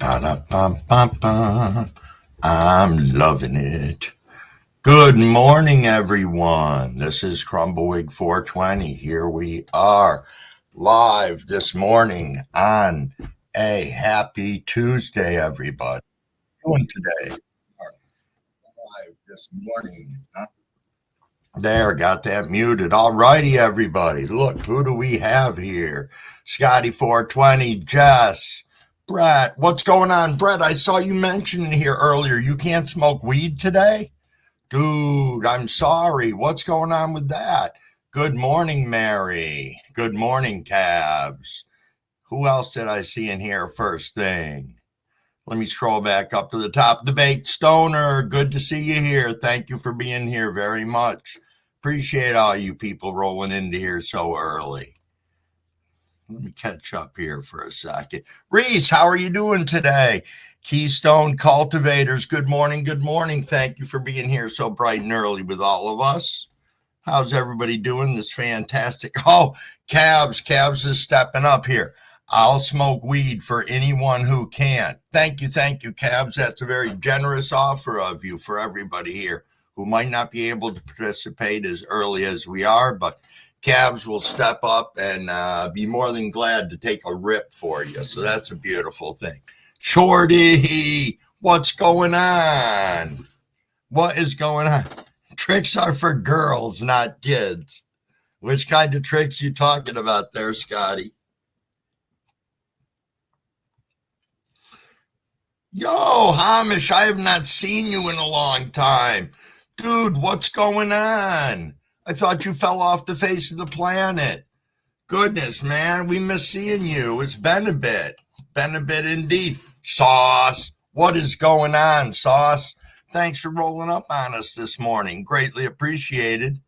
Ba-da-bum-bum-bum. I'm loving it. Good morning, everyone. This is Crumbawig 420. Here we are live this morning on a happy Tuesday, everybody. Doing today live this morning. There, got that muted. All righty, everybody. Look, who do we have here? Scotty 420, Jess, Brett. What's going on, Brett? I saw you mention here earlier you can't smoke weed today? Dude, I'm sorry. What's going on with that? Good morning, Mary. Good morning, Cabs. Who else did I see in here first thing? Let me scroll back up to the top. The Baked Stoner, good to see you here. Thank you for being here very much. Appreciate all you people rolling into here so early. Let me catch up here for a second. Reese, how are you doing today? Keystone Cultivators, good morning, good morning. Thank you for being here so bright and early with all of us. How's everybody doing this fantastic? Oh, Cabs is stepping up here. I'll smoke weed for anyone who can. Thank you, Cabs. That's a very generous offer of you for everybody here who might not be able to participate as early as we are, but Cabs will step up and be more than glad to take a rip for you. So that's a beautiful thing. Shorty, what's going on? What is going on? Tricks are for girls, not kids. Which kind of tricks you talking about there, Scotty? Yo, Hamish, I have not seen you in a long time. Dude, what's going on? I thought you fell off the face of the planet. Goodness, man, we miss seeing you. It's been a bit. Been a bit indeed. Sauce, what is going on, Sauce? Thanks for rolling up on us this morning. Greatly appreciated.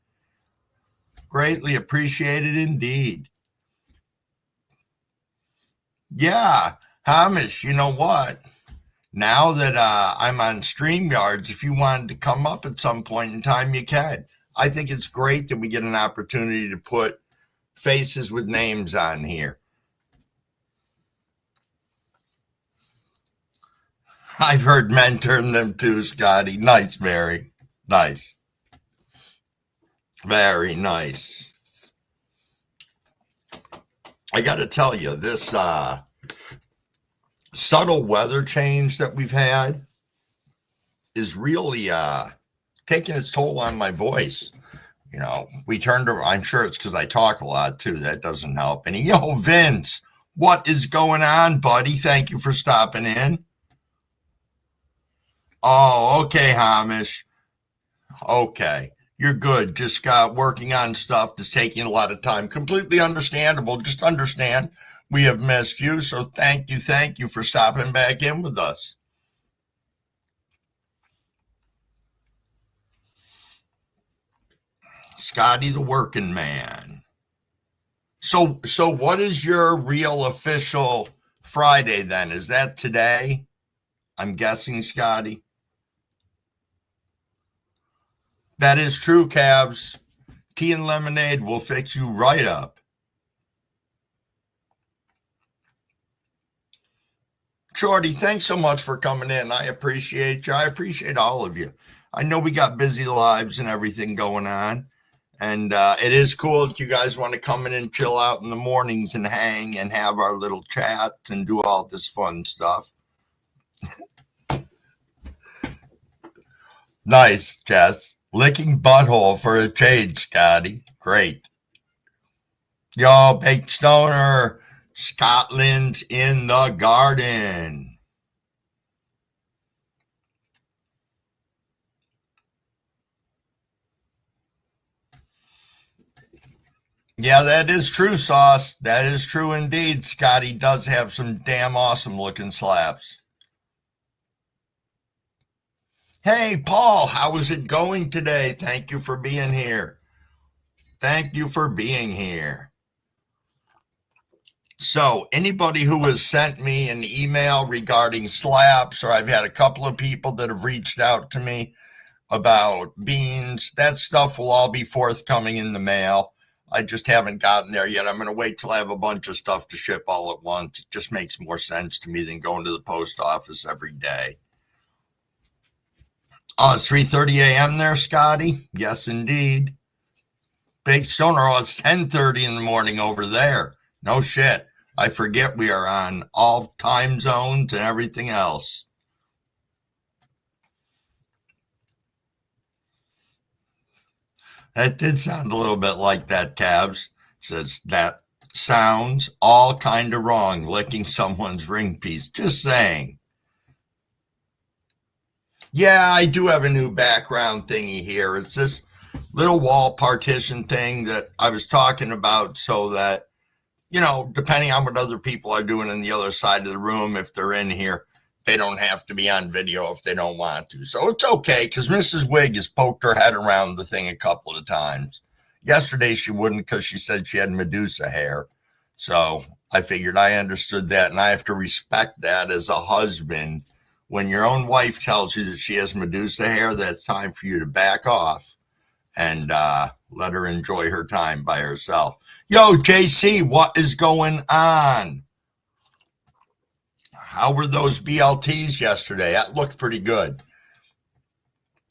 Greatly appreciated indeed. Yeah, Hamish, you know what? Now that I'm on StreamYards, if you wanted to come up at some point in time, you can. I think it's great that we get an opportunity to put faces with names on here. I've heard men term them too, Scotty. Nice, Mary. Nice. Very nice. I got to tell you, this subtle weather change that we've had is really taking its toll on my voice. You know, we turned around. I'm sure it's because I talk a lot too. That doesn't help any. Yo, Vince, what is going on, buddy? Thank you for stopping in. Oh, okay, Hamish. Okay, you're good. Just got working on stuff that's taking a lot of time. Completely understandable. Just understand we have missed you. So thank you for stopping back in with us. Scotty the working man. So what is your real official Friday then? Is that today? I'm guessing, Scotty. That is true, Cabs. Tea and lemonade will fix you right up. Shorty, thanks so much for coming in. I appreciate you. I appreciate all of you. I know we got busy lives and everything going on. And it is cool that you guys want to come in and chill out in the mornings and hang and have our little chats and do all this fun stuff. Nice, Jess. Licking butthole for a change, Scotty. Great. Yo, Baked Stoner, Scotland's in the garden. Yeah, that is true, Sauce. That is true indeed. Scotty does have some damn awesome looking slaps. Hey, Paul, how is it going today? Thank you for being here. Thank you for being here. So, anybody who has sent me an email regarding slaps, or I've had a couple of people that have reached out to me about beans, that stuff will all be forthcoming in the mail. I just haven't gotten there yet. I'm going to wait till I have a bunch of stuff to ship all at once. It just makes more sense to me than going to the post office every day. Oh, it's 3:30 a.m. there, Scotty? Yes, indeed. Big Stoner, oh, it's 10:30 in the morning over there. No shit. I forget we are on all time zones and everything else. That did sound a little bit like that, Tabs. Says that sounds all kind of wrong, licking someone's ring piece. Just saying. Yeah, I do have a new background thingy here. It's this little wall partition thing that I was talking about so that, depending on what other people are doing in the other side of the room, if they're in here, they don't have to be on video if they don't want to. So it's okay because Mrs. Wig has poked her head around the thing a couple of times. Yesterday she wouldn't because she said she had Medusa hair. So I figured I understood that, and I have to respect that as a husband. When your own wife tells you that she has Medusa hair, that's time for you to back off and let her enjoy her time by herself. Yo, JC, what is going on? How were those BLTs yesterday? That looked pretty good.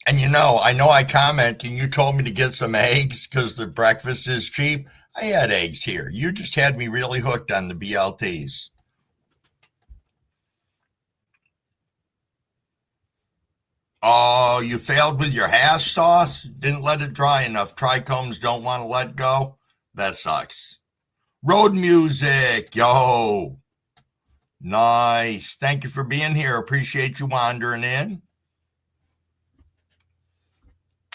And I know I commented and you told me to get some eggs because the breakfast is cheap. I had eggs here. You just had me really hooked on the BLTs. Oh, you failed with your hash sauce? Didn't let it dry enough. Trichomes don't want to let go? That sucks. Road music, yo. Nice. Thank you for being here. Appreciate you wandering in.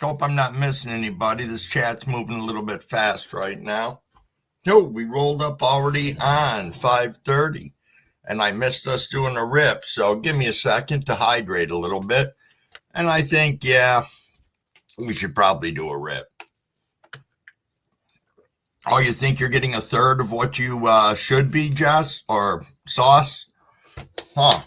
Hope I'm not missing anybody. This chat's moving a little bit fast right now. No, we rolled up already on 5:30, and I missed us doing a rip. So give me a second to hydrate a little bit. And I think, yeah, we should probably do a rip. Oh, you think you're getting a third of what you should be, Jess? Or Sauce? Huh.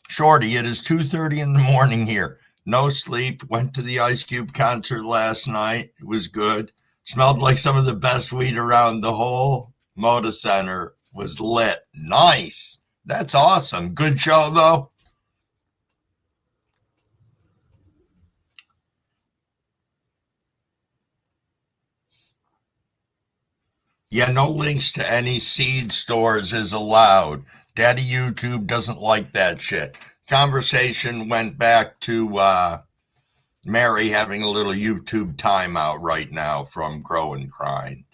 Shorty, it is 2:30 in the morning here. No sleep. Went to the Ice Cube concert last night. It was good. Smelled like some of the best weed around. The whole Moda Center was lit. Nice. That's awesome. Good show, though. Yeah, no links to any seed stores is allowed. Daddy YouTube doesn't like that shit. Conversation went back to Mary having a little YouTube timeout right now from Grow and Grind.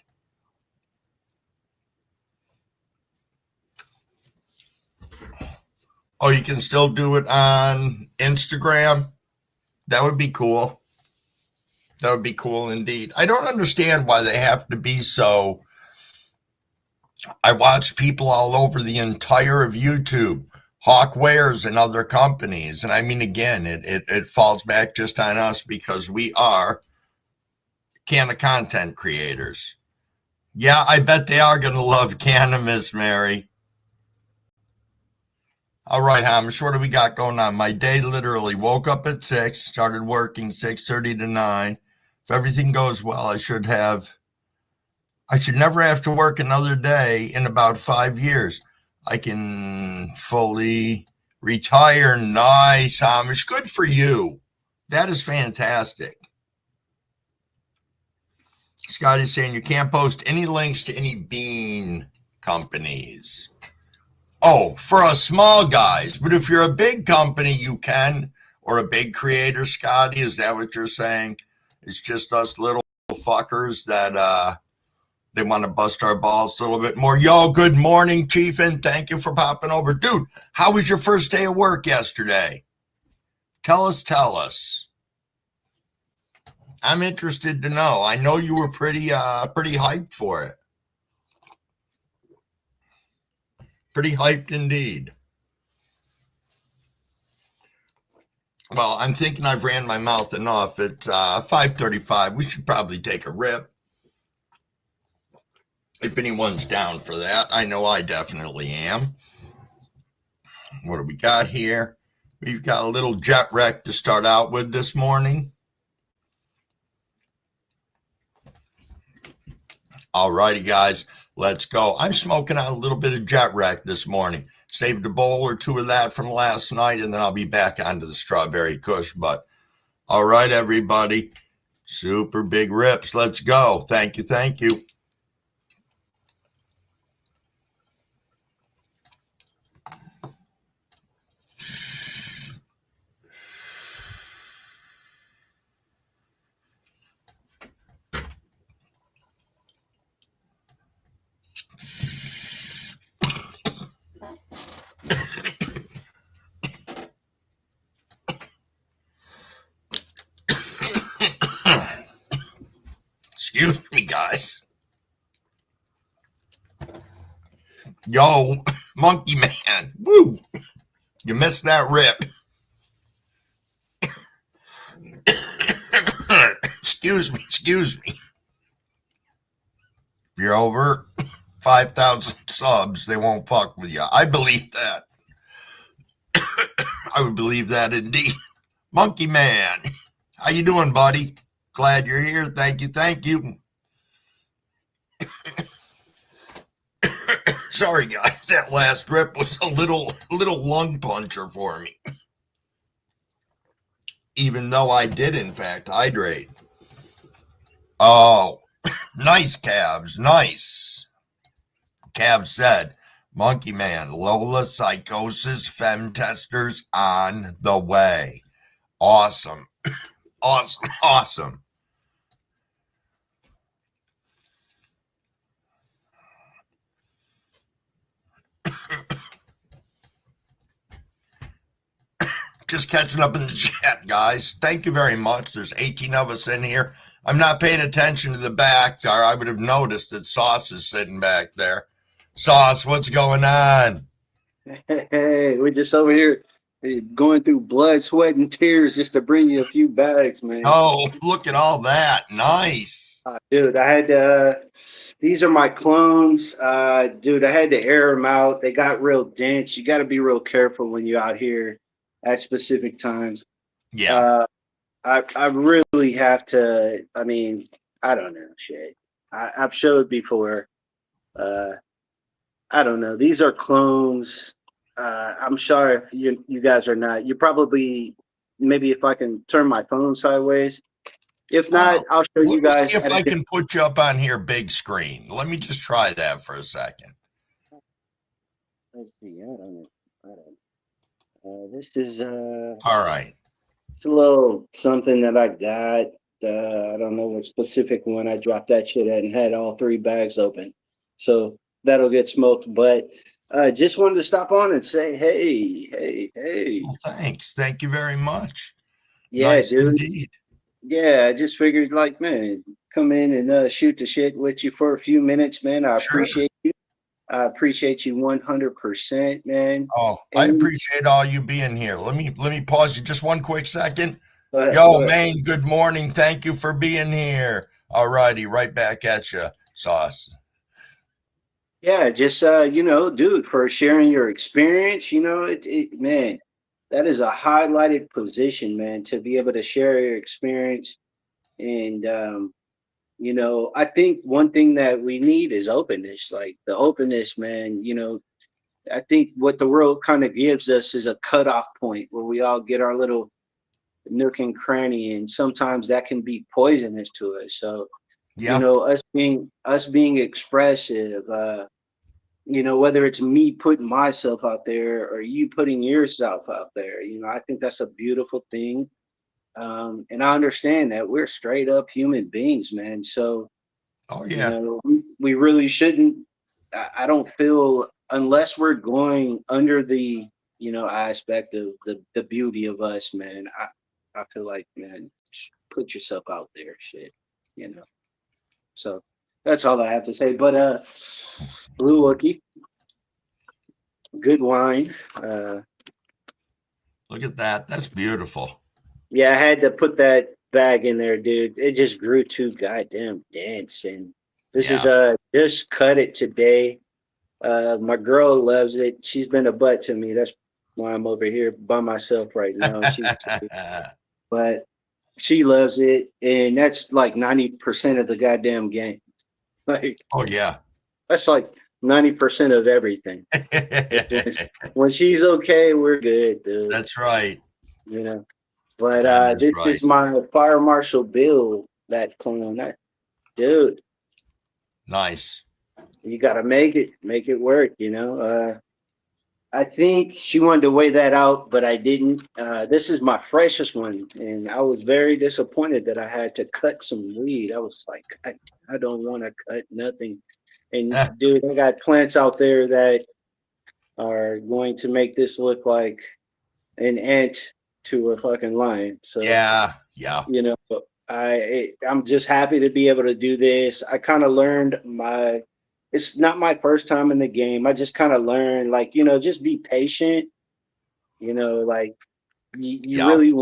Oh, you can still do it on Instagram? That would be cool. That would be cool indeed. I don't understand why they have to be so. I watch people all over the entire of YouTube, Hawkwares and other companies. And I mean, again, it falls back just on us because we are can of content creators. Yeah, I bet they are going to love cannabis, Mary. All right, Hamish, what do we got going on? My day literally woke up at 6, started working 6:30 to 9. If everything goes well, I should never have to work another day in about 5 years. I can fully retire. Nice, Hamish. Good for you. That is fantastic. Scotty's saying you can't post any links to any bean companies. Oh, for us small guys. But if you're a big company, you can. Or a big creator, Scotty. Is that what you're saying? It's just us little fuckers that they want to bust our balls a little bit more. Yo, good morning, Chiefin. Thank you for popping over. Dude, how was your first day of work yesterday? Tell us. I'm interested to know. I know you were pretty hyped for it. Pretty hyped indeed. Well, I'm thinking I've ran my mouth enough. It's 5:35. We should probably take a rip. If anyone's down for that. I know I definitely am. What do we got here? We've got a little jet wreck to start out with this morning. Alrighty, guys, let's go. I'm smoking on a little bit of Jet Wreck this morning. Saved a bowl or two of that from last night, and then I'll be back onto the strawberry kush. But all right, everybody, super big rips. Let's go. Thank you. Thank you. Excuse me, guys. Yo, Monkey Man. Woo! You missed that rip. Excuse me. Excuse me. If you're over 5,000 subs, they won't fuck with you. I believe that. I would believe that indeed. Monkey Man, how you doing, buddy? Glad you're here. Thank you. Thank you. Sorry, guys. That last rip was a little lung puncher for me. Even though I did, in fact, hydrate. Oh, nice, Cavs. Nice. Cav said, Monkey Man, Lola Psychosis Fem Testers on the way. Awesome. Awesome. Awesome. Just catching up in the chat, guys. Thank you very much. There's 18 of us in here. I'm not paying attention to the back, or I would have noticed that Sauce is sitting back there. Sauce, what's going on? Hey, we're just over here going through blood, sweat, and tears just to bring you a few bags, man. Oh, look at all that. Nice. Dude, I had to, these are my clones. Dude, I had to air them out. They got real dense. You got to be real careful when you're out here at specific times. Yeah. Uh, I really have to, I mean, I don't know, shit. I've showed before. Uh, I don't know. These are clones. I'm sorry if you guys are not. You probably maybe if I can turn my phone sideways. If not, I'll show Let you me guys see if at a I different. can put you up on here big screen. Let me just try that for a second. Let's see. I don't know. I don't. This is All right. it's a little something that I got. I don't know what specific one I dropped that shit at and had all three bags open. So that'll get smoked. But just wanted to stop on and say, hey, hey, hey. Well, thanks. Thank you very much. Yeah, Nice dude. indeed. Yeah, I just figured, like, man, come in and shoot the shit with you for a few minutes, man. I Sure. appreciate you. I appreciate you 100%, man. Oh, I And appreciate all you being here. Let me pause you just one quick second. go Yo, ahead. Maine, good morning. Thank you for being here. All righty, right back at you, Sauce. Yeah, just dude, for sharing your experience, man, that is a highlighted position, man, to be able to share your experience. And I think one thing that we need is openness. Like the openness, man, I think what the world kind of gives us is a cutoff point where we all get our little nook and cranny, and sometimes that can be poisonous to us. So, Yeah. us being expressive, whether it's me putting myself out there or you putting yourself out there, I think that's a beautiful thing. And I understand that we're straight up human beings, man. So, Oh, yeah. we really shouldn't. I don't feel unless we're going under the aspect of the beauty of us, man. I feel like, man, put yourself out there, shit. You know. So that's all I have to say. But Blue Wookie, good wine. Look at that. That's beautiful. Yeah, I had to put that bag in there, dude. It just grew too goddamn dense, and this is Yeah. just cut it today. My girl loves it. She's been a butt to me. That's why I'm over here by myself right now. But she loves it, and that's like 90% of the goddamn game. Like Oh yeah. that's like 90% of everything. It's when she's okay, we're good, dude. That's right. You know. But That is this right. is my Fire Marshal Bill that clone. That dude, Nice. you gotta make it work, you know. I think she wanted to weigh that out, but I didn't. This is my freshest one, and I was very disappointed that I had to cut some weed. I was like, I don't want to cut nothing. And Eh, dude, I got plants out there that are going to make this look like an ant to a fucking lion. So, yeah. Yeah. you know, I'm just happy to be able to do this. I kind of learned my. It's not my first time in the game. I just kind of learned, like, just be patient. Like Yeah. you really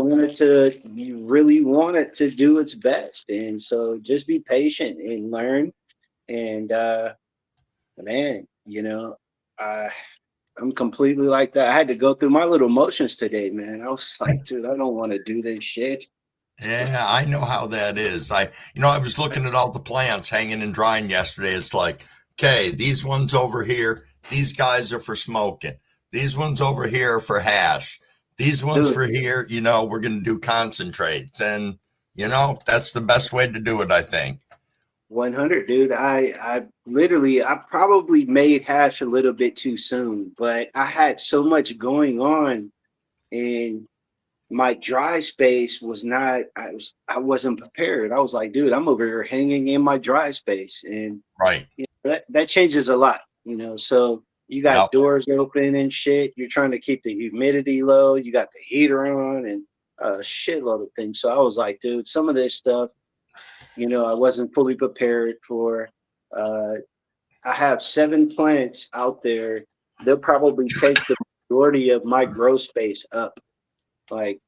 want it to do its best, and so just be patient and learn. And man, I I'm completely like that. I had to go through my little motions today, man. I was like, dude, I don't want to do this shit. Yeah, I know how that is. I was looking at all the plants hanging and drying yesterday. It's like, okay, these ones over here, these guys are for smoking. These ones over here are for hash. These ones Dude, for here, we're going to do concentrates. And, that's the best way to do it, I think. 100, dude. I probably made hash a little bit too soon, but I had so much going on, and my dry space was not. I wasn't prepared. I was like, dude, I'm over here hanging in my dry space, and Right. that changes a lot. So you got Yep. doors open and shit. You're trying to keep the humidity low. You got the heater on and a shitload of things. So I was like, dude, some of this stuff, I wasn't fully prepared for. Uh, I have 7 plants out there. They'll probably take the majority of my grow space up. Like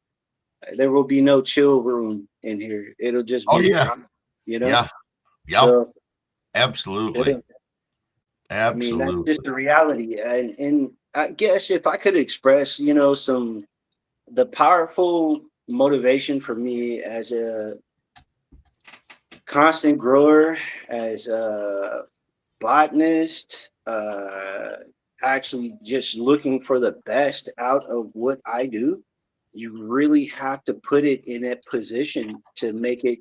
there will be no chill room in here. It'll just Oh, be yeah. dry, you know? Yeah. Yep. So Absolutely. yeah, I mean that's just Absolutely. the reality. And I guess if I could express, some the powerful motivation for me as a constant grower, as a botanist, actually just looking for the best out of what I do, you really have to put it in that position to make it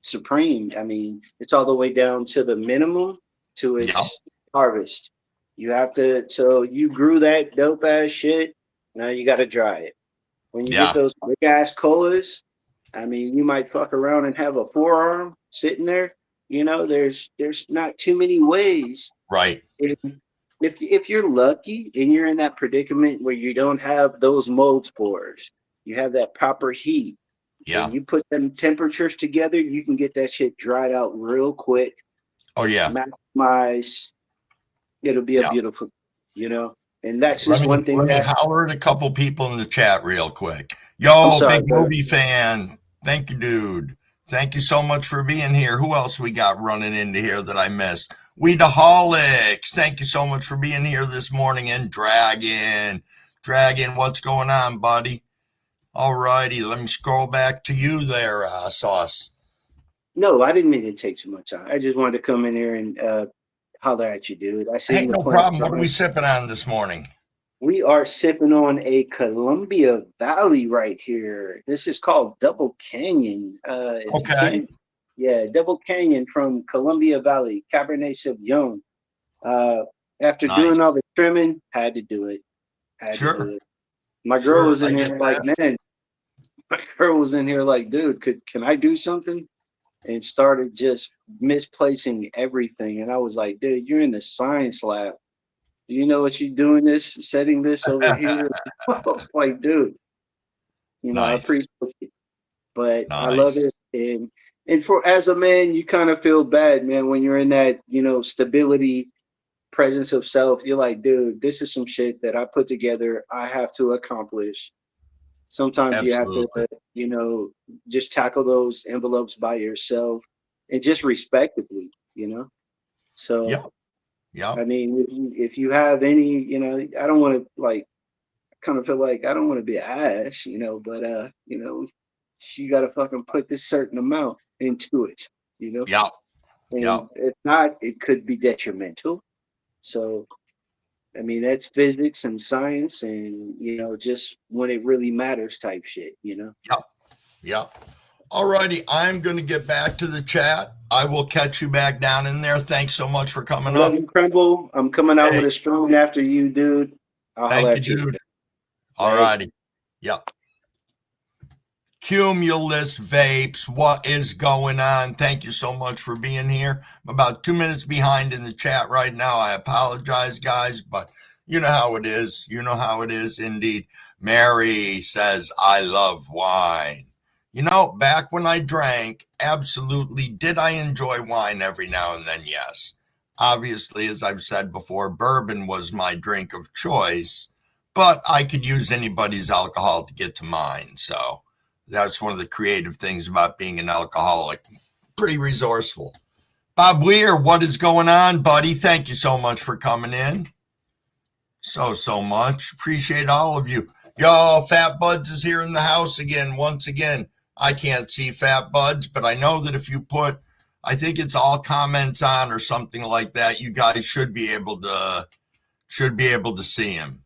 supreme. I mean, it's all the way down to the minimum to Yep. its harvest. You have to, so you grew that dope ass shit. Now you got to dry it. When you get Yeah. those big ass colas, I mean, you might fuck around and have a forearm sitting there. There's not too many ways. Right. If if you're lucky and you're in that predicament where you don't have those mold spores, you have that proper heat, Yeah. and you put them temperatures together, you can get that shit dried out real quick, Oh, yeah. maximize. It'll be a Yeah. beautiful, you know. And that's Let just me one thing let me that holler at a couple people in the chat real quick. I'm Yo, sorry, big brother. movie fan. Thank you, dude. Thank you so much for being here. Who else we got running into here that I missed? Weedaholics. Thank you so much for being here this morning. And Dragon. Dragon, what's going on, buddy? All righty. Let me scroll back to you there, Sauce. No, I didn't mean to take too much time. I just wanted to come in here and holler at you, dude. I Hey, seen the no plant problem. What are we drawing. sipping on this morning? We are sipping on a Columbia Valley right here. This is called Double Canyon. If you Okay. can, yeah, Double Canyon from Columbia Valley, Cabernet Sauvignon. Uh, After doing all Nice. the trimming, had to do it. Had to do Sure. it. My girl Sure. was I in get here like, that. man, my girl was in here like, dude, can I do something? And started just misplacing everything. And I was like, dude, you're in the science lab. Do you know what you're doing this, setting this over here? Like, dude, I Nice. appreciate it, but I love Nice. it. And for as a man, you kind of feel bad, man, when you're in that, stability, presence of self. You're like, dude, this is some shit that I put together. I have to accomplish. Sometimes you have to, Absolutely. you know, just tackle those envelopes by yourself and just respectively, So, Yep. Yep. I mean, if you have any, I don't want to like kind of feel like I don't want to be ash, but you got to fucking put this certain amount into it, you know. Yep. Yep. And if not, it could be detrimental. So, I mean, that's physics and science and, just when it really matters type shit. Yep. Yep. Alrighty, I'm going to get back to the chat. I will catch you back down in there. Thanks so much for I coming love up. you, Crumble. I'm coming out Hey, with a strong after you, dude. I'll holler thank you, at you dude. later. Later. Alrighty. Yep. Cumulus Vapes, what is going on? Thank you so much for being here. I'm about 2 minutes behind in the chat right now. I apologize, guys, but you know how it is. You know how it is indeed. Mary says, I love wine. You know, back when I drank, absolutely did I enjoy wine every now and then? Yes. Obviously, as I've said before, bourbon was my drink of choice, but I could use anybody's alcohol to get to mine. So, that's one of the creative things about being an alcoholic. Pretty resourceful. Bob Weir, what is going on, buddy? Thank you so much for coming in. So much. Appreciate all of you. Yo, Fat Buds is here in the house again, once again. I can't see Fat Buds, but I know that if you put, I think it's all comments on or something like that, you guys should be able to see him.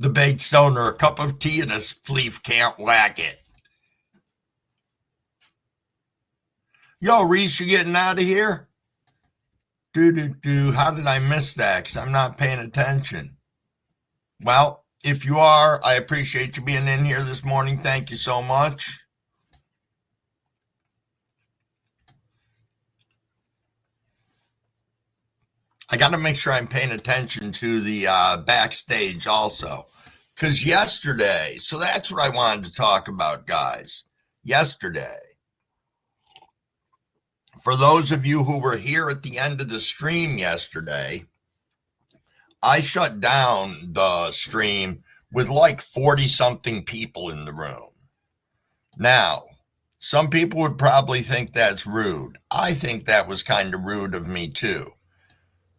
The baked stoner, a cup of tea and a spleef can't whack it. Yo, Reese, you getting out of here? How did I miss that? Because I'm not paying attention. Well, if you are, I appreciate you being in here this morning. Thank you so much. I got to make sure I'm paying attention to the backstage also. Because yesterday, so that's what I wanted to talk about, guys. Yesterday, for those of you who were here at the end of the stream yesterday, I shut down the stream with like 40 something people in the room. Now, some people would probably think that's rude. I think that was kind of rude of me too.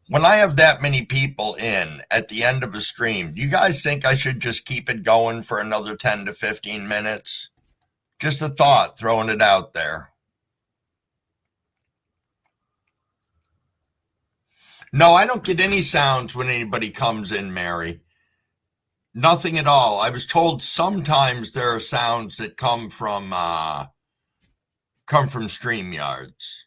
When I have that many people in at the end of a stream, do you guys think I should just keep it going for another 10 to 15 minutes? Just a thought, throwing it out there. No, I don't get any sounds when anybody comes in, Mary. Nothing at all. I was told sometimes there are sounds that come from StreamYards.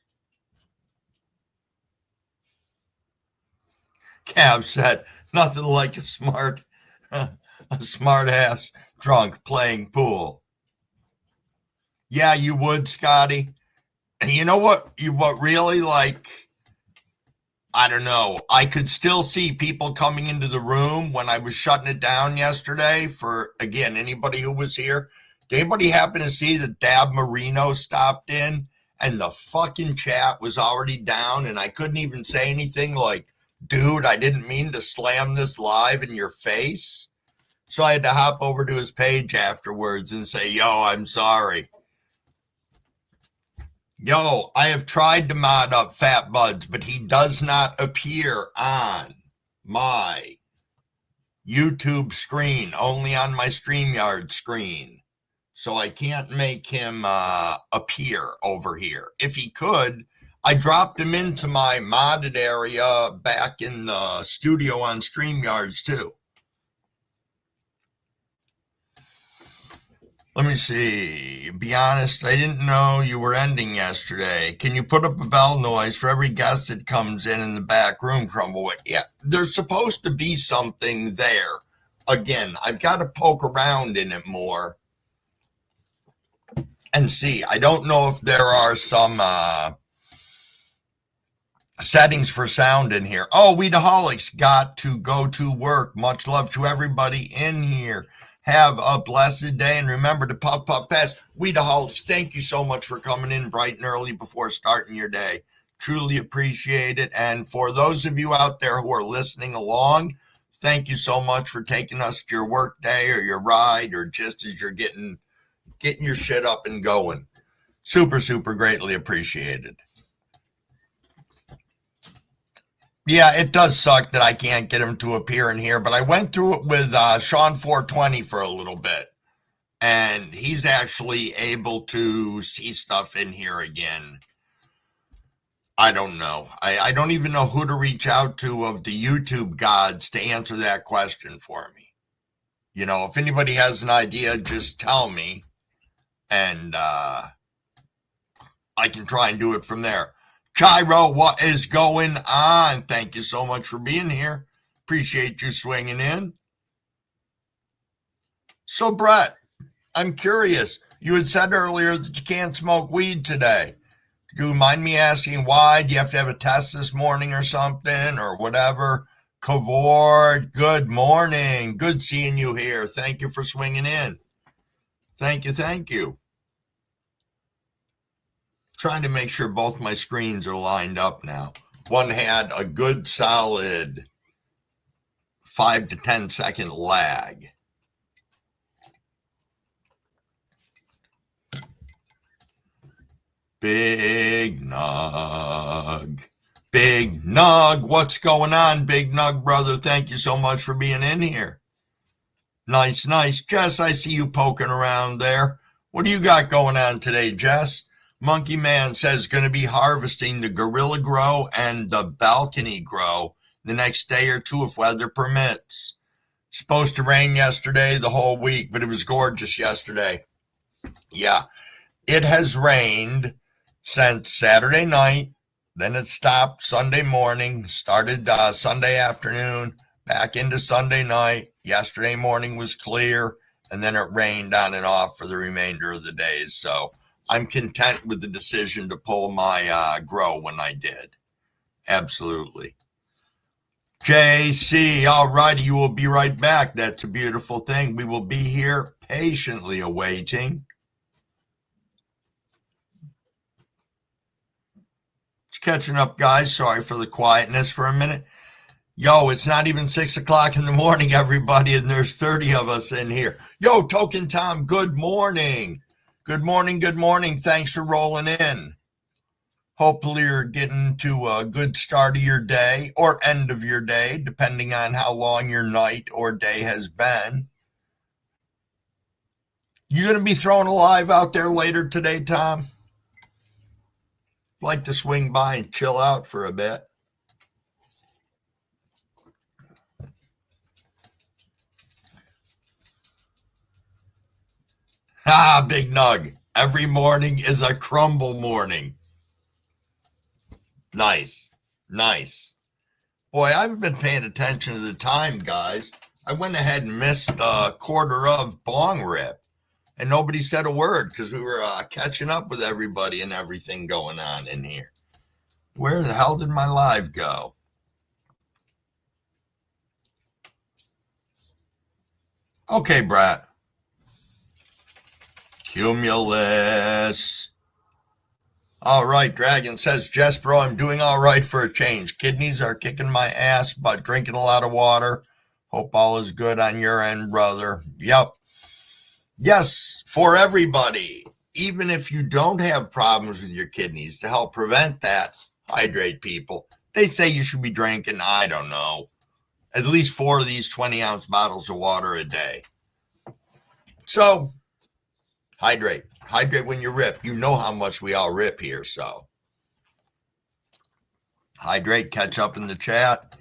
Cav said, nothing like a smart ass drunk playing pool. Yeah, you would, Scotty. And you know what really, like, I don't know. I could still see people coming into the room when I was shutting it down yesterday for, again, anybody who was here. Did anybody happen to see that Dab Marino stopped in and the fucking chat was already down and I couldn't even say anything like, dude, I didn't mean to slam this live in your face. So I had to hop over to his page afterwards and say, yo, I'm sorry. Yo, I have tried to mod up Fat Buds, but he does not appear on my YouTube screen, only on my StreamYard screen. So I can't make him appear over here. If he could, I dropped him into my modded area back in the studio on StreamYards too. Let me see. Be honest, I didn't know you were ending yesterday. Can you put up a bell noise for every guest that comes in the back room, Crumblewick? Yeah, there's supposed to be something there. Again, I've got to poke around in it more and see. I don't know if there are some settings for sound in here. Oh, Weedaholics got to go to work. Much love to everybody in here. Have a blessed day and remember to puff, puff, pass. Weedaholics, thank you so much for coming in bright and early before starting your day. Truly appreciate it. And for those of you out there who are listening along, thank you so much for taking us to your work day or your ride or just as you're getting your shit up and going. Super, super greatly appreciated. Yeah, it does suck that I can't get him to appear in here, but I went through it with Sean 420 for a little bit. and he's actually able to see stuff in here again. I don't know. I don't even know who to reach out to of the YouTube gods to answer that question for me. You know, if anybody has an idea, just tell me, and I can try and do it from there. Chiro, what is going on? Thank you so much for being here. Appreciate you swinging in. So, Brett, I'm curious. You had said earlier that you can't smoke weed today. Do you mind me asking why? Do you have to have a test this morning or something or whatever? Kavord, good morning. Good seeing you here. Thank you for swinging in. Thank you, thank you. Trying to make sure both my screens are lined up now. One had a good solid 5 to 10 second lag. Big Nug. Big Nug, what's going on, Big Nug brother? Thank you so much for being in here. Nice, nice. Jess, I see you poking around there. What do you got going on today, Jess? Monkey Man says going to be harvesting the Gorilla Grow and the Balcony Grow the next day or two if weather permits. Supposed to rain yesterday the whole week, but it was gorgeous yesterday. Yeah, it has rained since Saturday night. Then it stopped Sunday morning, started Sunday afternoon, back into Sunday night. Yesterday morning was clear, and then it rained on and off for the remainder of the days. So I'm content with the decision to pull my grow when I did. Absolutely. JC, all righty, you will be right back. That's a beautiful thing. We will be here patiently awaiting. Just catching up, guys. Sorry for the quietness for a minute. Yo, it's not even 6 o'clock in the morning, everybody, and there's 30 of us in here. Yo, Token Tom, good morning. Good morning, good morning. Thanks for rolling in. Hopefully you're getting to a good start of your day or end of your day, depending on how long your night or day has been. You going to be throwing a live out there later today, Tom? Like to swing by and chill out for a bit. Ah, Big Nug. Every morning is a crumble morning. Nice. Nice. Boy, I haven't been paying attention to the time, guys. I went ahead and missed a quarter of Bong Rip, and nobody said a word because we were catching up with everybody and everything going on in here. Where the hell did my live go? Okay, Brett. Cumulus. All right, Dragon says, Jess, bro, I'm doing all right for a change. Kidneys are kicking my ass, but drinking a lot of water. Hope all is good on your end, brother. Yep. Yes, for everybody. Even if you don't have problems with your kidneys, to help prevent that, hydrate people. They say you should be drinking, I don't know, at least 4 of these 20-ounce bottles of water a day. So, hydrate. Hydrate when you rip. You know how much we all rip here, so. Hydrate, catch up in the chat.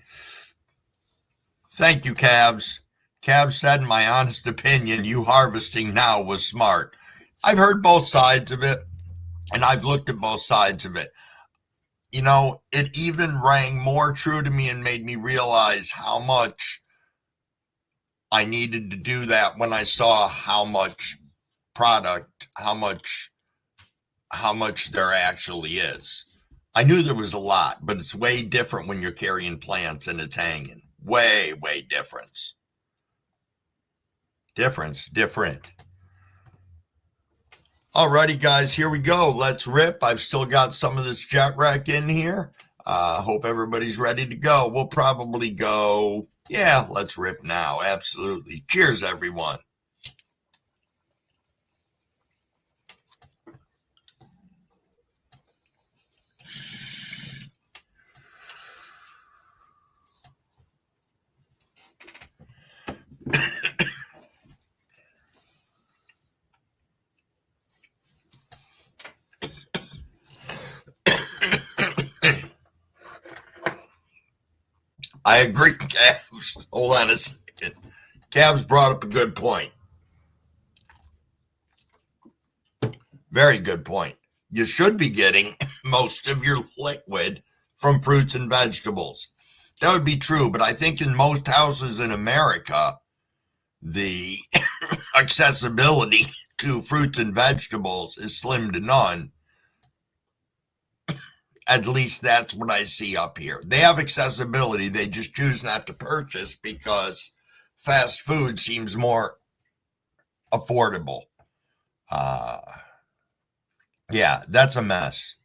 Thank you, Cavs. Cavs said, in my honest opinion, you harvesting now was smart. I've heard both sides of it, and I've looked at both sides of it. You know, it even rang more true to me and made me realize how much I needed to do that when I saw how much product, how much there actually is. I knew there was a lot, but it's way different when you're carrying plants and it's hanging. Way, way different. Different. Alrighty, guys, here we go. Let's rip. I've still got some of this jet wreck in here. Hope everybody's ready to go. We'll probably go, yeah, let's rip now. Absolutely. Cheers, everyone. I agree, Cavs. Hold on a second. Cavs brought up a good point. Very good point. You should be getting most of your liquid from fruits and vegetables. That would be true, but I think in most houses in America, the accessibility to fruits and vegetables is slim to none. At least that's what I see up here. They have accessibility. They just choose not to purchase because fast food seems more affordable. Uh, yeah, that's a mess.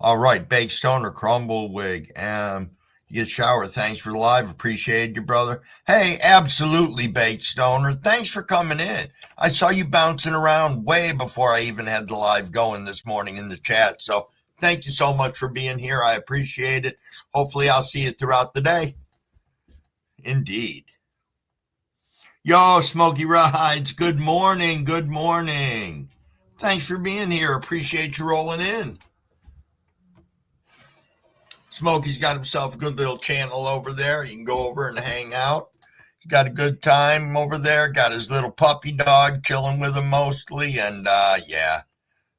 All right, Baked Stone or Crumble Wig. You get shower. Thanks for the live. Appreciate you, brother. Hey, absolutely, Baked Stoner. Thanks for coming in. I saw you bouncing around way before I even had the live going this morning in the chat. So thank you so much for being here. I appreciate it. Hopefully I'll see you throughout the day. Indeed. Yo, Smokey Rides. Good morning. Good morning. Thanks for being here. Appreciate you rolling in. Smokey's got himself a good little channel over there. You can go over and hang out. He got a good time over there. Got his little puppy dog chilling with him mostly. And yeah.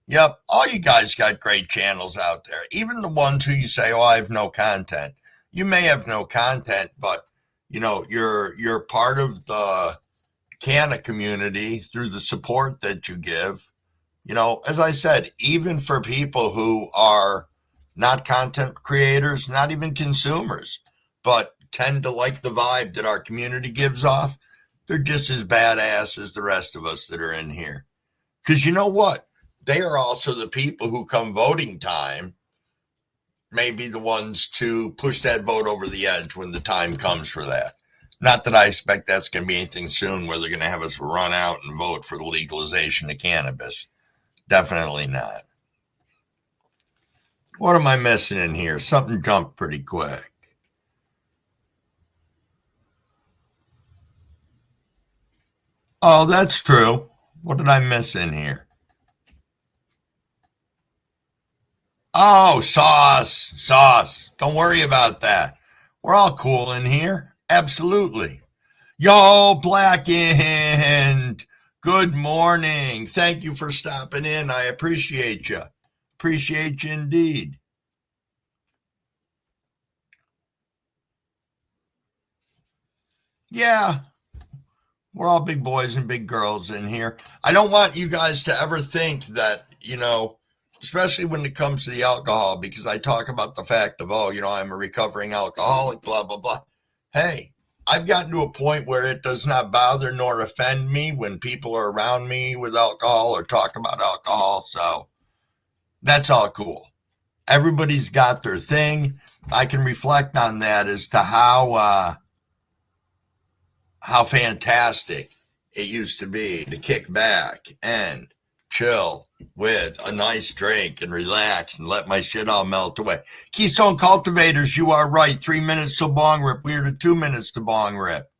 Yep. All you guys got great channels out there. Even the ones who you say, oh, I have no content. You may have no content, but you know, you're part of the Canna community through the support that you give. You know, as I said, even for people who are not content creators, not even consumers, but tend to like the vibe that our community gives off, they're just as badass as the rest of us that are in here. Because you know what? They are also the people who come voting time may be the ones to push that vote over the edge when the time comes for that. Not that I expect that's going to be anything soon where they're going to have us run out and vote for the legalization of cannabis. Definitely not. What am I missing in here? Something jumped pretty quick. Oh, that's true. What did I miss in here? Oh, sauce. Sauce. Don't worry about that. We're all cool in here. Absolutely. Yo, Blackened. Good morning. Thank you for stopping in. I appreciate you. Appreciate you indeed. Yeah, we're all big boys and big girls in here. I don't want you guys to ever think that, you know, especially when it comes to the alcohol, because I talk about the fact of, oh, you know, I'm a recovering alcoholic, blah, blah, blah. Hey, I've gotten to a point where it does not bother nor offend me when people are around me with alcohol or talk about alcohol. So that's all cool. Everybody's got their thing. I can reflect on that as to how fantastic it used to be to kick back and chill with a nice drink and relax and let my shit all melt away. Keystone Cultivators, you are right. 3 minutes to bong rip. We're to 2 minutes to bong rip.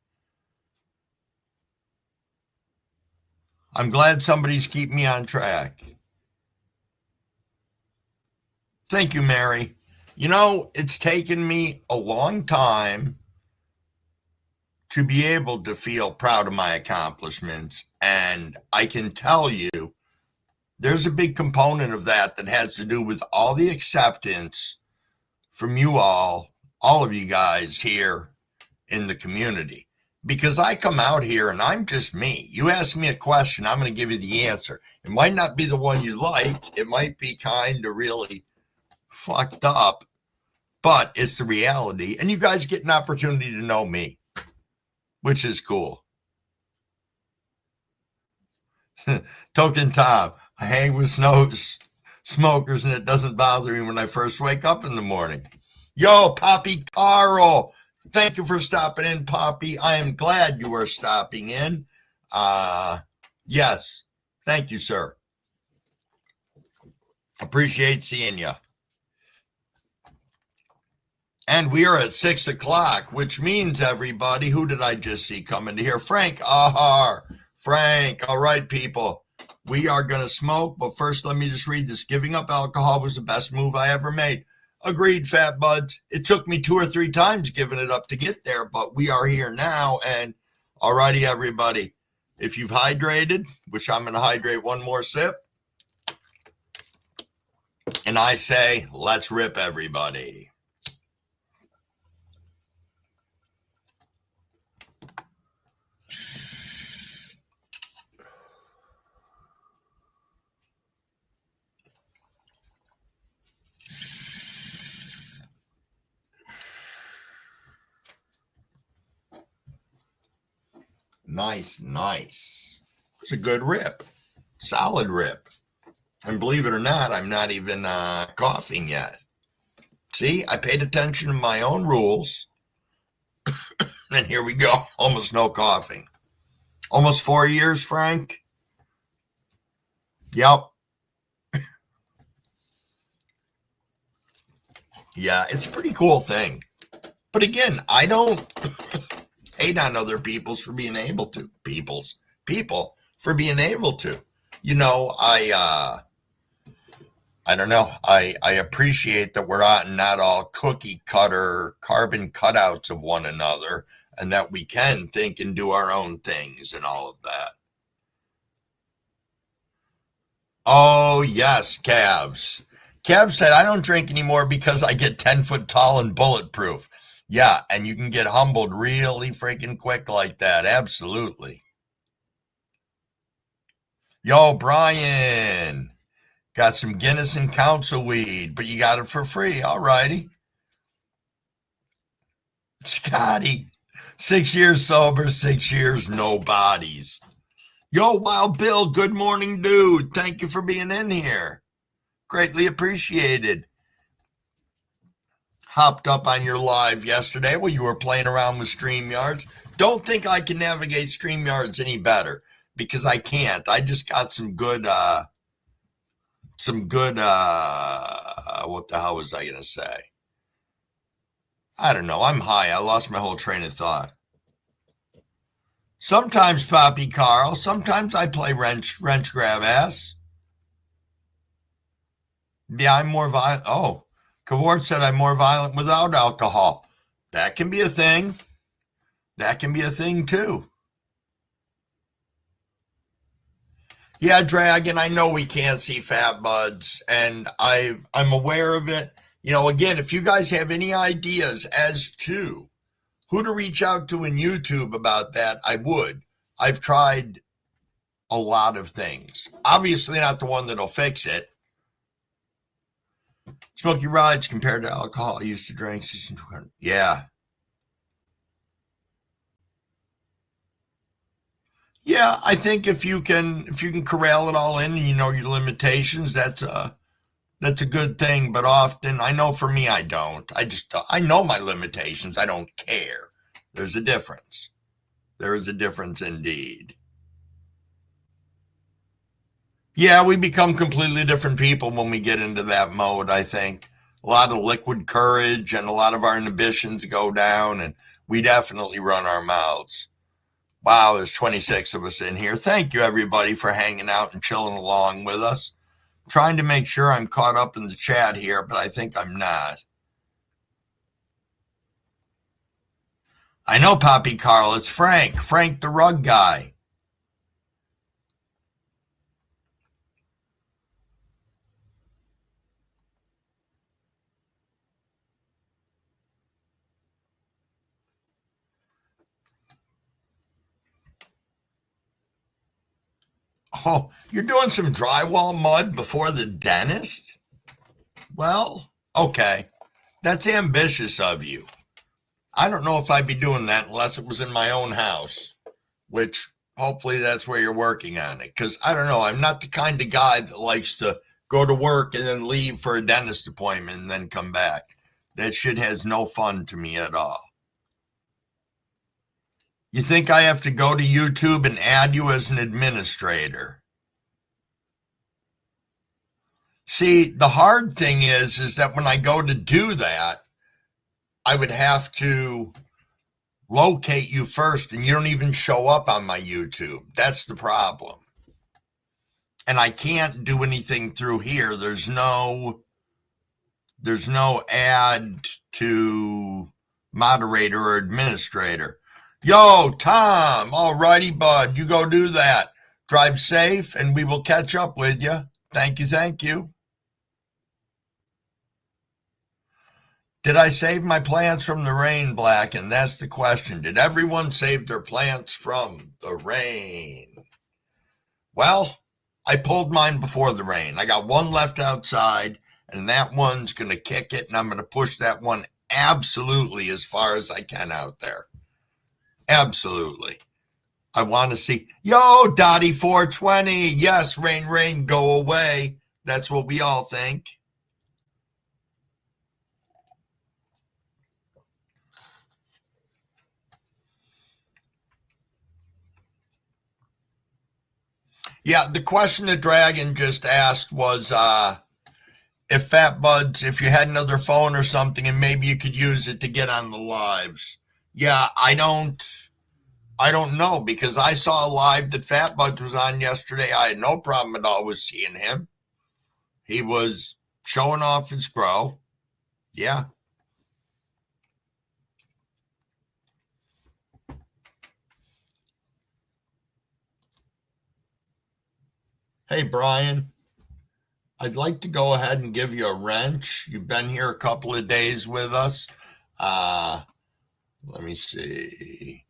I'm glad somebody's keeping me on track. Thank you, Mary. You know, it's taken me a long time to be able to feel proud of my accomplishments. And I can tell you, there's a big component of that that has to do with all the acceptance from you all of you guys here in the community. Because I come out here and I'm just me. You ask me a question, I'm going to give you the answer. It might not be the one you like. It might be kind of really fucked up, but it's the reality. And you guys get an opportunity to know me, which is cool. Token Tom, I hang with smokers and it doesn't bother me when I first wake up in the morning. Yo, Poppy Carl, thank you for stopping in, Poppy. I am glad you are stopping in. Yes, thank you, sir. Appreciate seeing you. And we are at 6 o'clock, which means, everybody, who did I just see coming to here? Frank Ahar. Frank, all right, people. We are going to smoke, but first let me just read this. Giving up alcohol was the best move I ever made. Agreed, fat buds. It took me 2 or 3 times giving it up to get there, but we are here now. And alrighty, everybody. If you've hydrated, which I'm going to hydrate one more sip, and I say, let's rip, everybody. Nice, nice. It's a good rip. Solid rip. And believe it or not, I'm not even coughing yet. See, I paid attention to my own rules. And here we go. Almost no coughing. Almost 4 years, Frank? Yep. Yeah, it's a pretty cool thing. But again, I don't hate on other people for being able to. People for being able to. You know, I don't know. I appreciate that we're not all cookie cutter carbon cutouts of one another, and that we can think and do our own things and all of that. Oh, yes, calves. Cav said, I don't drink anymore because I get 10 foot tall and bulletproof. Yeah, and you can get humbled really freaking quick like that. Absolutely. Yo, Brian, got some Guinness and Council weed, but you got it for free. All righty. Scotty, 6 years sober, 6 years no bodies. Yo, Wild Bill, good morning, dude. Thank you for being in here. Greatly appreciated. Hopped up on your live yesterday while you were playing around with StreamYards. Don't think I can navigate StreamYards any better, because I can't. I just got some good, what the hell was I going to say? I don't know. I'm high. I lost my whole train of thought. Sometimes, Poppy Carl, sometimes I play wrench grab ass. Yeah, I'm more violent. Oh, Cavort said I'm more violent without alcohol. That can be a thing. That can be a thing too. Yeah, Dragon, I know we can't see Fat Buds, and I'm aware of it. You know, again, if you guys have any ideas as to who to reach out to in YouTube about that, I would. I've tried a lot of things. Obviously not the one that'll fix it. Smoky rides compared to alcohol I used to drink. Yeah. Yeah, I think if you can corral it all in and you know your limitations, that's a good thing. But often, I know for me, I don't. I know my limitations. I don't care. There's a difference. There is a difference indeed. Yeah, we become completely different people when we get into that mode, I think. A lot of liquid courage and a lot of our inhibitions go down, and we definitely run our mouths. Wow, there's 26 of us in here. Thank you, everybody, for hanging out and chilling along with us. I'm trying to make sure I'm caught up in the chat here, but I think I'm not. I know, Poppy Carl. It's Frank the rug guy. Oh, you're doing some drywall mud before the dentist? Well, okay. That's ambitious of you. I don't know if I'd be doing that unless it was in my own house, which hopefully that's where you're working on it. Because I don't know, I'm not the kind of guy that likes to go to work and then leave for a dentist appointment and then come back. That shit has no fun to me at all. You think I have to go to YouTube and add you as an administrator? See, the hard thing is that when I go to do that, I would have to locate you first, and you don't even show up on my YouTube. That's the problem. And I can't do anything through here. There's no There's no add to moderator or administrator. Yo, Tom, alrighty, bud, you go do that. Drive safe, and we will catch up with you. Thank you, thank you. Did I save my plants from the rain, Black? And that's the question. Did everyone save their plants from the rain? Well, I pulled mine before the rain. I got one left outside, and that one's going to kick it, and I'm going to push that one absolutely as far as I can out there. Absolutely. I want to see, yo, Dottie 420. Yes, rain, rain, go away. That's what we all think. Yeah, the question the Dragon just asked was if Fat Buds, if you had another phone or something and maybe you could use it to get on the lives. Yeah, I don't know, because I saw a live that Fat Buds was on yesterday. I had no problem at all with seeing him. He was showing off his grow. Yeah. Hey, Brian, I'd like to go ahead and give you a wrench. You've been here a couple of days with us. Let me see.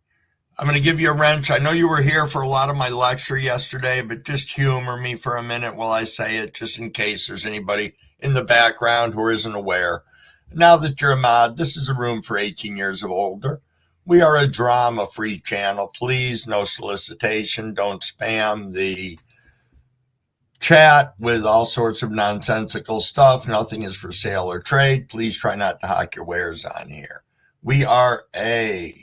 I'm going to give you a wrench. I know you were here for a lot of my lecture yesterday, but just humor me for a minute while I say it, just in case there's anybody in the background who isn't aware. Now that you're a mod, this is a room for 18 years or older. We are a drama-free channel. Please, no solicitation. Don't spam the chat with all sorts of nonsensical stuff. Nothing is for sale or trade. Please try not to hawk your wares on here. We are a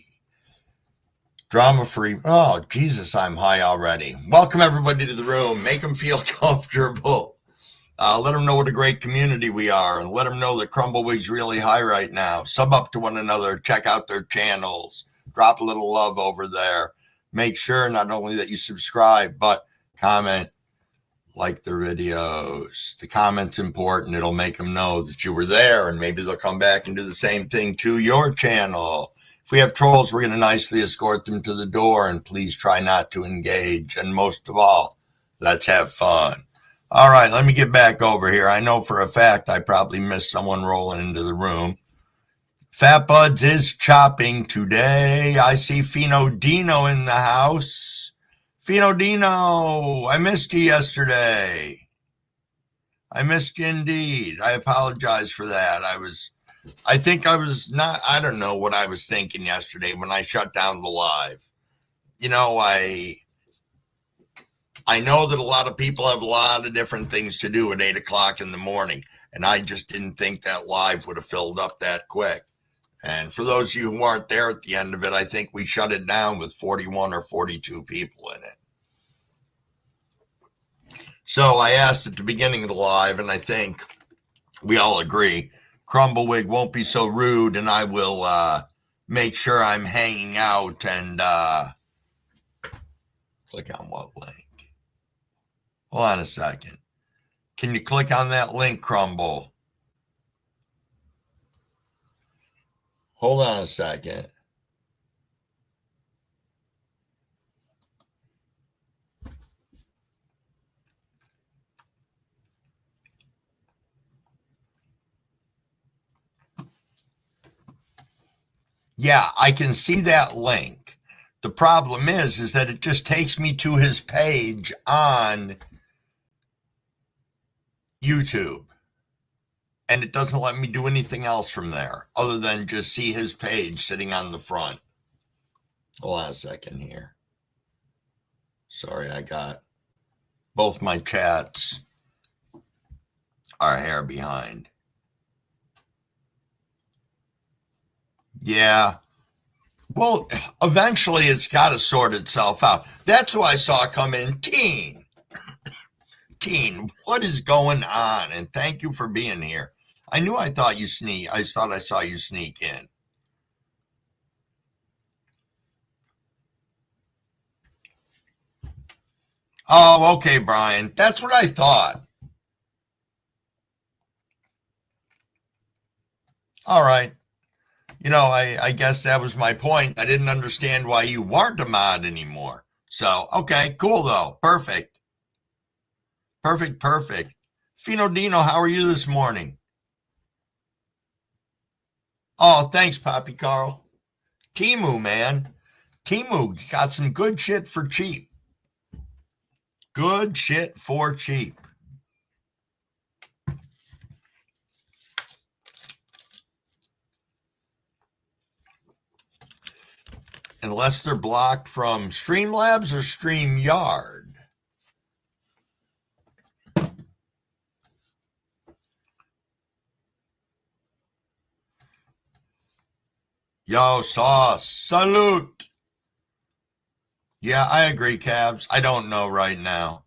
drama-free. Oh, Jesus, I'm high already. Welcome everybody to the room. Make them feel comfortable. Let them know what a great community we are, and let them know that Crumbleweed's really high right now. Sub up to one another. Check out their channels. Drop a little love over there. Make sure not only that you subscribe, but comment, like their videos. The comment's important. It'll make them know that you were there, and maybe they'll come back and do the same thing to your channel. If we have trolls, we're going to nicely escort them to the door, and please try not to engage. And most of all, let's have fun. All right, let me get back over here. I know for a fact I probably missed someone rolling into the room. Fat Buds is chopping today. I see Fino Dino in the house. Fino Dino, I missed you yesterday. I missed you indeed. I apologize for that. I think I was not, I don't know what I was thinking yesterday when I shut down the live. You know, I know that a lot of people have a lot of different things to do at 8 o'clock in the morning, and I just didn't think that live would have filled up that quick. And for those of you who aren't there at the end of it, I think we shut it down with 41 or 42 people in it. So I asked at the beginning of the live, and I think we all agree, Crumbleweed won't be so rude, and I will make sure I'm hanging out and click on what link? Hold on a second. Can you click on that link, Crumble? Hold on a second. Yeah, I can see that link. The problem is that it just takes me to his page on YouTube. And it doesn't let me do anything else from there other than just see his page sitting on the front. Hold on a second here. Sorry, I got both my chats are hair behind. Yeah. Well, eventually it's got to sort itself out. That's who I saw come in. Teen, what is going on? And thank you for being here. I thought I saw you sneak in. Oh, okay, Brian. That's what I thought. All right. I guess that was my point. I didn't understand why you weren't a mod anymore. So, okay, cool though. Perfect. Perfect, perfect. Fino Dino, how are you this morning? Oh, thanks, Poppy Carl. Timu, man. Timu got some good shit for cheap. Good shit for cheap. Unless they're blocked from Streamlabs or StreamYard. Yo, Sauce. Salute. Yeah, I agree, Cabs. I don't know right now.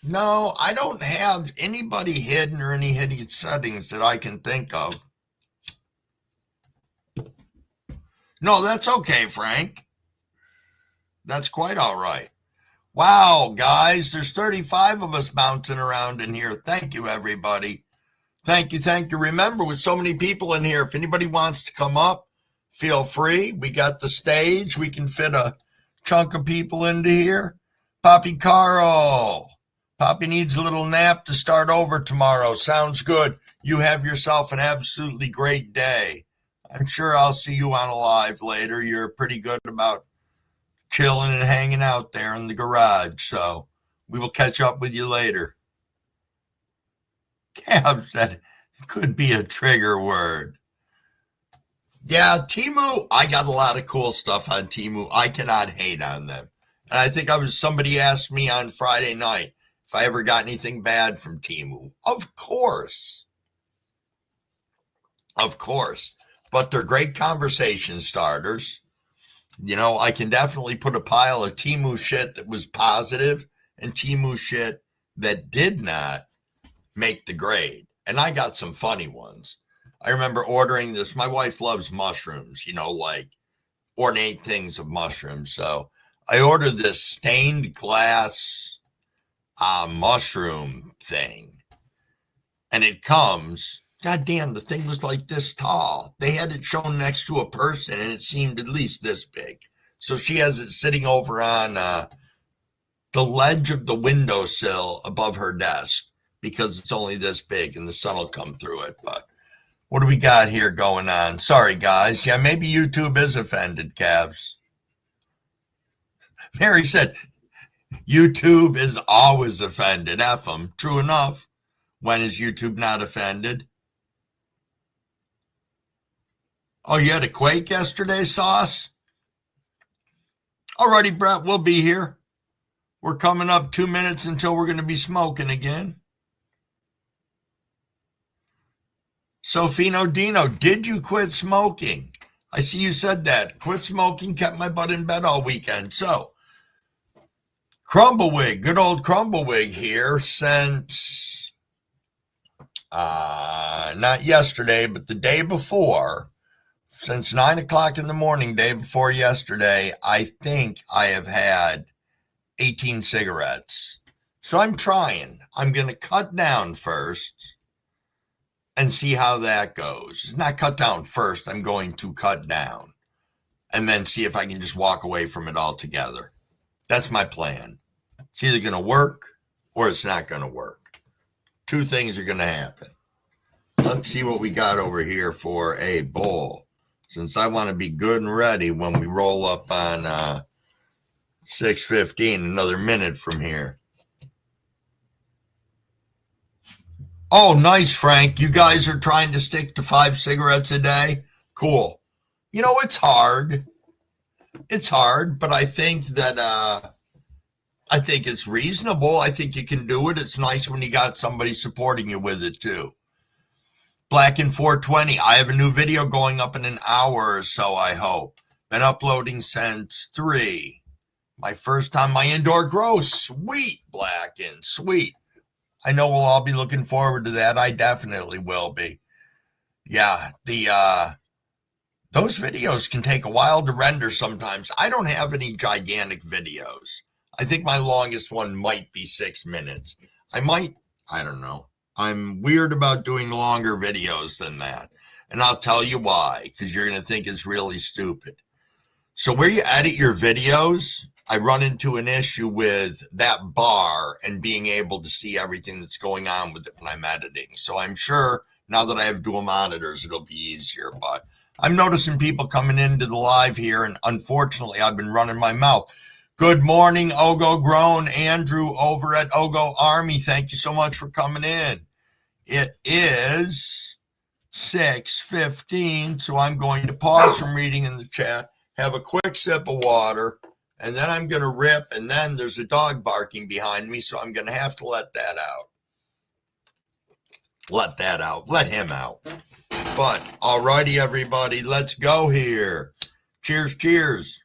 No, I don't have anybody hidden or any hidden settings that I can think of. No, that's okay, Frank. That's quite all right. Wow, guys, there's 35 of us bouncing around in here. Thank you, everybody. Thank you, thank you. Remember, with so many people in here, if anybody wants to come up, feel free. We got the stage. We can fit a chunk of people into here. Poppy Carl. Poppy needs a little nap to start over tomorrow. Sounds good. You have yourself an absolutely great day. I'm sure I'll see you on a live later. You're pretty good about chilling and hanging out there in the garage. So we will catch up with you later. Cab said it could be a trigger word. Yeah, Temu, I got a lot of cool stuff on Temu. I cannot hate on them. And I think somebody asked me on Friday night if I ever got anything bad from Temu. Of course. Of course. But they're great conversation starters. I can definitely put a pile of Temu shit that was positive and Temu shit that did not make the grade. And I got some funny ones. I remember ordering this. My wife loves mushrooms, like ornate things of mushrooms. So I ordered this stained glass mushroom thing. And it comes, God damn, the thing was like this tall. They had it shown next to a person and it seemed at least this big. So she has it sitting over on the ledge of the windowsill above her desk because it's only this big and the sun will come through it. But what do we got here going on? Sorry, guys. Yeah, maybe YouTube is offended, Cavs. Mary said, YouTube is always offended. F them. True enough. When is YouTube not offended? Oh, you had a quake yesterday, Sauce? Alrighty, Brett, we'll be here. We're coming up 2 minutes until we're going to be smoking again. Sofino Dino, did you quit smoking? I see you said that. Quit smoking, kept my butt in bed all weekend. So, Crumbawig, good old Crumbawig here since, not yesterday, but the day before, since 9 o'clock in the morning, day before yesterday, I think I have had 18 cigarettes. So I'm trying. I'm going to cut down first and see how that goes. It's not cut down first. I'm going to cut down and then see if I can just walk away from it altogether. That's my plan. It's either going to work or it's not going to work. Two things are going to happen. Let's see what we got over here for a bowl, since I want to be good and ready when we roll up on 6:15, another minute from here. Oh, nice, Frank. You guys are trying to stick to 5 cigarettes a day? Cool. It's hard. It's hard, but I think that I think it's reasonable. I think you can do it. It's nice when you got somebody supporting you with it too. Black in 420. I have a new video going up in an hour or so, I hope. Been uploading since 3. My first time my indoor grow. Sweet, Blacken. Sweet. I know we'll all be looking forward to that. I definitely will be. Yeah, those videos can take a while to render sometimes. I don't have any gigantic videos. I think my longest one might be 6 minutes. I don't know. I'm weird about doing longer videos than that. And I'll tell you why, because you're going to think it's really stupid. So where you edit your videos, I run into an issue with that bar and being able to see everything that's going on with it when I'm editing. So I'm sure now that I have dual monitors, it'll be easier. But I'm noticing people coming into the live here, and unfortunately, I've been running my mouth. Good morning, Ogo Grown. Andrew over at Ogo Army. Thank you so much for coming in. It is 6:15, so I'm going to pause from reading in the chat, have a quick sip of water, and then I'm going to rip, and then there's a dog barking behind me, so I'm going to have to let that out. Let him out. But, alrighty, everybody, let's go here. Cheers, cheers.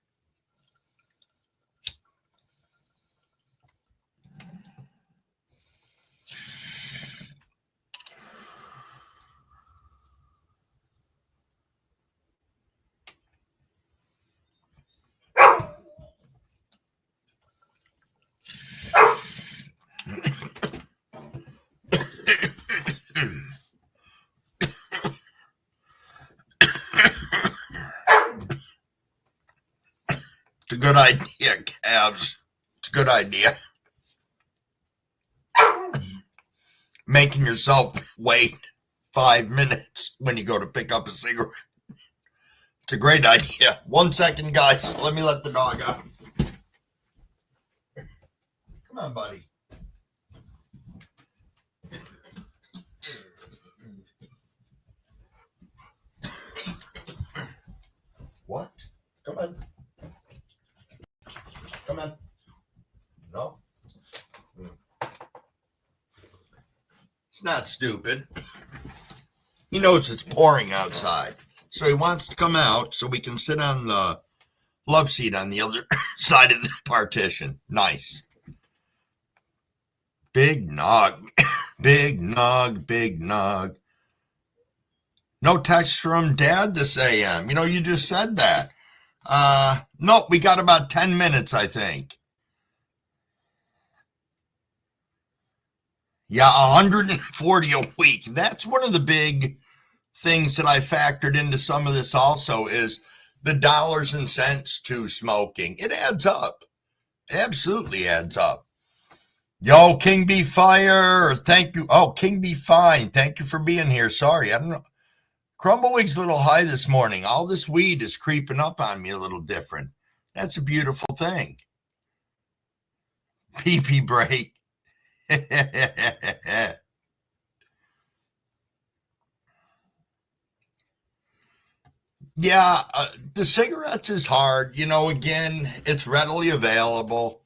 It's a good idea, calves. It's a good idea. Making yourself wait 5 minutes when you go to pick up a cigarette. It's a great idea. 1 second, guys. Let me let the dog out. Come on, buddy. What? Come on. Come on. No. It's not stupid. He knows it's pouring outside. So he wants to come out so we can sit on the love seat on the other side of the partition. Nice. Big nog. Big nog. Big nog. No text from Dad this AM. You know, you just said that. Nope, we got about 10 minutes, I think. Yeah, 140 a week. That's one of the big things that I factored into some of this also is the dollars and cents to smoking. It adds up. It absolutely adds up. Yo, King Be Fire. Thank you. Oh, King Be Fine. Thank you for being here. Sorry, I don't know. Crumblewigg's a little high this morning. All this weed is creeping up on me a little different. That's a beautiful thing. Pee-pee break. Yeah, the cigarettes is hard. You know, again, it's readily available.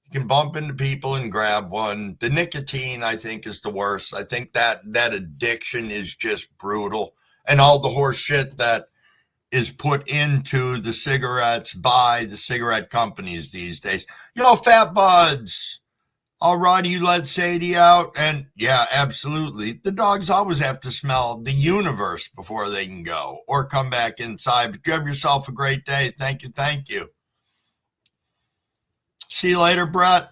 You can bump into people and grab one. The nicotine, I think, is the worst. I think that addiction is just brutal. And all the horse shit that is put into the cigarettes by the cigarette companies these days. You know, Fat Buds. All right, you let Sadie out. And yeah, absolutely. The dogs always have to smell the universe before they can go or come back inside. But you have yourself a great day. Thank you. Thank you. See you later, Brett.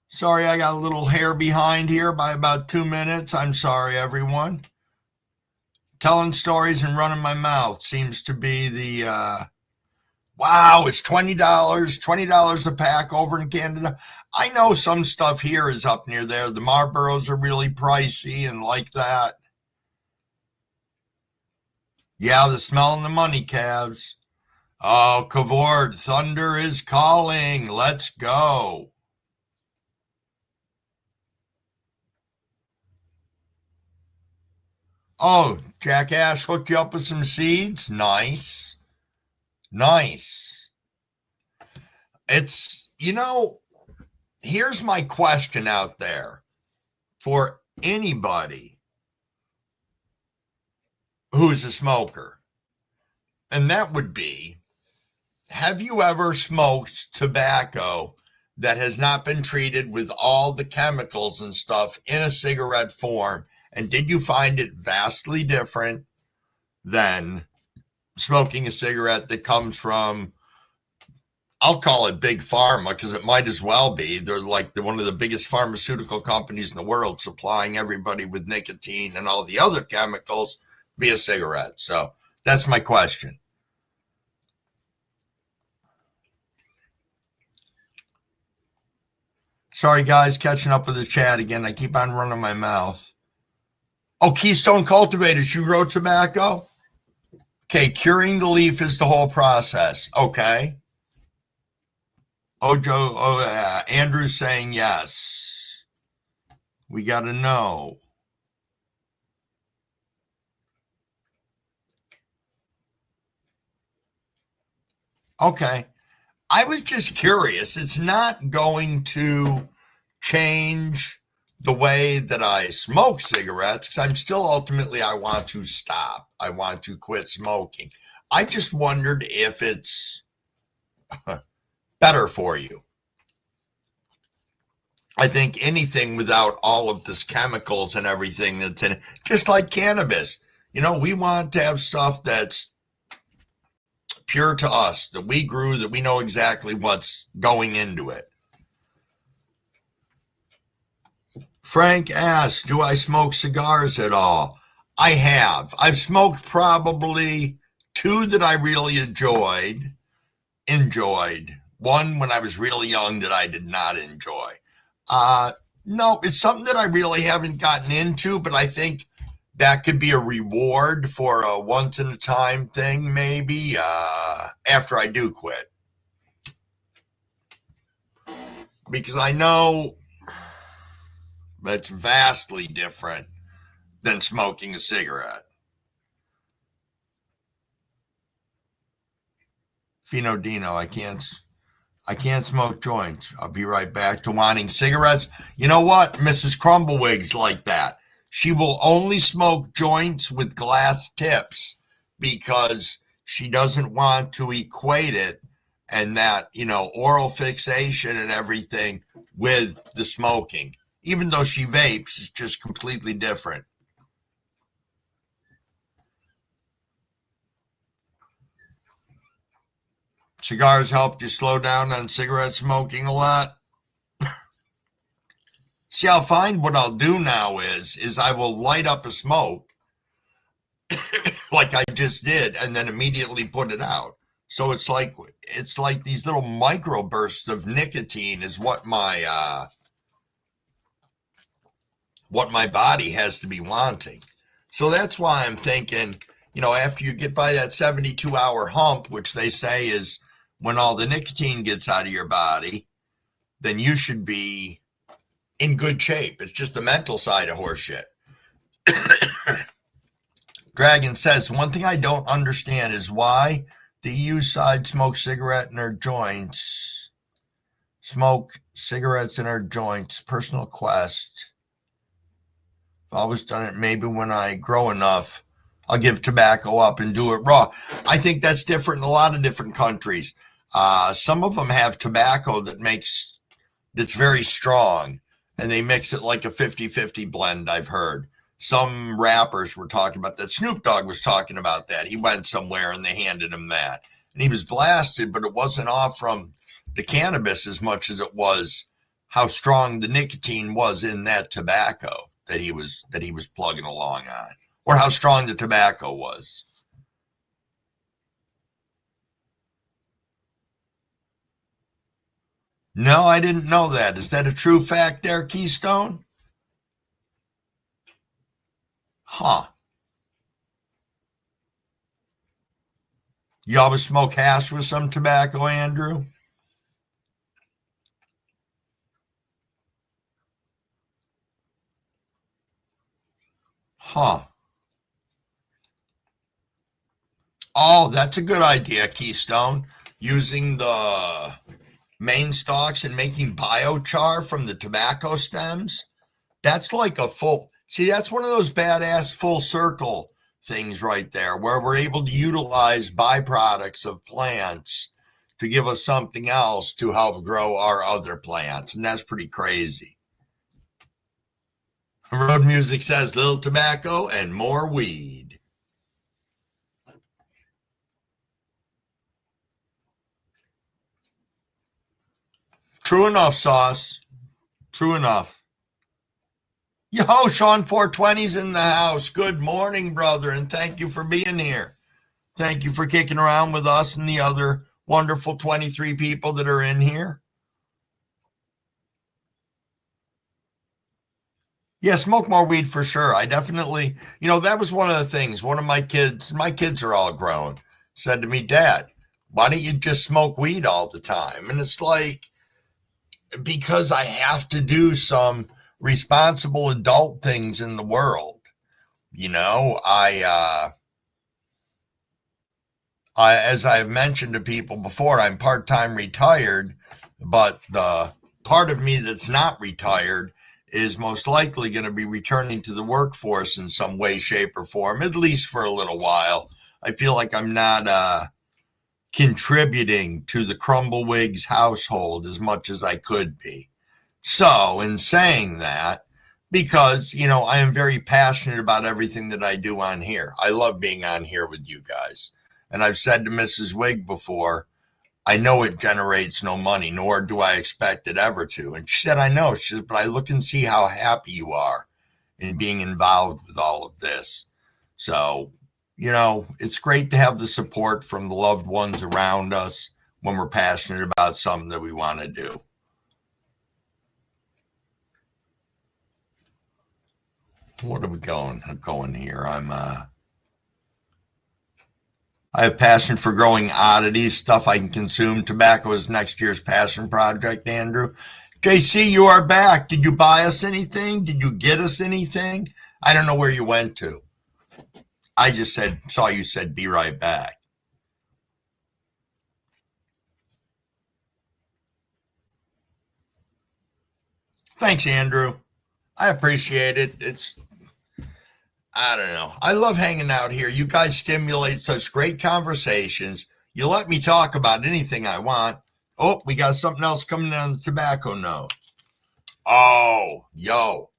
Sorry, I got a little hair behind here by about 2 minutes. I'm sorry, everyone. Telling stories and running my mouth seems to be the, wow, it's $20 a pack over in Canada. I know some stuff here is up near there. The Marlboros are really pricey and like that. Yeah, the smell and the money, calves. Oh, Cavord, thunder is calling. Let's go. Oh, Jackass hooked you up with some seeds? Nice. Nice. It's, you know, here's my question out there for anybody who's a smoker. And that would be, have you ever smoked tobacco that has not been treated with all the chemicals and stuff in a cigarette form? And did you find it vastly different than smoking a cigarette that comes from I'll call it big pharma because it might as well be. They're like one of the biggest pharmaceutical companies in the world, supplying everybody with nicotine and all the other chemicals via cigarettes. So that's my question. Sorry, guys, catching up with the chat again. I keep on running my mouth. Oh, Keystone Cultivators, you grow tobacco? Okay, curing the leaf is the whole process. Okay. Andrew's saying yes. We got to know. Okay. I was just curious. It's not going to change the way that I smoke cigarettes because I'm still ultimately, I want to stop. I want to quit smoking. I just wondered if it's better for you. I think anything without all of this chemicals and everything that's in it, just like cannabis. We want to have stuff that's pure to us, that we grew, that we know exactly what's going into it. Frank asks, do I smoke cigars at all? I have. I've smoked probably two that I really enjoyed. One when I was really young that I did not enjoy. No, it's something that I really haven't gotten into, but I think that could be a reward for a once in a time thing, maybe, after I do quit. Because I know that's vastly different than smoking a cigarette. Fino Dino, I can't smoke joints. I'll be right back to wanting cigarettes. You know what? Mrs. Crumblewig's like that. She will only smoke joints with glass tips because she doesn't want to equate it and that, oral fixation and everything with the smoking. Even though she vapes, it's just completely different. Cigars helped you slow down on cigarette smoking a lot? See, I'll find what I'll do now is I will light up a smoke like I just did and then immediately put it out. So it's like these little micro bursts of nicotine is what my body has to be wanting. So that's why I'm thinking, after you get by that 72-hour hump, which they say is when all the nicotine gets out of your body, then you should be in good shape. It's just the mental side of horseshit. Dragon says, one thing I don't understand is why the EU side smokes cigarettes in their joints. Personal quest. I've always done it. Maybe when I grow enough, I'll give tobacco up and do it raw. I think that's different in a lot of different countries. Some of them have tobacco that's very strong, and they mix it like a 50-50 blend, I've heard. Some rappers were talking about that. Snoop Dogg was talking about that. He went somewhere and they handed him that. And he was blasted, but it wasn't off from the cannabis as much as it was how strong the nicotine was in that tobacco that he was plugging along on, or how strong the tobacco was. No, I didn't know that. Is that a true fact there, Keystone? Huh. You always smoke hash with some tobacco, Andrew? Huh. Oh, that's a good idea, Keystone. Using the main stalks and making biochar from the tobacco stems. That's like that's one of those badass full circle things right there, where we're able to utilize byproducts of plants to give us something else to help grow our other plants. And that's pretty crazy. Road Music says little tobacco and more weed. True enough, Sauce. True enough. Yo, Sean 420's in the house. Good morning, brother, and thank you for being here. Thank you for kicking around with us and the other wonderful 23 people that are in here. Yeah, smoke more weed for sure. I definitely, that was one of the things. One of my kids are all grown, said to me, Dad, why don't you just smoke weed all the time? And it's like, because I have to do some responsible adult things in the world. As I've mentioned to people before, I'm part-time retired, but the part of me that's not retired is most likely going to be returning to the workforce in some way, shape, or form, at least for a little while. I feel like I'm not contributing to the Crumblewigs household as much as I could be. So, in saying that, because, I am very passionate about everything that I do on here. I love being on here with you guys. And I've said to Mrs. Wig before, I know it generates no money, nor do I expect it ever to. And she said, I know. She said, but I look and see how happy you are in being involved with all of this. So, it's great to have the support from the loved ones around us when we're passionate about something that we want to do. What are we going here? I have passion for growing oddities, stuff I can consume. Tobacco is next year's passion project, Andrew. JC, you are back. Did you buy us anything? Did you get us anything? I don't know where you went to. I just saw you said be right back. Thanks, Andrew. I appreciate it. I don't know. I love hanging out here. You guys stimulate such great conversations. You let me talk about anything I want. Oh, we got something else coming on the tobacco note. Oh, yo.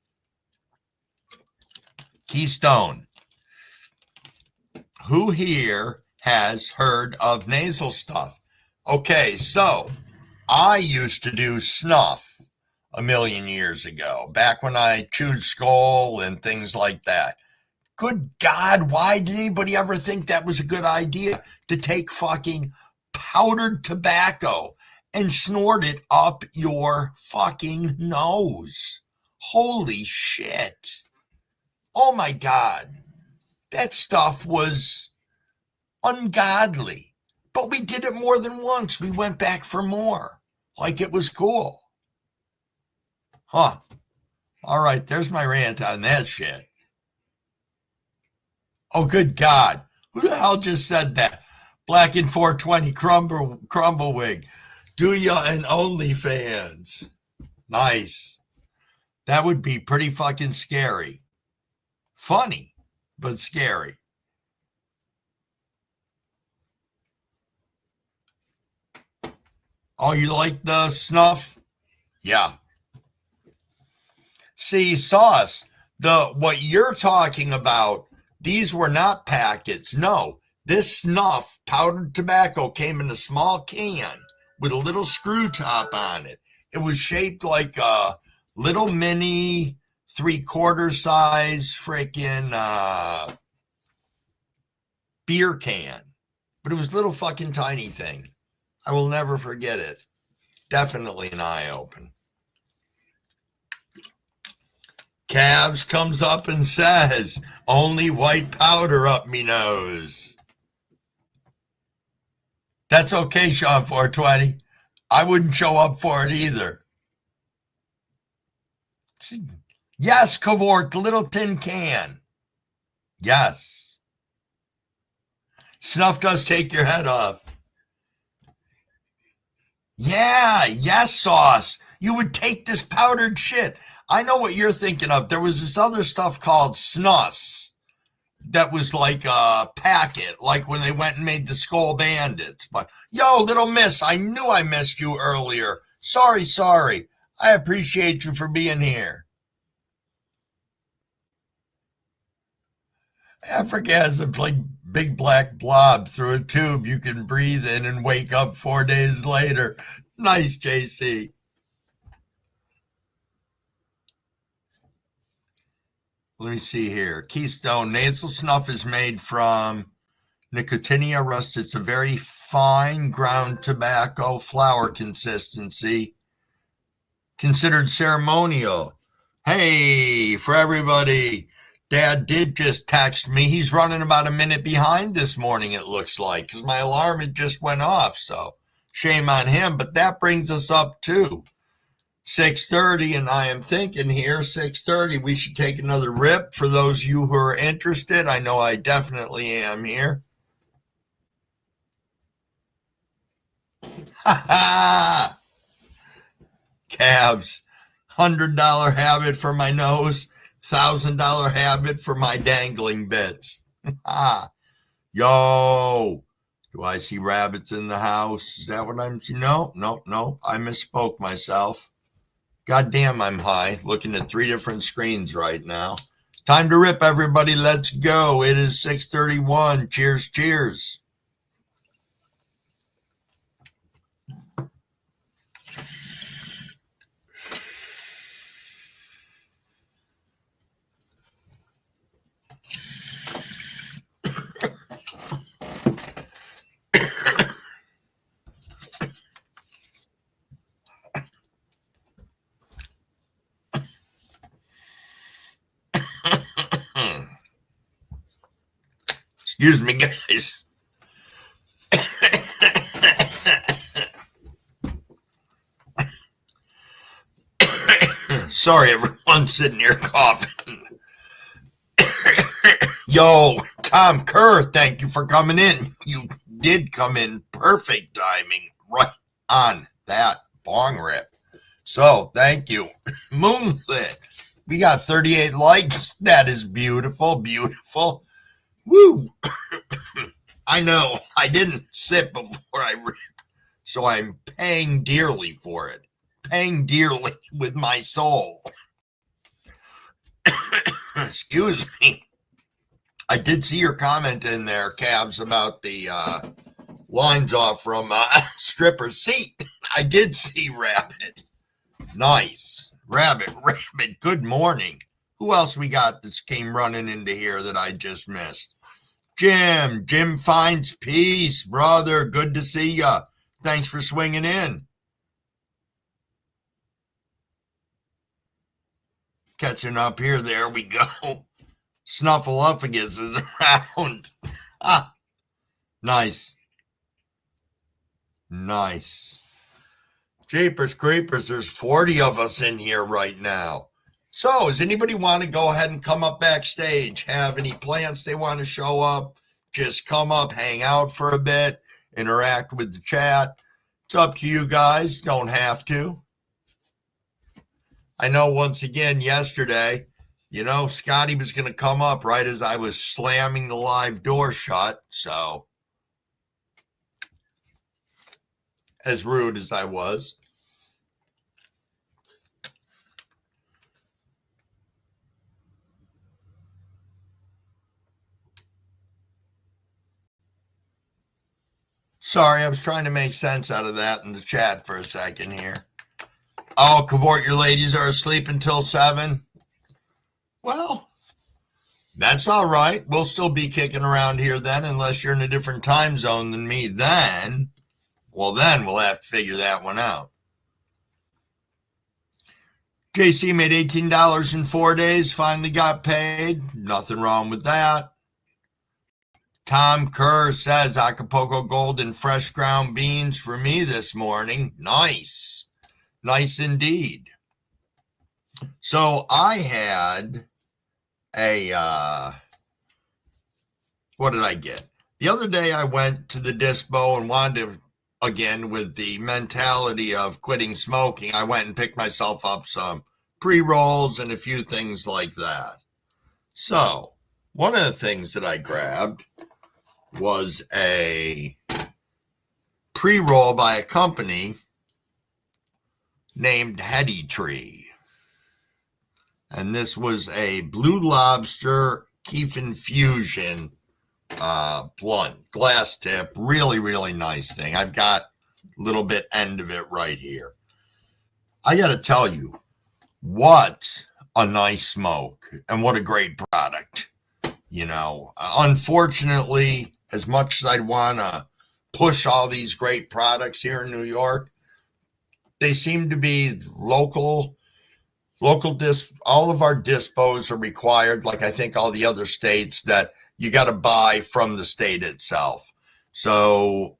Keystone. Who here has heard of nasal stuff? Okay, so I used to do snuff a million years ago, back when I chewed skull and things like that. Good God, why did anybody ever think that was a good idea to take fucking powdered tobacco and snort it up your fucking nose? Holy shit. Oh my God. That stuff was ungodly. But we did it more than once. We went back for more. Like it was cool. Huh. All right, there's my rant on that shit. Oh, good God. Who the hell just said that? Black in 420, Crumblewig. Do ya and OnlyFans. Nice. That would be pretty fucking scary. Funny, but scary. Oh, you like the snuff? Yeah. See, Sauce, what you're talking about, these were not packets. No, this snuff, powdered tobacco, came in a small can with a little screw top on it. It was shaped like a little mini 3/4 size freaking beer can. But it was a little fucking tiny thing. I will never forget it. Definitely an eye open. Cabs comes up and says, only white powder up me nose. That's okay, Sean 420. I wouldn't show up for it either. Yes, Cavort, the little tin can. Yes. Snuff does take your head off. Yeah, yes, Sauce. You would take this powdered shit. I know what you're thinking of. There was this other stuff called Snus that was like a packet, like when they went and made the Skull Bandits. But, yo, little miss, I knew I missed you earlier. Sorry. I appreciate you for being here. Africa has a big black blob through a tube you can breathe in and wake up 4 days later. Nice, JC. Let me see here. Keystone nasal snuff is made from Nicotiana rust. It's a very fine ground tobacco flower consistency, considered ceremonial. Hey, for everybody, Dad did just text me. He's running about a minute behind this morning, it looks like, because my alarm had just went off. So shame on him. But that brings us up to 6:30, and I am thinking here 6:30 we should take another rip for those of you who are interested. I know I definitely am here. Ha ha! Calves. $100 habit for my nose, $1,000 habit for my dangling bits. Ah, yo, do I see rabbits in the house? Is that what I'm seeing? No. I misspoke myself. Goddamn, I'm high, looking at 3 different screens right now. Time to rip, everybody. Let's go. It is 6:31. Cheers, cheers. Excuse me, guys. Sorry, everyone sitting here coughing. Yo, Tom Kerr, thank you for coming in. You did come in perfect timing, right on that bong rip. So, thank you. Moonlit, we got 38 likes. That is beautiful, beautiful. Woo! I know, I didn't sip before I ripped, so I'm paying dearly for it. Paying dearly with my soul. Excuse me. I did see your comment in there, Cabs, about the lines off from Stripper Seat. I did see Rabbit. Nice. Rabbit, good morning. Who else we got that came running into here that I just missed? Jim finds peace, brother. Good to see ya. Thanks for swinging in. Catching up here. There we go. Snuffleupagus is around. Ah, nice. Jeepers creepers, there's 40 of us in here right now. So, does anybody want to go ahead and come up backstage? Have any plans they want to show up? Just come up, hang out for a bit, interact with the chat. It's up to you guys. Don't have to. I know once again yesterday, Scotty was going to come up right as I was slamming the live door shut. So, as rude as I was. Sorry, I was trying to make sense out of that in the chat for a second here. Oh, Cavort, your ladies are asleep until 7. Well, that's all right. We'll still be kicking around here then, unless you're in a different time zone than me then. Well, then we'll have to figure that one out. JC made $18 in 4 days, finally got paid. Nothing wrong with that. Tom Kerr says Acapulco Gold and fresh ground beans for me this morning. Nice. Nice indeed. So I had what did I get? The other day I went to the dispo and wanted to, again, with the mentality of quitting smoking, I went and picked myself up some pre-rolls and a few things like that. So one of the things that I grabbed was a pre-roll by a company named Heady Tree. And this was a Blue Lobster Keef Infusion blunt, glass tip, really, really nice thing. I've got a little bit end of it right here. I got to tell you, what a nice smoke. And what a great product. Unfortunately, as much as I'd want to push all these great products here in New York, they seem to be local all of our dispos are required, like I think all the other states, that you got to buy from the state itself. So,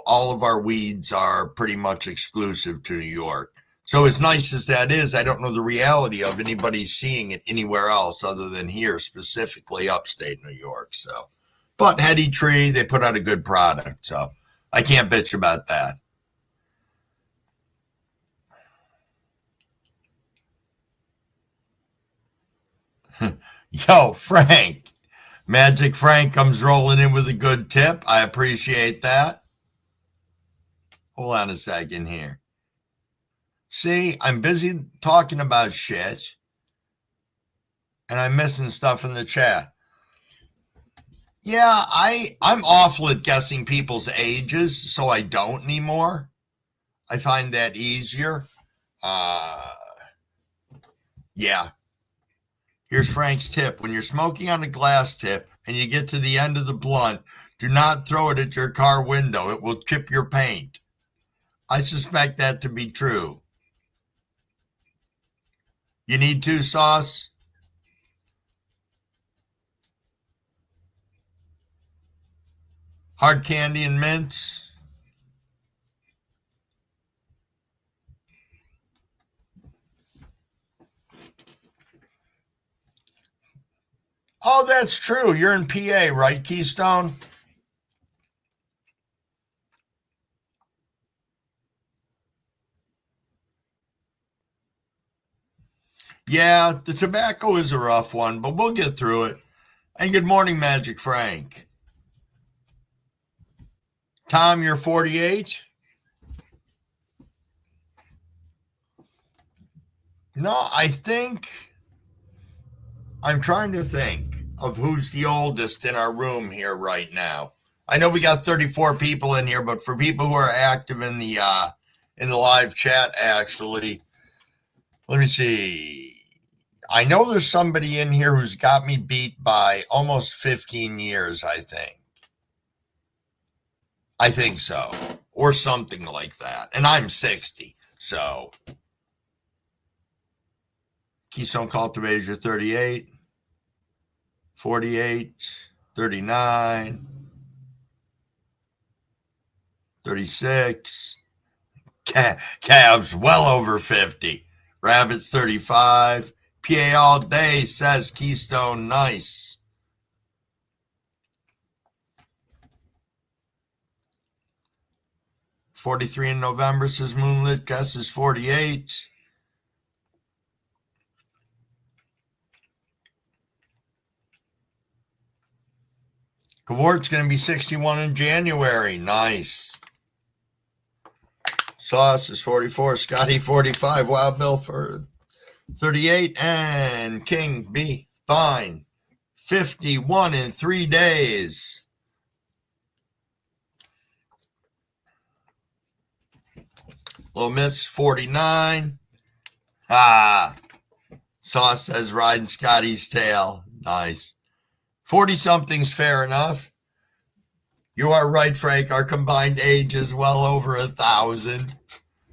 all of our weeds are pretty much exclusive to New York. So as nice as that is, I don't know the reality of anybody seeing it anywhere else other than here, specifically upstate New York. So, but Heady Tree, they put out a good product. So I can't bitch about that. Yo, Frank. Magic Frank comes rolling in with a good tip. I appreciate that. Hold on a second here. See, I'm busy talking about shit, and I'm missing stuff in the chat. Yeah, I'm awful at guessing people's ages, so I don't anymore. I find that easier. Yeah. Here's Frank's tip. When you're smoking on a glass tip and you get to the end of the blunt, do not throw it at your car window. It will chip your paint. I suspect that to be true. You need two, Sauce? Hard candy and mints? Oh, that's true. You're in PA, right, Keystone? Yeah, the tobacco is a rough one, but we'll get through it. And good morning, Magic Frank. Tom, you're 48? No, I'm trying to think of who's the oldest in our room here right now. I know we got 34 people in here, but for people who are active in the live chat, actually, let me see. I know there's somebody in here who's got me beat by almost 15 years, I think. I think so. Or something like that. And I'm 60, so. Keystone Cultivators are 38, 48, 39, 36. Cavs well over 50. Rabbits 35. PA all day, says Keystone. Nice. $43 in November, says Moonlit. Guess is 48. Cavort's going to be 61 in January. Nice. Sauce is 44. Scotty 45. Wild Bill for 38. And King B. Fine. 51 in 3 days. Little Miss 49. Sauce says riding Scotty's tail. Nice. 40-something's fair enough. You are right, Frank. Our combined age is well over 1,000.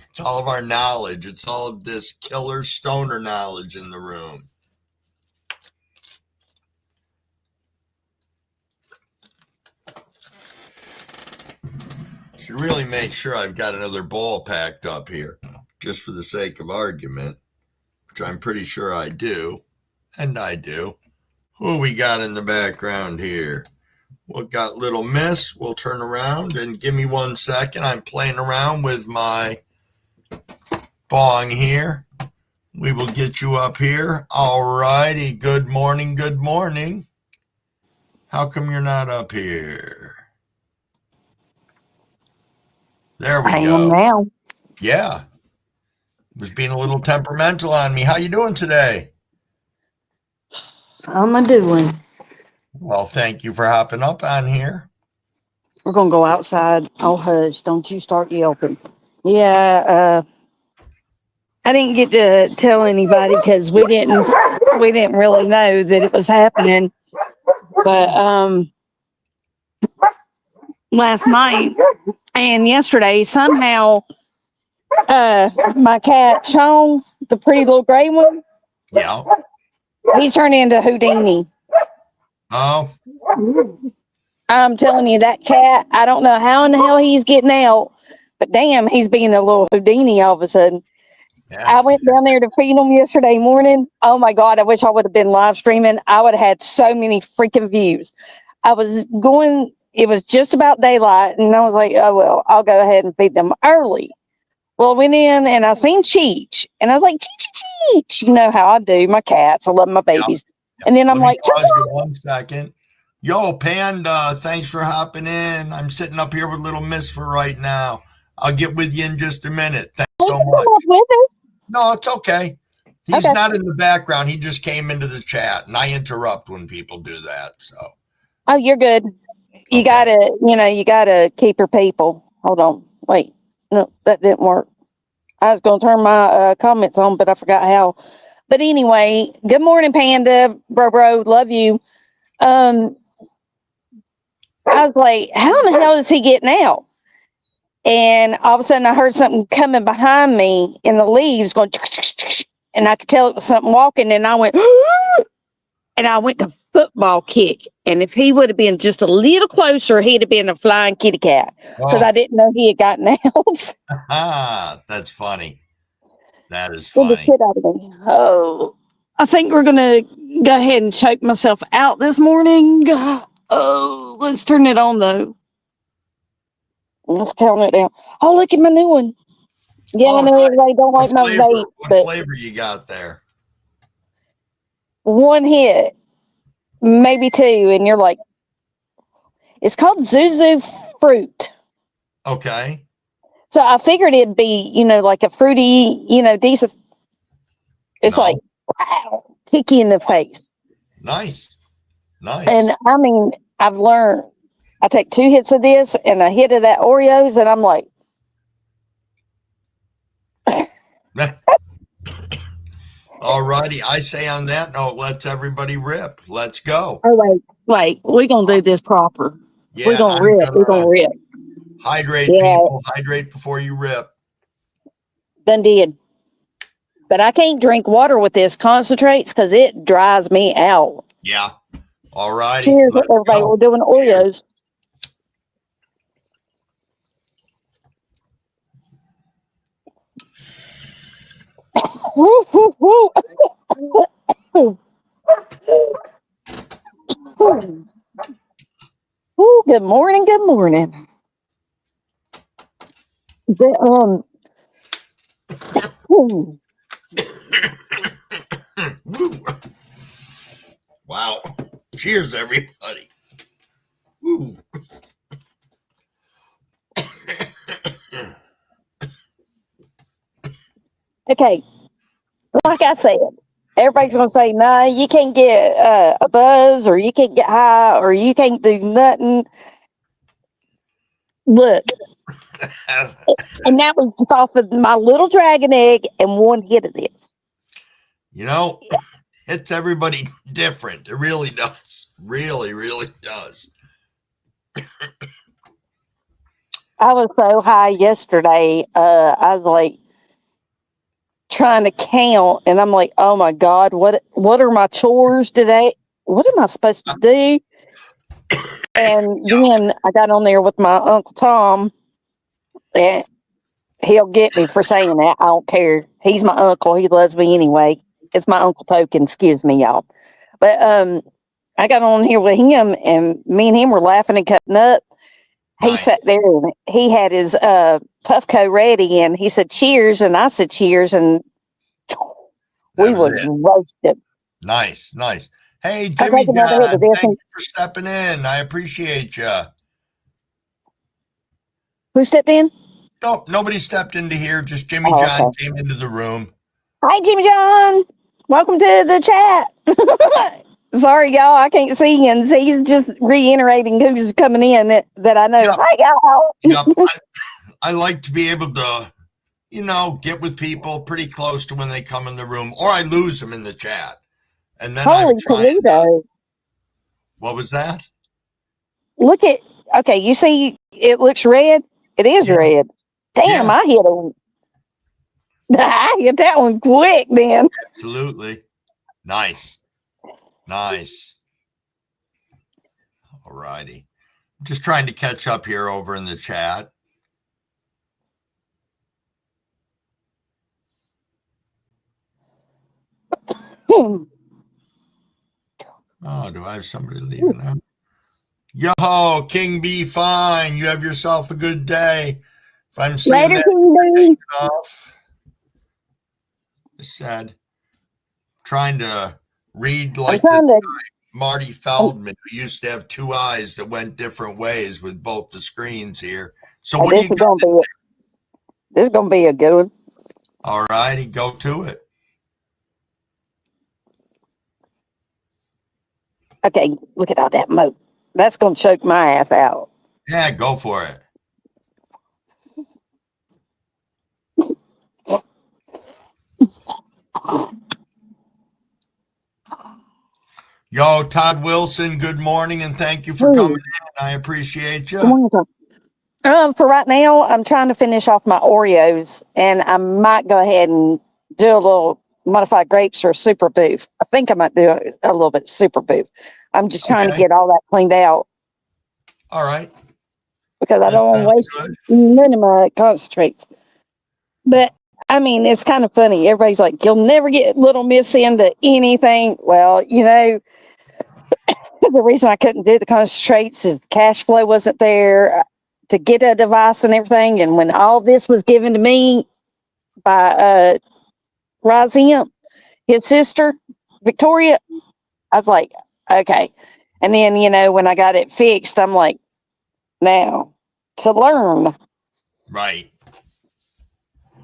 It's all of our knowledge. It's all of this killer stoner knowledge in the room. Should really make sure I've got another bowl packed up here, just for the sake of argument, which I'm pretty sure I do. And I do. Who we got in the background here? We've got Little Miss. We'll turn around and give me 1 second. I'm playing around with my bong here. We will get you up here. All righty. Good morning. Good morning. How come you're not up here? There we go. I am now. Yeah. Was being a little temperamental on me. How you doing today? How am I doing? Well, thank you for hopping up on here. We're gonna go outside. Oh, hush! Don't you start yelping. Yeah. I didn't get to tell anybody because we didn't really know that it was happening. But last night and yesterday, somehow, my cat Chong, the pretty little gray one, Yeah. he's turned into Houdini. Oh, I'm telling you, that cat, I don't know how in the hell he's getting out, but damn, he's being a little Houdini all of a sudden. yeah. I went down there to feed him yesterday morning. Oh my God, I wish I would have been live streaming. I would have had so many freaking views. I was going, it was just about daylight, and I was like, oh, well, I'll go ahead and feed them early. Well, I went in and I seen Cheech, and I was like, Cheech. You know how I do, my cats. I love my babies. Yep. And then Let I'm me like, pause you 1 second. Yo, Panda, thanks for hopping in. I'm sitting up here with little Miss for right now. I'll get with you in just a minute. Thanks so much. with us. No, it's okay. He's Okay. not in the background. He just came into the chat, and I interrupt when people do that. So, Oh, you're good. You okay. you gotta keep your people. Hold on. Wait. No, that didn't work. I was going to turn my comments on, but I forgot how. But anyway, good morning, Panda, bro. Love you. I was like, how in the hell is he getting out? And all of a sudden, I heard something coming behind me in the leaves going, and I could tell it was something walking. And I went, and I went to football kick. And if he would have been just a little closer, he'd have been a flying kitty cat because I didn't know he had gotten out. That's funny. That is Get the funny. shit out of me. Oh, I think we're gonna go ahead and choke myself out this morning. Oh, let's turn it on though. Let's count it down. Oh, look at my new one. Yeah, I Oh, know nice. everybody don't What like my flavor? vape, What but flavor you got there? one hit, maybe two, and you're like, it's called Zuzu Fruit. Okay. So I figured it'd be, like a fruity, decent. It's No. like, wow, kick you in the face. Nice. And I mean, I've learned. I take 2 hits of this and a hit of that Oreos, and I'm like, All righty. I say on that note, let's everybody rip. Let's go. oh wait, we're gonna do this proper. We're Yeah, gonna I'm rip. We're gonna gonna rip. hydrate Yeah, people. Hydrate before you rip. done did. But I can't drink water with this concentrates because it dries me out. Yeah. All righty. Cheers, Let's everybody. go. We're doing Oreos. Woo, woo, woo. Woo, good morning. Good morning. Wow. Cheers, everybody. Woo. Okay, like I said, everybody's gonna say, "No, you can't get a buzz, or you can't get high, or you can't do nothing." Look, and that was just off of my little dragon egg and one hit of this. It's everybody different. It really does. Really, really does. I was so high yesterday. I was like trying to count, and I'm like, "Oh my God, what are my chores today? What am I supposed to do?" And then I got on there with my Uncle Tom, and he'll get me for saying that. I don't care. He's my uncle. He loves me anyway. It's my Uncle Token. Excuse me, y'all. But I got on here with him, and me and him were laughing and cutting up. He Nice. sat there and he had his Puffco ready, and he said cheers, and I said cheers, and we was roasted. Nice. Hey, I'll Jimmy take another hit John, of this. thank you for stepping in. I appreciate you. Who stepped in? Nope, nobody stepped into here. Just Jimmy Oh, John okay. came into the room. Hi, Jimmy John. Welcome to the chat. Sorry, y'all, I can't see you, and he's just reiterating who's coming in that I know. Yep. Hi, y'all. Yep. I like to be able to get with people pretty close to when they come in the room, or I lose them in the chat. And then I'm Holy trying Toledo. what was that? Look at, okay, you see it looks red? It is Yeah. red. Damn, Yeah. I hit one. I hit that one quick then. Absolutely. Nice. All righty. Just trying to catch up here over in the chat. Hmm. Oh, do I have somebody leaving now? Yo, King B Fine. You have yourself a good day. If I'm seeing Later, that King B. off, it's sad. Trying to read I'm like this trying to, Marty Feldman, who used to have two eyes that went different ways with both the screens here. So what do you got? this is gonna be a good one. All righty, go to it. Okay, look at all that smoke. That's gonna choke my ass out. Yeah, go for it. Yo, Todd Wilson, good morning and thank you for coming in. I appreciate you. For right now, I'm trying to finish off my Oreos, and I might go ahead and do a little modified grapes or super booth. I think I might do a little bit super booth. I'm just trying to get all that cleaned out. All right. Because I don't want to waste none of my concentrates. But I mean, it's kind of funny. Everybody's like, "You'll never get Little Miss into anything." Well, the reason I couldn't do the concentrates is the cash flow wasn't there to get a device and everything. And when all this was given to me by Razim, his sister, Victoria, I was like, okay. And then, when I got it fixed, I'm like, now to learn. Right.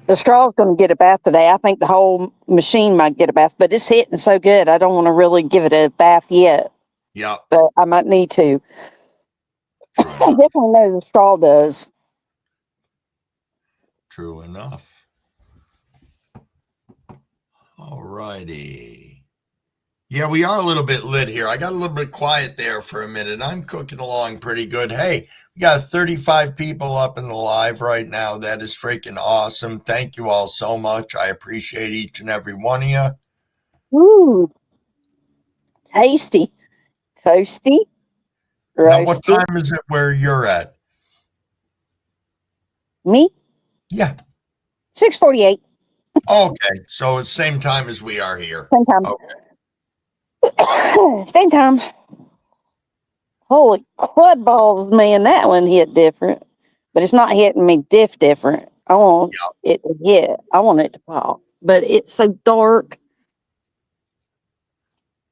The straw's going to get a bath today. I think the whole machine might get a bath, but it's hitting so good. I don't want to really give it a bath yet. Yeah. But I might need to. I definitely know the straw does. True enough. All righty. Yeah, we are a little bit lit here. I got a little bit quiet there for a minute. I'm cooking along pretty good. Hey, we got 35 people up in the live right now. That is freaking awesome. Thank you all so much. I appreciate each and every one of you. Ooh. Tasty. Toasty. Roasty. Now, what time is it where you're at? Me? Yeah. 6:48. Okay, so it's same time as we are here. Same time. Okay. Same time. Holy crud balls, man. That one hit different. But it's not hitting me different. I want it to hit. I want it to pop. But it's so dark.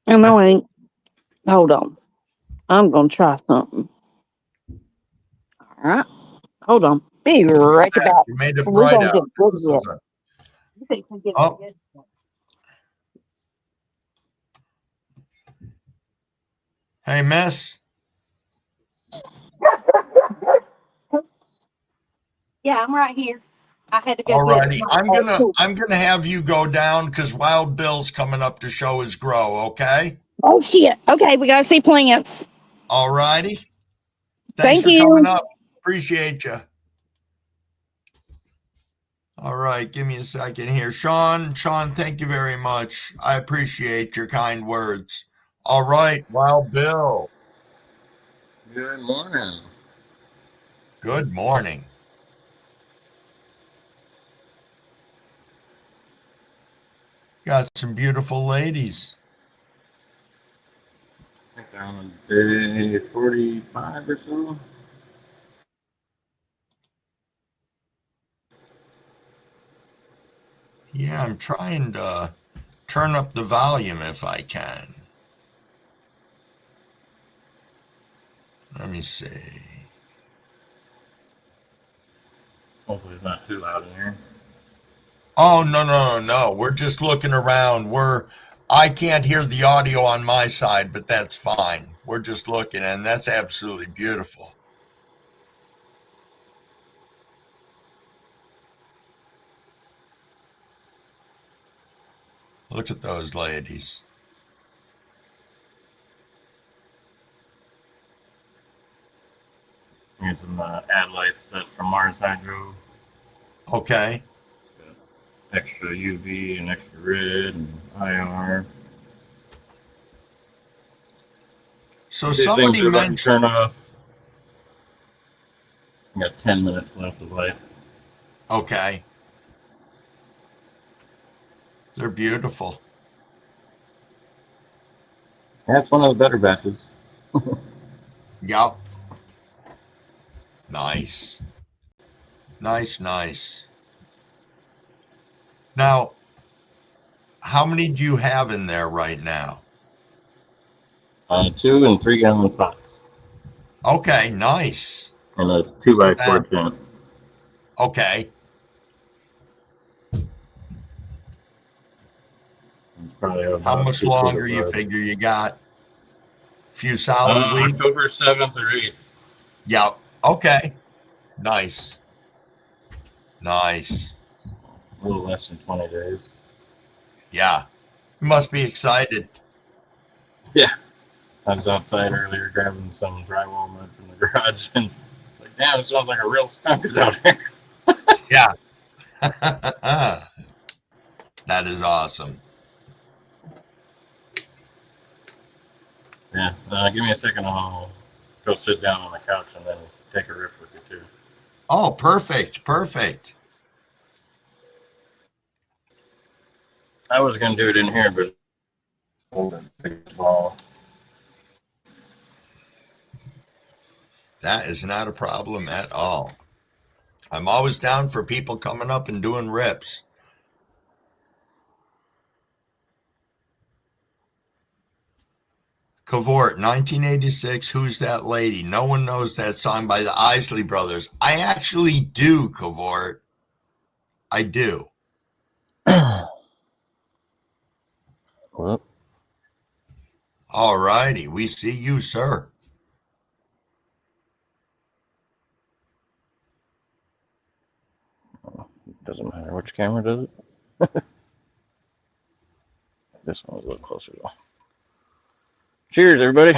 And I ain't. Hold on. I'm going to try something. All right. Hold on. Be right back. You made it We're bright going to out. get good here. Oh. Hey, miss. Yeah, I'm right here. I had to go. Alrighty, I'm gonna have you go down because Wild Bill's coming up to show his grow. Okay. Oh shit. Okay, we gotta see plants. Alrighty. Thank Thanks for you. coming up. Appreciate you. All right, give me a second here, Sean. Sean, thank you very much. I appreciate your kind words. All right, Wild Bill. Good morning. Good morning. Got some beautiful ladies. I think they're on day 45 or so. Yeah, I'm trying to turn up the volume if I can. Let me see. Hopefully it's not too loud in here. Oh, no. We're just looking around. I can't hear the audio on my side, but that's fine. We're just looking, and that's absolutely beautiful. Look at those ladies. Here's some ad lights set from Mars Hydro. Okay. Extra UV and extra red and IR. So These somebody things are about to mentioned. turn off. I got 10 minutes left of light. Okay. They're beautiful. That's one of the better batches. Yep. Nice. Nice. Now, how many do you have in there right now? 2 and 3 gallon pots. Okay, nice. And a 2x4 tent. Okay. How much longer you figure you got? A few solid weeks? October 7th or 8th. Yep. Okay. Nice. A little less than 20 days. Yeah. You must be excited. Yeah. I was outside earlier grabbing some drywall mud from the garage, and it's like, damn, it smells like a real skunk is out here. Yeah. That is awesome. Yeah. Give me a second. I'll go sit down on the couch and then take a riff with you, too. Oh, perfect. I was going to do it in here, but That is not a problem at all. I'm always down for people coming up and doing rips. Cavort, 1986, Who's That Lady? No one knows that song by the Isley Brothers. I actually do, Cavort. I do. Well, All righty. We see you, sir. doesn't matter which camera does it. This one's a little closer, though. Cheers, everybody.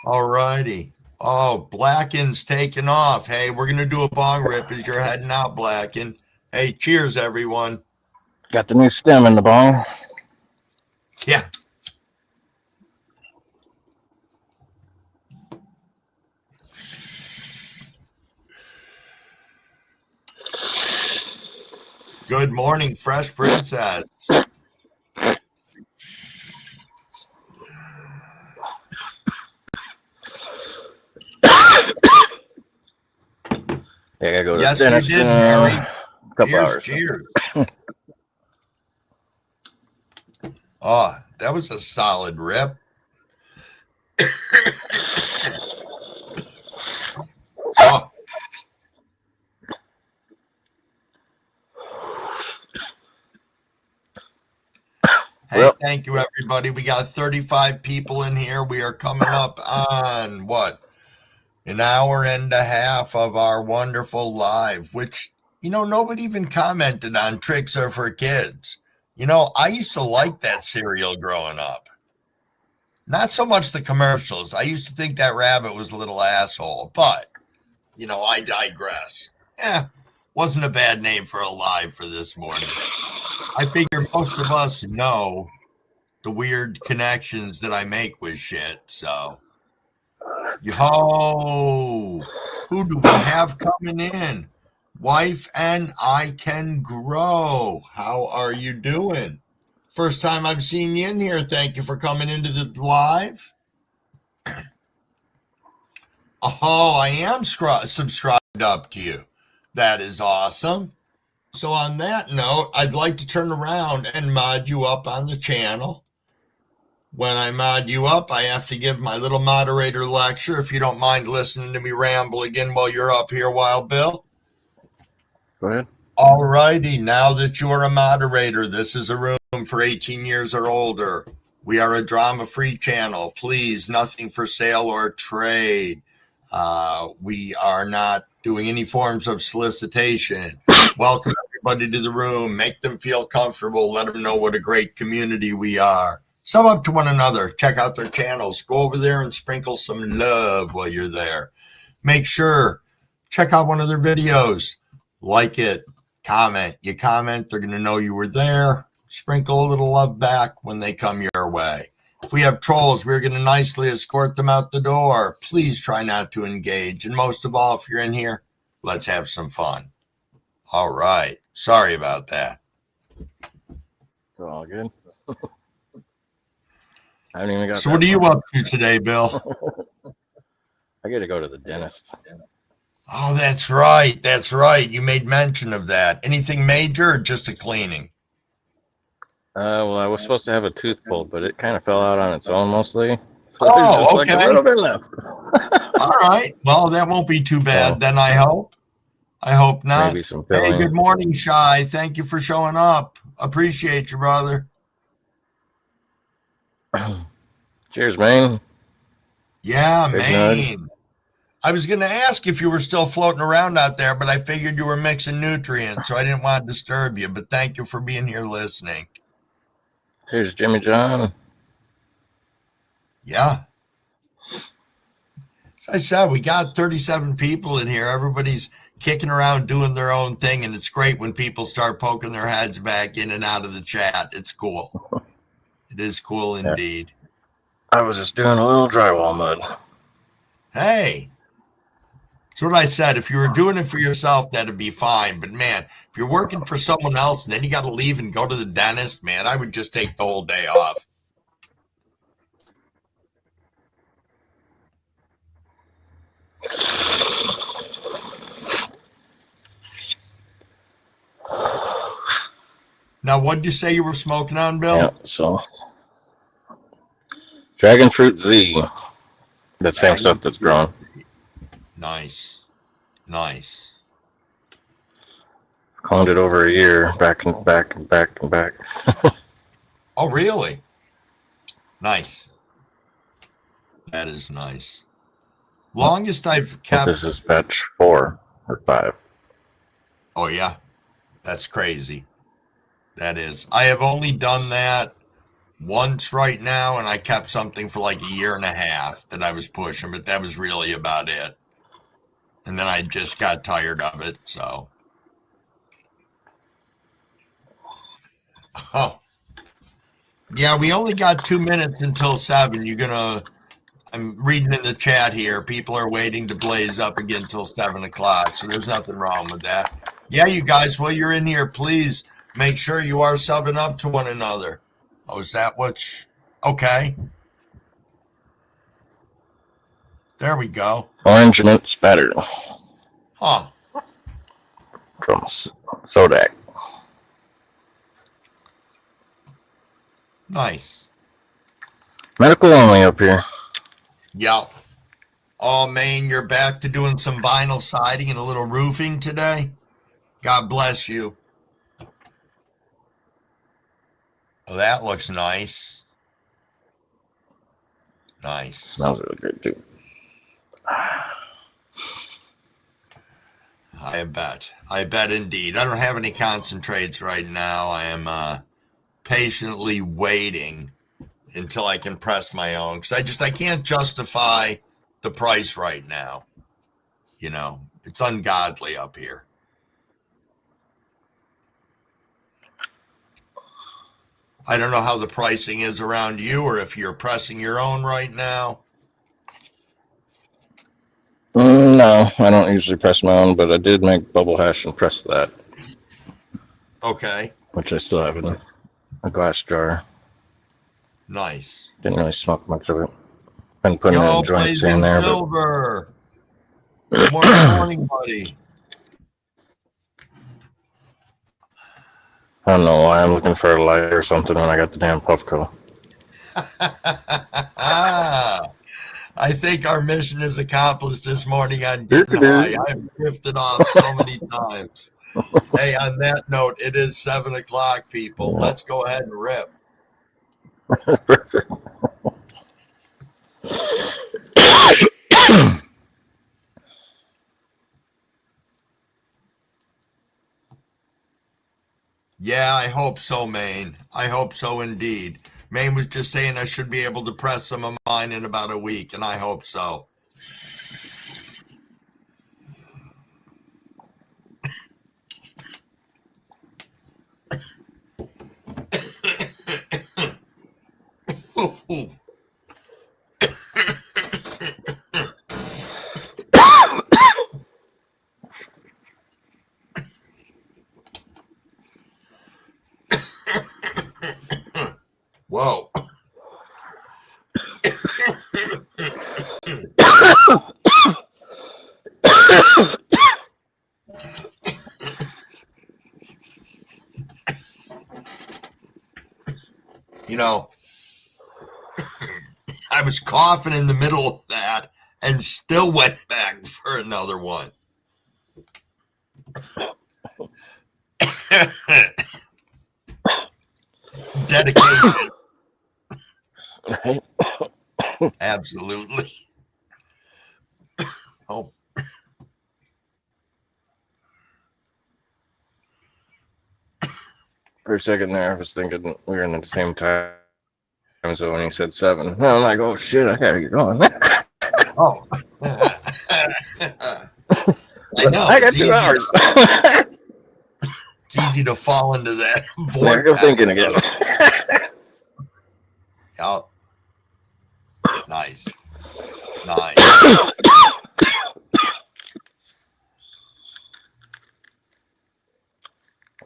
All righty. Oh, Blacken's taking off. Hey, we're going to do a bong rip as you're heading out, Blacken. Hey, cheers, everyone. Got the new stem in the bong. Yeah. Good morning, Fresh Princess. Yeah, I gotta go to Yes, the dentist you did, in Mary. a couple hours. Cheers. Oh, that was a solid rip. Oh. Hey, well, thank you, everybody. We got 35 people in here. We are coming up on, what, an hour and a half of our wonderful live, which, nobody even commented on Tricks Are for Kids. I used to like that cereal growing up. Not so much the commercials. I used to think that rabbit was a little asshole, but, I digress. Wasn't a bad name for a live for this morning. I figure most of us know the weird connections that I make with shit, so. Yo, who do we have coming in? Wife and I Can Grow. How are you doing? First time I've seen you in here. Thank you for coming into the live. Oh, I am subscribed up to you. That is awesome. So on that note, I'd like to turn around and mod you up on the channel. When I mod you up, I have to give my little moderator lecture. If you don't mind listening to me ramble again while you're up here, Wild Bill. Go ahead. All righty. Now that you're a moderator, this is a room for 18 years or older. We are a drama-free channel. Please, nothing for sale or trade. We are not doing any forms of solicitation. Welcome, everybody to the room, make them feel comfortable, let them know what a great community we are. Sum up to one another, check out their channels, go over there and sprinkle some love while you're there. Make sure, check out one of their videos, like it, comment. You comment, they're going to know you were there. Sprinkle a little love back when they come your way. If we have trolls, we're going to nicely escort them out the door. Please try not to engage. And most of all, if you're in here, let's have some fun. All right. Sorry about that. All good. I haven't even got. So what are you up to today, Bill? I got to go to the dentist. Oh, that's right. That's right. You made mention of that. Anything major or just a cleaning? Well, I was supposed to have a tooth pulled, but it kind of fell out on its own mostly. So Oh, there's okay. like a little bit left. All right. Well, that won't be too bad then, I hope. I hope not. Maybe some filling. Hey, good morning, Shy. Thank you for showing up. Appreciate you, brother. Cheers, man. Yeah, Big Maine. I was going to ask if you were still floating around out there, but I figured you were mixing nutrients, so I didn't want to disturb you. But thank you for being here listening. Here's Jimmy John. Yeah. As I said, we got 37 people in here. Everybody's kicking around doing their own thing, and it's great when people start poking their heads back in and out of the chat. It's cool. It is cool indeed. I was just doing a little drywall mud. Hey, that's what I said. If you were doing it for yourself, that'd be fine. But man, if you're working for someone else and then you got to leave and go to the dentist, man, I would just take the whole day off. Now, what did you say you were smoking on, Bill? Yeah, so Dragon Fruit Z. That same stuff that's grown. Nice. Nice. Cloned it over a year, back and back and back and back. Oh, really? Nice. That is nice. Longest I've kept. This is batch 4 or 5. Oh, yeah. That's crazy. That is. I have only done that once right now, and I kept something for like a year and a half that I was pushing, but that was really about it. And then I just got tired of it, so. Oh. Yeah, we only got 2 minutes until 7. I'm reading in the chat here. People are waiting to blaze up again till 7 o'clock, so there's nothing wrong with that. Yeah, you guys, while you're in here, please make sure you are subbing up to one another. Oh, is that what's... Okay. There we go. Orange mint spatter. Huh. From Sodak. Nice. Medical only up here. Yep. Oh, man, you're back to doing some vinyl siding and a little roofing today? God bless you. Oh, that looks nice. Nice. Smells really good, too. I bet. I bet indeed. I don't have any concentrates right now. I am patiently waiting until I can press my own, because I can't justify the price right now. You know, it's ungodly up here. I don't know how the pricing is around you, or if you're pressing your own right now. No, I don't usually press my own, but I did make bubble hash and press that. Okay. Which I still have in a glass jar. Nice. Didn't really smoke much of it. Been putting it in joints here and there. Silver. But... morning, buddy. I don't know why I'm looking for a light or something when I got the damn Puffco. I think our mission is accomplished this morning on getting high. I have drifted off so many times. Hey, on that note, it is 7 o'clock, people. Yeah. Let's go ahead and rip. Yeah, I hope so, Maine. I hope so indeed. Maine was just saying I should be able to press some of mine in about a week, and I hope so. Whoa. You know, I was coughing in the middle of that and still went back for another one. Dedication. Right? Absolutely. Oh, For a second there, I was thinking we were in the same time. So when he said 7, I'm like, oh shit, I gotta get going. oh. I know. I got It's 2 easy. hours. It's easy to fall into that There I go vortex. thinking again. Yep. Nice.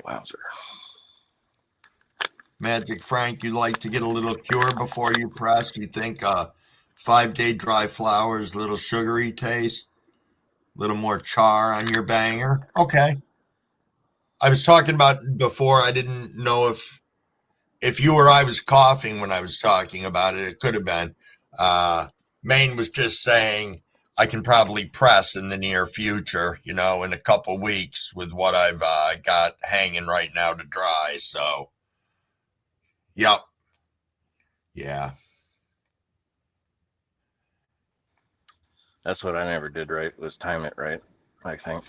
Wowzer. Magic Frank, you like to get a little cure before you press? You think 5-day dry flowers, little sugary taste, a little more char on your banger? Okay. I was talking about before, I didn't know if you or I was coughing when I was talking about it. It could have been. Maine was just saying I can probably press in the near future, in a couple weeks with what I've got hanging right now to dry. So, yep. Yeah. That's what I never did right, was time it right, I think.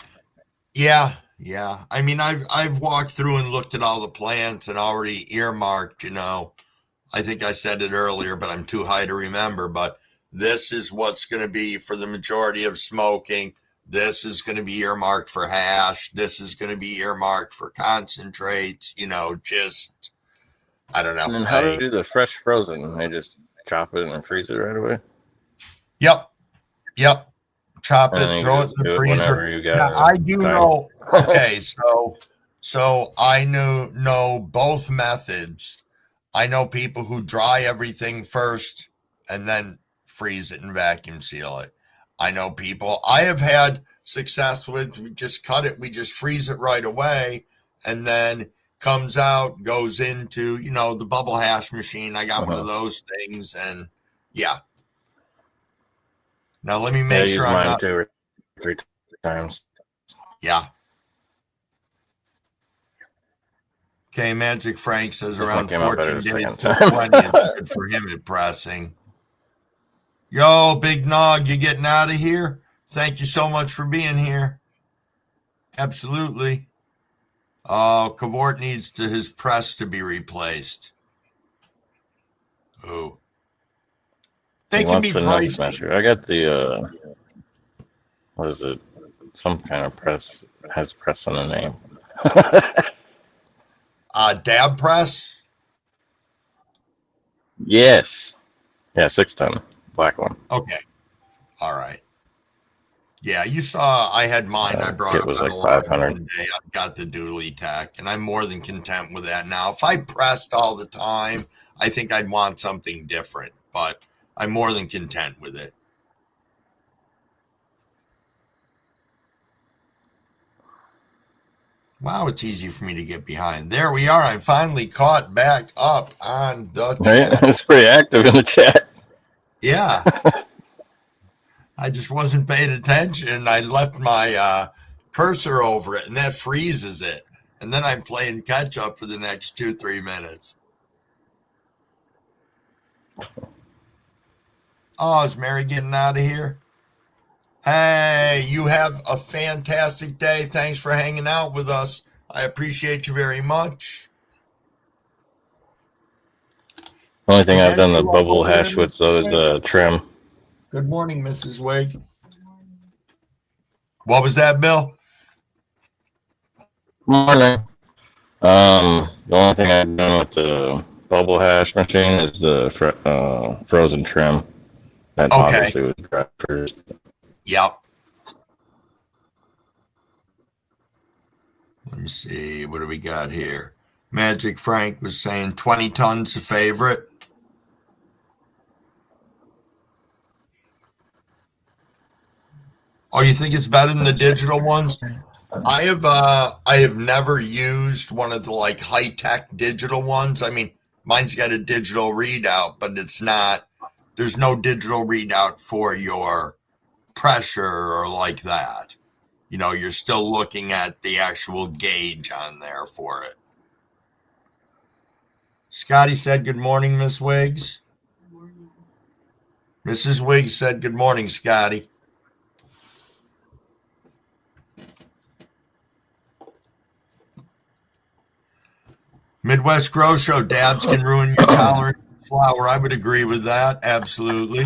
Yeah. I mean, I've walked through and looked at all the plants and already earmarked, I think I said it earlier, but I'm too high to remember. But this is what's going to be for the majority of smoking. This is going to be earmarked for hash. This is going to be earmarked for concentrates, just, I don't know. And then how do you do the fresh frozen? They just chop it and freeze it right away? Yep. Chop And it, throw it in the freezer. Whenever you got Yeah, I do know. Okay, so I know both methods. I know people who dry everything first and then freeze it and vacuum seal it. I know people I have had success with, we just cut it, we just freeze it right away, and then comes out, goes into, the bubble hash machine. I got one of those things, and yeah. Now let me make sure I'm not 2 or 3 times. Yeah. Okay, Magic Frank says around 14 days to 20 is good for him at pressing. Yo, Big Nog, you getting out of here? Thank you so much for being here. Absolutely. Oh, Cavort needs his press to be replaced. Oh. They can be pricey. I got the, what is it? Some kind of press, has press in the name. Dab press? Yes. Yeah, 6-ton, black one. Okay. All right. Yeah, you saw I had mine. I brought it up was on like the live 500. one day. I've got the Dually Tech, and I'm more than content with that now. If I pressed all the time, I think I'd want something different, but I'm more than content with it. Wow, it's easy for me to get behind. There we are. I'm finally caught back up on the chat. It's pretty active in the chat. Yeah. I just wasn't paying attention. I left my cursor over it, and that freezes it. And then I'm playing catch up for the next 2-3 minutes. Oh, is Mary getting out of here? Hey, you have a fantastic day. Thanks for hanging out with us. I appreciate you very much. The only thing Is I've that done the you up bubble over there, hash with Mrs. though is Wig? trim. Good morning, Mrs. Wig. What was that, Bill? Morning. The only thing I've done with the bubble hash machine is the frozen trim. That Okay. obviously was dry first. Yep. Let me see. What do we got here? Magic Frank was saying 20 tons a favorite. Oh, you think it's better than the digital ones? I have never used one of the like high-tech digital ones. I mean, mine's got a digital readout, but there's no digital readout for your pressure or like that. You know, you're still looking at the actual gauge on there for it. Scotty said, good morning, Miss Wiggs. Mrs. Wiggs said, good morning, Scotty. Midwest Grow Show, dabs can ruin your tolerance to flour. I would agree with that. Absolutely.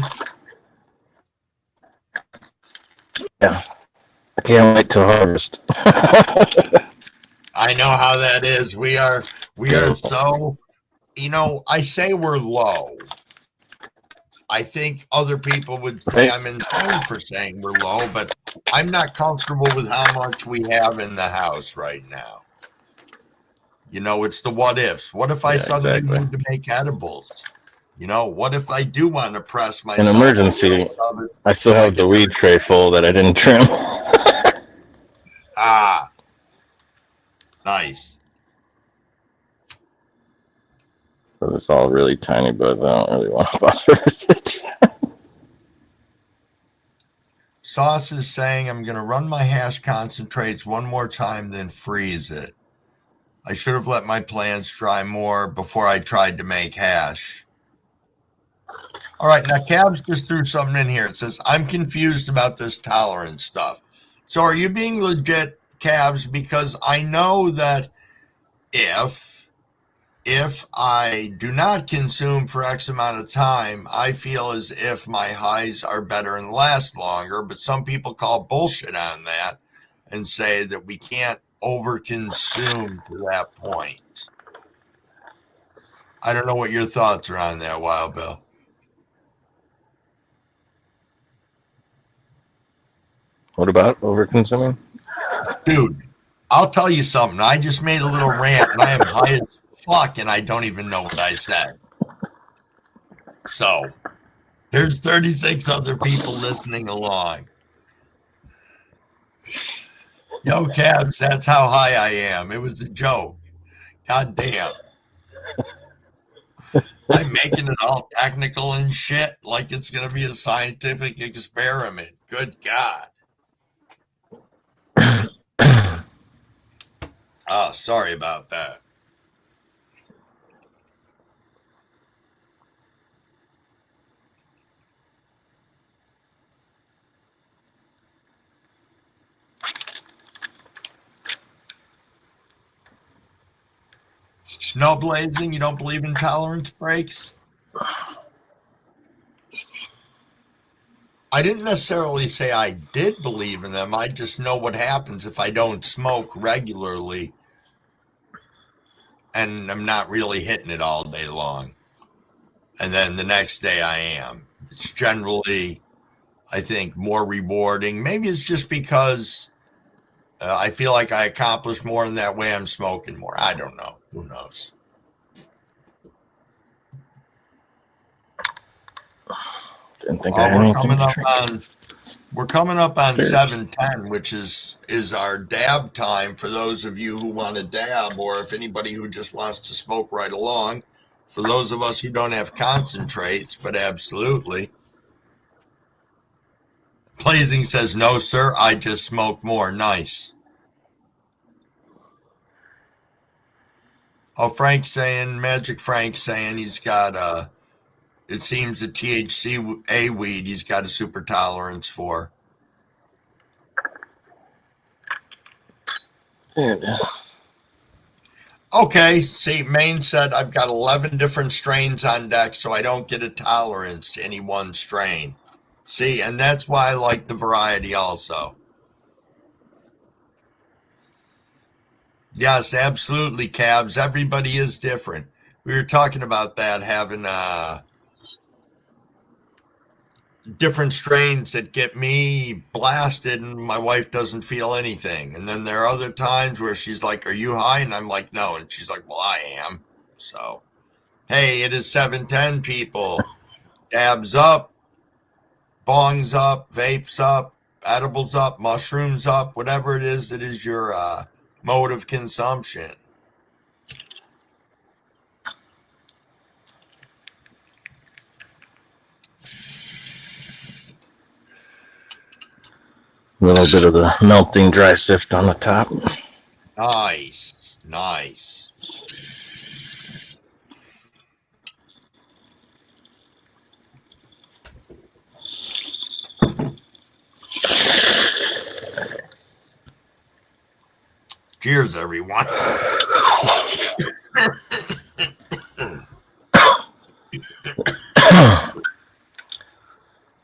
Yeah. I can't wait to harvest. I know how that is. We are so, I say we're low. I think other people would say I'm insane for saying we're low, but I'm not comfortable with how much we have in the house right now. It's the what ifs. What if I suddenly need to make edibles? What if I do want to press In myself emergency, I still so have the weed tray full that I didn't trim. Nice. So it's all really tiny buds. I don't really want to bother with it. Sauce is saying I'm going to run my hash concentrates one more time, then freeze it. I should have let my plants dry more before I tried to make hash. All right, now Cabs just threw something in here. It says, I'm confused about this tolerance stuff. So are you being legit, Cabs? Because I know that if I do not consume for X amount of time, I feel as if my highs are better and last longer. But some people call bullshit on that and say that we can't overconsume to that point. I don't know what your thoughts are on that, Wild Bill. What about overconsuming? Dude, I'll tell you something. I just made a little rant and I am high as fuck and I don't even know what I said. So there's 36 other people listening along. Yo, Cabs, that's how high I am. It was a joke. God damn. I'm making it all technical and shit like it's going to be a scientific experiment. Good God. Oh, sorry about that. No, Blazing, you don't believe in tolerance breaks? I didn't necessarily say I did believe in them. I just know what happens if I don't smoke regularly and I'm not really hitting it all day long. And then the next day I am. It's generally, I think, more rewarding. Maybe it's just because I feel like I accomplish more in that way. I'm smoking more. I don't know. Who knows? Didn't think I had anything to drink. We're coming up on 7:10, which is our dab time for those of you who want to dab, or if anybody who just wants to smoke right along. For those of us who don't have concentrates, but absolutely. Blazing says, no, sir, I just smoke more. Nice. Oh, Magic Frank saying he's got it seems the THC weed he's got a super tolerance for. Yeah. Okay, see, Maine said I've got 11 different strains on deck, so I don't get a tolerance to any one strain. See, and that's why I like the variety also. Yes, absolutely, Cabs. Everybody is different. We were talking about that, having different strains that get me blasted and my wife doesn't feel anything. And then there are other times where she's like, "Are you high?" And I'm like, "No." And she's like, "Well, I am." So, hey, it is 7:10, people. Dabs up, bongs up, vapes up, edibles up, mushrooms up, whatever it is that is your mode of consumption. A little bit of the melting dry sift on the top. Nice, nice. Cheers, everyone.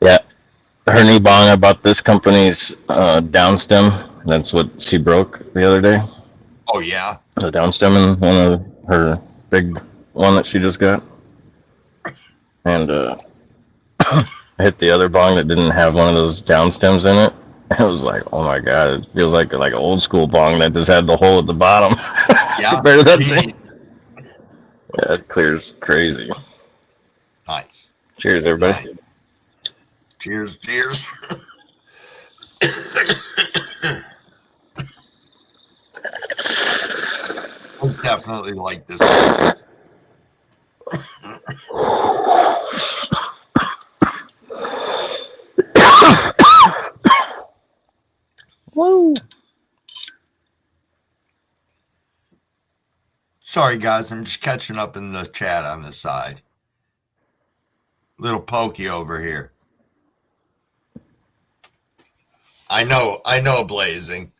Yeah, her new bong about this company's downstem. That's what she broke the other day. Oh, yeah? The downstem in one of her big one that she just got. And I hit the other bong that didn't have one of those downstems in it. It was like, oh my god, it feels like an old school bong that just had the hole at the bottom. Yeah. Compared to that thing. Yeah, it clears crazy. Nice. Cheers, everybody. Nice. Cheers, cheers. I definitely like this one. Woo. Sorry, guys. I'm just catching up in the chat on the side. Little pokey over here. I know, Blazing.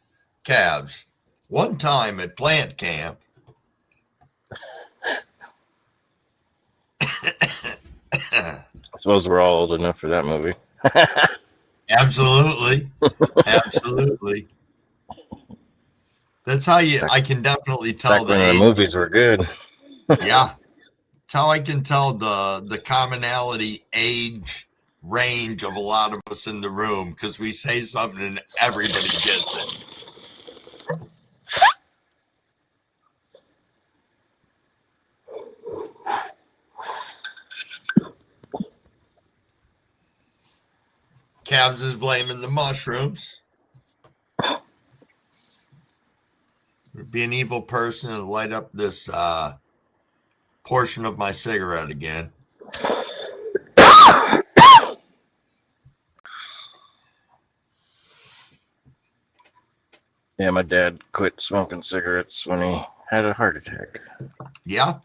Cabs. One time at plant camp. I suppose we're all old enough for that movie. Absolutely. Absolutely. That's how I can definitely tell Back when the movies were good. Yeah. That's how I can tell the commonality age range of a lot of us in the room, because we say something and everybody gets it. Cabs is blaming the mushrooms. Would be an evil person and light up this portion of my cigarette again. Yeah, my dad quit smoking cigarettes when he had a heart attack. Yeah.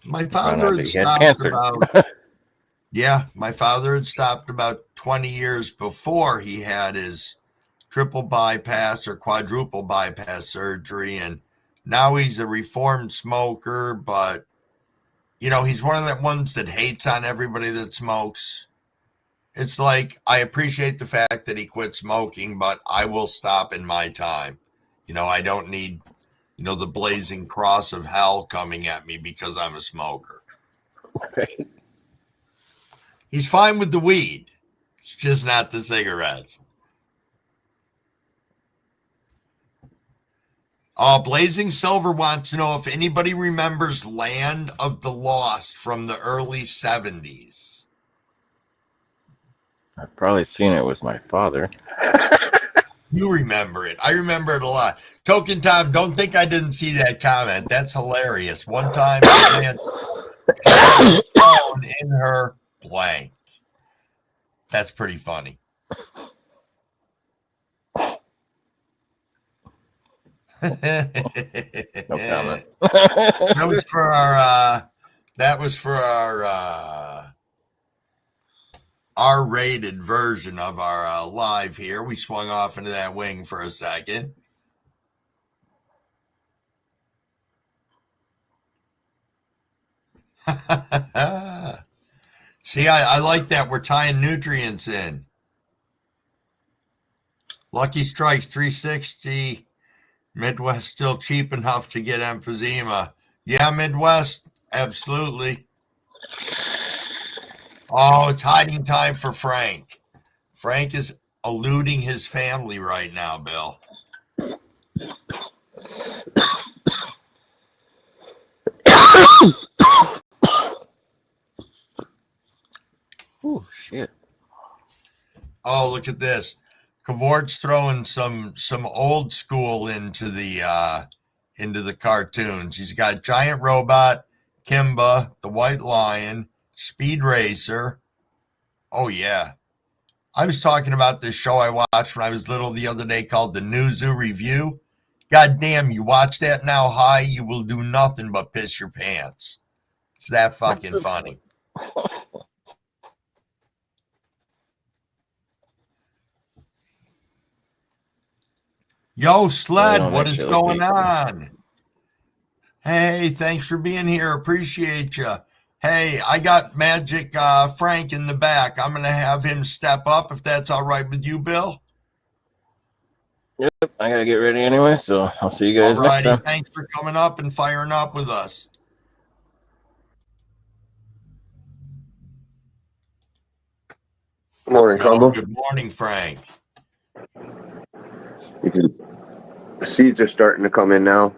My Found father out had he had stopped cancer. about my father had stopped about 20 years before he had his triple bypass or quadruple bypass surgery, and now he's a reformed smoker, but he's one of the ones that hates on everybody that smokes. It's like, I appreciate the fact that he quit smoking, but I will stop in my time. I don't need the blazing cross of hell coming at me because I'm a smoker. Right. He's fine with the weed. It's just not the cigarettes. Blazing Silver wants to know if anybody remembers Land of the Lost from the early 70s. I've probably seen it with my father. You remember it. I remember it a lot. Token Tom, don't think I didn't see that comment. That's hilarious. One time, man, in her blank. That's pretty funny. No comment. That was for our R-rated version of our live here. We swung off into that wing for a second. See, I like that. We're tying nutrients in. Lucky Strikes 360. Midwest still cheap enough to get emphysema. Yeah, Midwest, absolutely. Oh, it's hiding time for Frank. Frank is eluding his family right now, Bill. Oh shit. Oh, look at this. Cavort's throwing some old school into the cartoons. He's got Giant Robot, Kimba, the White Lion, Speed Racer. Oh yeah. I was talking about this show I watched when I was little the other day called the New Zoo Review. God damn, you watch that now high, you will do nothing but piss your pants. It's that fucking funny. Yo, Right Sled, on, what that is shit look going decent. on? Hey, thanks for being here. Appreciate you. Hey, I got Magic Frank in the back. I'm going to have him step up if that's all right with you, Bill. Yep, I gotta get ready anyway, so I'll see you All guys next righty. time. Thanks for coming up and firing up with us. Morning, Yo, Crumble. good morning, Frank. The seeds are starting to come in now.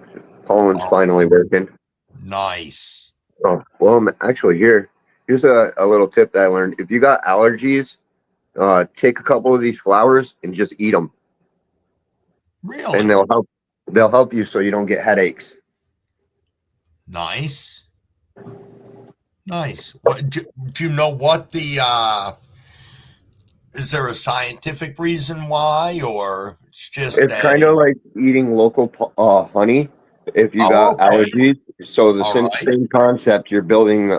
Pollen's Oh, finally working. nice. Oh, well, I'm actually here. Here's a little tip that I learned. If you got allergies, take a couple of these flowers and just eat them, and Really? They'll help you so you don't get headaches. Nice. Nice. What do you know what the is there a scientific reason why, or it's just It's kind a of like eating local honey if you oh, got okay. allergies. So the All right. same concept, you're building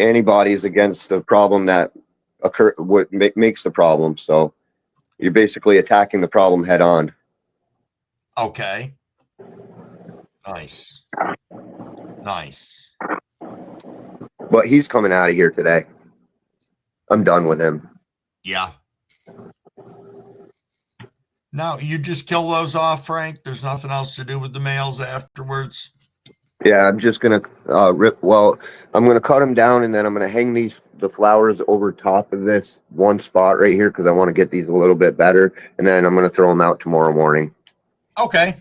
antibodies against the problem that makes the problem. So you're basically attacking the problem head on. Okay. Nice. Nice. But he's coming out of here today. I'm done with him. Yeah. Now you just kill those off, Frank. There's nothing else to do with the males afterwards. Yeah, I'm just gonna rip. Well, I'm gonna cut them down, and then I'm gonna hang the flowers over top of this one spot right here because I want to get these a little bit better, and then I'm gonna throw them out tomorrow morning. Okay.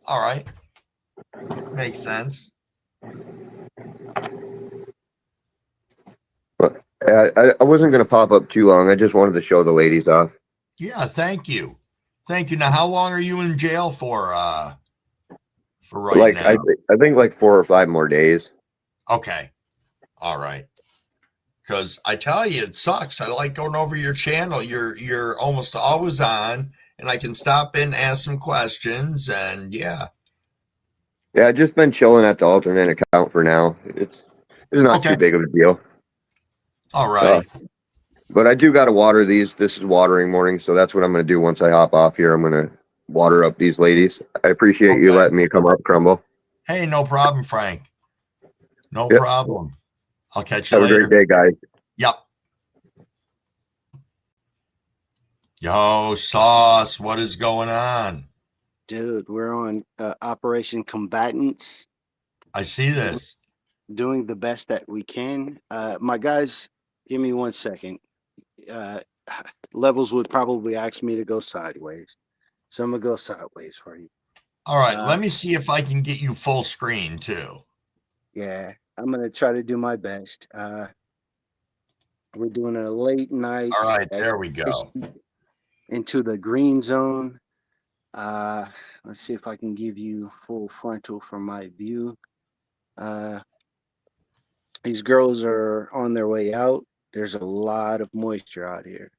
All right. Makes sense. But I wasn't gonna pop up too long. I just wanted to show the ladies off. Yeah, thank you. Thank you. Now, how long are you in jail for right Like now? I think like 4 or 5 more days. Okay. All right. Because I tell you, it sucks. I like going over your channel. You're almost always on, and I can stop in, ask some questions, and yeah. Yeah, I just been chilling at the alternate account for now. It's not Okay. too big of a deal. All righty. But I do got to water these. This is watering morning, so that's what I'm going to do once I hop off here. I'm going to water up these ladies. I appreciate you Okay. letting me come up, Crumble. Hey, no problem, Frank. No Yep. problem. I'll catch you Have a later. great day, guys. Yep. Yo, Sauce, what is going on? Dude, we're on Operation Combatants, I see this. doing the best that we can. My guys, give me 1 second. Levels would probably ask me to go sideways, so I'm gonna go sideways for you. All right, Uh, let me see if I can get you full screen too. yeah, I'm gonna try to do my best. We're doing a late night All right, there we go. into the green zone. Let's see if I can give you full frontal from my view. These girls are on their way out. There's a lot of moisture out here.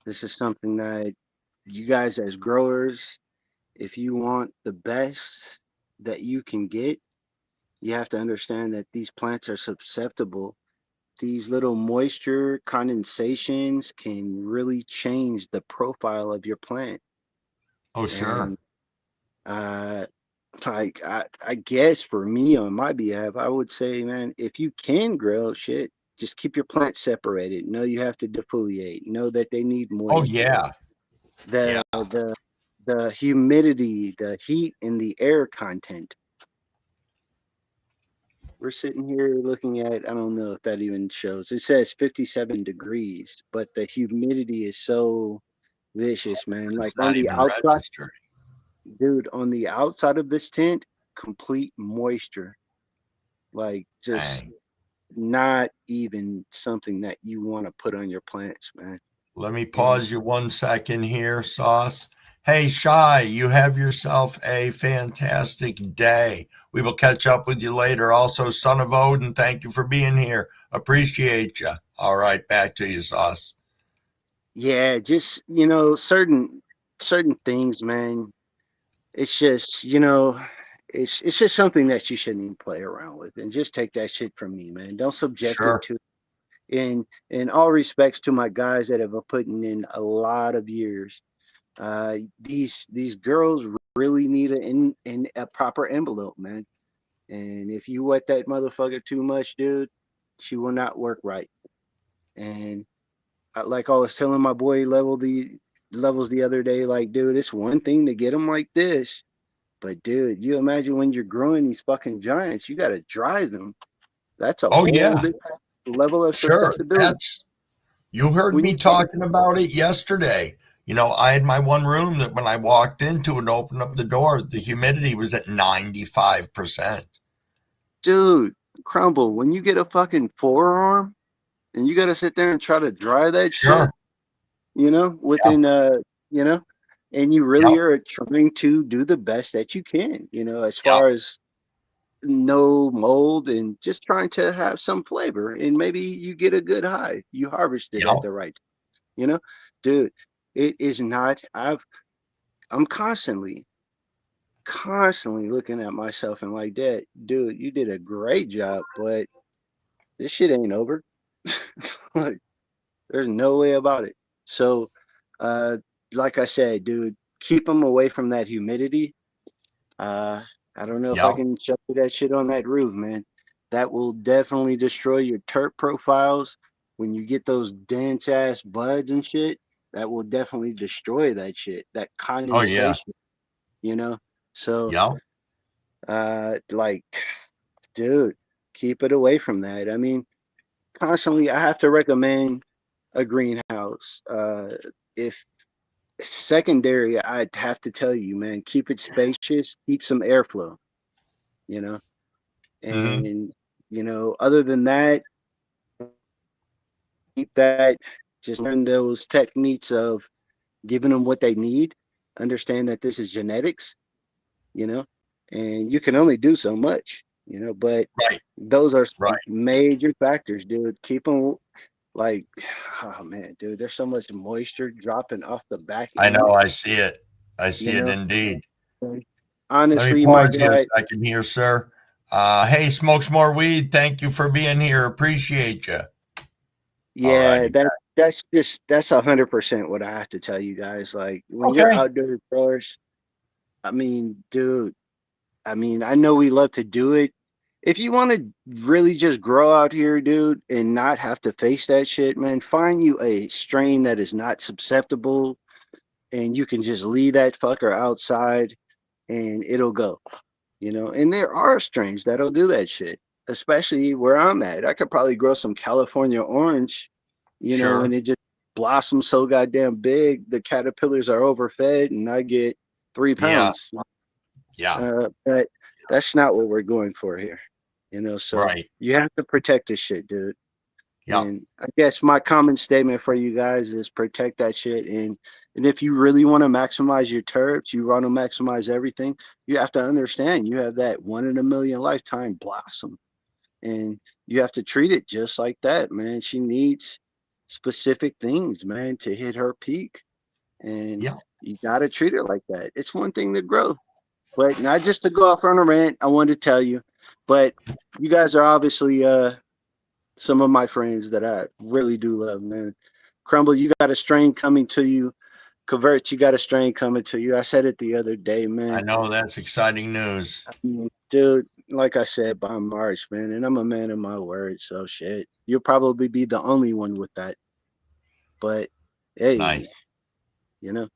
This is something that you guys, as growers, if you want the best that you can get, you have to understand that these plants are susceptible. These little moisture condensations can really change the profile of your plant. Oh, sure. And uh, like I guess for me on my behalf, I would say, man, if you can grow shit, just keep your plants separated. Know you have to defoliate. Know that they need Oh moisture. yeah, The yeah. the humidity, the heat, and the air content. We're sitting here looking at, I don't know if that even shows. It says 57 degrees, but the humidity is so vicious, man. It's Like on not the even outside, registering. dude, on the outside of this tent, complete moisture. Like just Dang. not even something that you want to put on your plants, man. Let me And pause you 1 second here, Sauce. Hey, Shy, you have yourself a fantastic day. We will catch up with you later. Also, Son of Odin, thank you for being here. Appreciate you. All right, back to you, Sauce. yeah, just certain things, man. It's just, it's just something that you shouldn't even play around with, and just take that shit from me, man. Don't subject it Sure. to. In all respects to my guys that have been putting in a lot of years, these girls really need in a proper envelope, man. And if you wet that motherfucker too much, dude, she will not work right. And like I was telling my boy levels the other day, like, dude, it's one thing to get them like this, but dude, you imagine when you're growing these fucking giants, you got to dry them. That's a Oh, whole yeah, different level of sure. susceptibility. You heard When me you get talking about it yesterday. I had my one room that when I walked into and opened up the door, the humidity was at 95%. dude, Crumble, when you get a fucking forearm and you got to sit there and try to dry that shit, Sure. Yeah. within you know, and you really Yep. are trying to do the best that you can, as Yep. far as no mold and just trying to have some flavor, and maybe you get a good high. You harvested Yep. at the right, you know, dude. It is not. I'm constantly looking at myself and like, Dad, dude, you did a great job, but this shit ain't over. Like, there's no way about it. So, uh, like I said, dude, keep them away from that humidity. Uh, I don't know if I Yep. can show you that shit on that roof, man. That will definitely destroy your terp profiles when you get those dense ass buds and shit. That will definitely destroy that shit, that Oh, yeah. condensation, you know? So, Yep. like, dude, keep it away from that. I mean, constantly, I have to recommend a greenhouse. If secondary, I'd have to tell you, man, keep it spacious, keep some airflow, you know, Hmm. and other than that, keep that. Just learn those techniques of giving them what they need. Understand that this is genetics, you know, and you can only do so much, but Right. those are Right. some major factors, dude. Keep them like, oh man, dude, there's so much moisture dropping off the back I end, know. I see it. I you see it know. indeed. Let me Honestly, my pause you a guy, second here, sir. Hey, smokes more weed. Thank you for being here. Appreciate you. All yeah, righty. that's 100% what I have to tell you guys. Like when you're Okay. outdoor growers, I mean, dude, I mean, I know we love to do it. If you want to really just grow out here, dude, and not have to face that shit, man, find you a strain that is not susceptible and you can just leave that fucker outside and it'll go, And there are strains that'll do that shit, especially where I'm at. I could probably grow some California orange, Sure. and it just blossoms so goddamn big, the caterpillars are overfed and I get three Yeah. pounds. Yeah. But that's not what we're going for here, So Right. you have to protect this shit, dude. Yep. And I guess my common statement for you guys is protect that shit. And if you really want to maximize your terps, you want to maximize everything, you have to understand you have that one in a million lifetime blossom. And you have to treat it just like that, man. She needs specific things, man, to hit her peak. And Yep. you gotta treat it like that. It's one thing to grow, but not just to go off on a rant. I wanted to tell you, but you guys are obviously some of my friends that I really do love, man. Crumble, you got a strain coming to you Converts, you got a strain coming to you. I said it the other day, I man. know that's exciting news. Dude, like I said, by March, man, and I'm a man of my word, so shit. You'll probably be the only one with that. But hey, Nice. you know,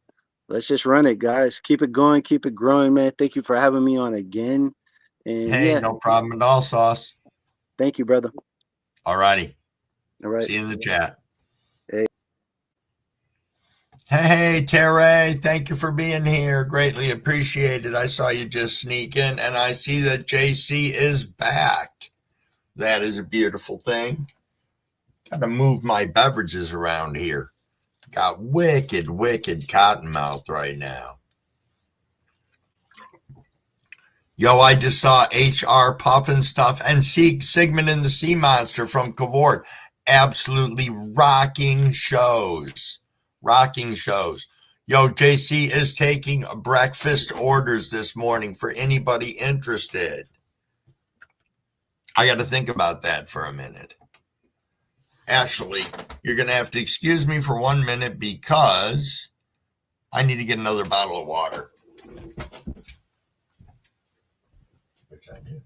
let's just run it, guys. Keep it going, keep it growing, man. Thank you for having me on again. And Hey, yeah, no problem at all, Sauce. thank you, brother. All righty. All right. See you in the chat. Hey. Hey, Terry, thank you for being here. Greatly appreciated. I saw you just sneak in, and I see that JC is back. That is a beautiful thing. Gotta move my beverages around here. Got wicked, wicked cottonmouth right now. Yo, I just saw HR Puffin stuff and Sigmund and the Sea Monster from Cavort. Absolutely rocking shows. Rocking shows. Yo, JC is taking breakfast orders this morning for anybody interested. I got to think about that for a minute. Actually, you're going to have to excuse me for 1 minute because I need to get another bottle of water. Which I do.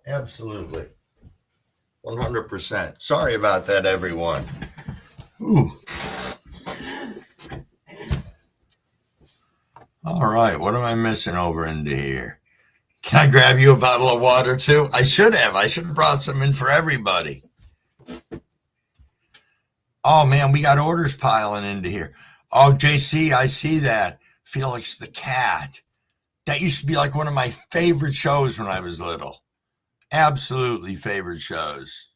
Absolutely. 100%. Sorry about that, everyone. Ooh. All right, what am I missing over into here? Can I grab you a bottle of water too? I should have. I should have brought some in for everybody. Oh man, we got orders piling into here. Oh, JC, I see that. Felix the Cat. That used to be like one of my favorite shows when I was little. Absolutely favorite shows.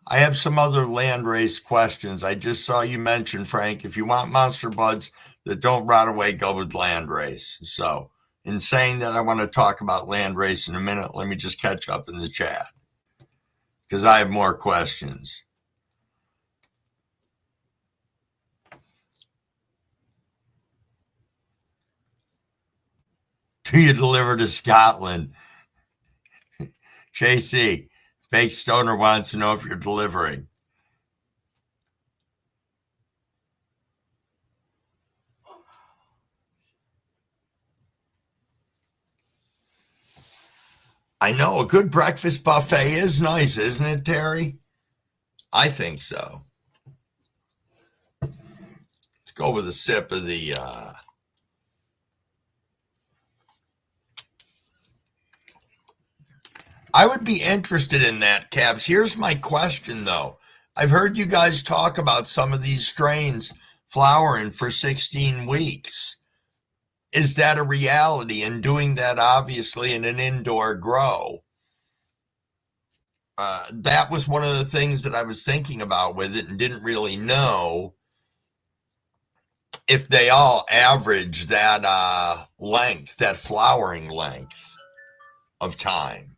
I have some other land race questions. I just saw you mention, Frank, if you want monster buds that don't rot away, go with land race. So, in saying that, I want to talk about land race in a minute. Let me just catch up in the chat because I have more questions. Do you deliver to Scotland? JC, Fake Stoner wants to know if you're delivering. I know a good breakfast buffet is nice, isn't it, Terry? I think so. Let's go with a sip of the I would be interested in that, Cabs. Here's my question, though. I've heard you guys talk about some of these strains flowering for 16 weeks. Is that a reality? And doing that, obviously, in an indoor grow. That was one of the things that I was thinking about with it and didn't really know if they all average that length, that flowering length of time.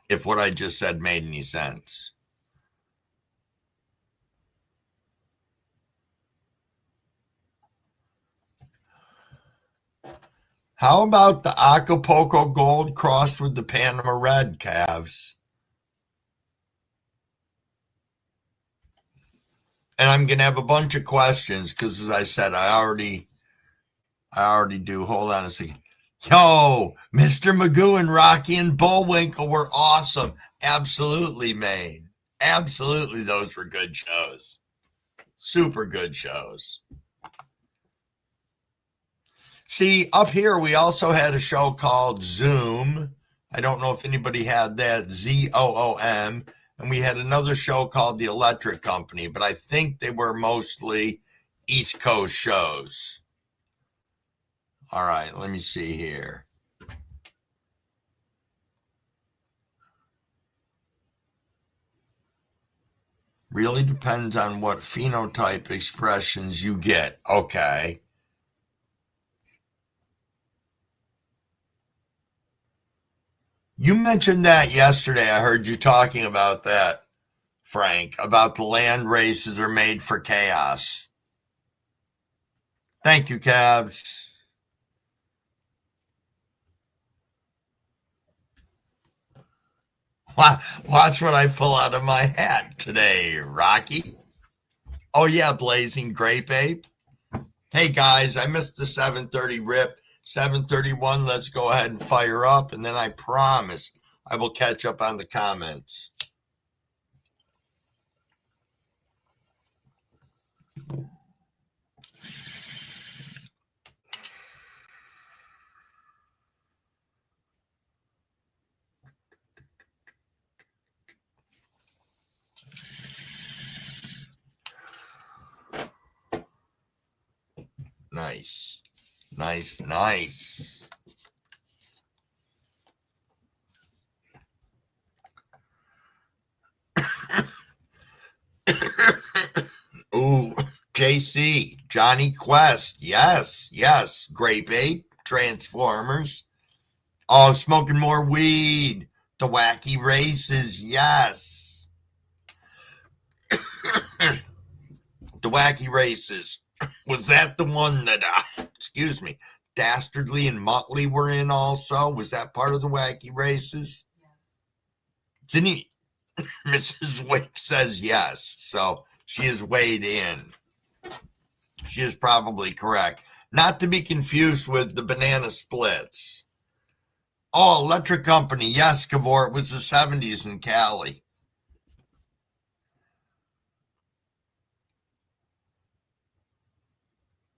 If what I just said made any sense. How about the Acapulco Gold crossed with the Panama Red, calves? And I'm going to have a bunch of questions because, as I said, I already do. Hold on a second. Yo, Mr. Magoo and Rocky and Bullwinkle were awesome. Absolutely, Maine. Absolutely, those were good shows. Super good shows. See, up here we also had a show called Zoom. I don't know if anybody had that, ZOOM. And we had another show called The Electric Company, but I think they were mostly East Coast shows. All right, let me see here. Really depends on what phenotype expressions you get. Okay. You mentioned that yesterday. I heard you talking about that, Frank, about the land races are made for chaos. Thank you, Cabs. Watch what I pull out of my hat today, Rocky. Oh, yeah, Blazing Grape Ape. Hey, guys, I missed the 7:30 rip. 7:31, let's go ahead and fire up, and then I promise I will catch up on the comments. Nice. Nice, nice. Ooh, JC, Johnny Quest. Yes, yes. Grape Ape, Transformers. Oh, smoking more weed. The Wacky Races. Yes. The Wacky Races. Was that the one that, excuse me, Dastardly and Muttley were in also? Was that part of the Wacky Races? Didn't he? Mrs. Wick says yes. So she is weighed in. She is probably correct. Not to be confused with the Banana Splits. Oh, Electric Company. Yes, Cavor. It was the 70s in Cali.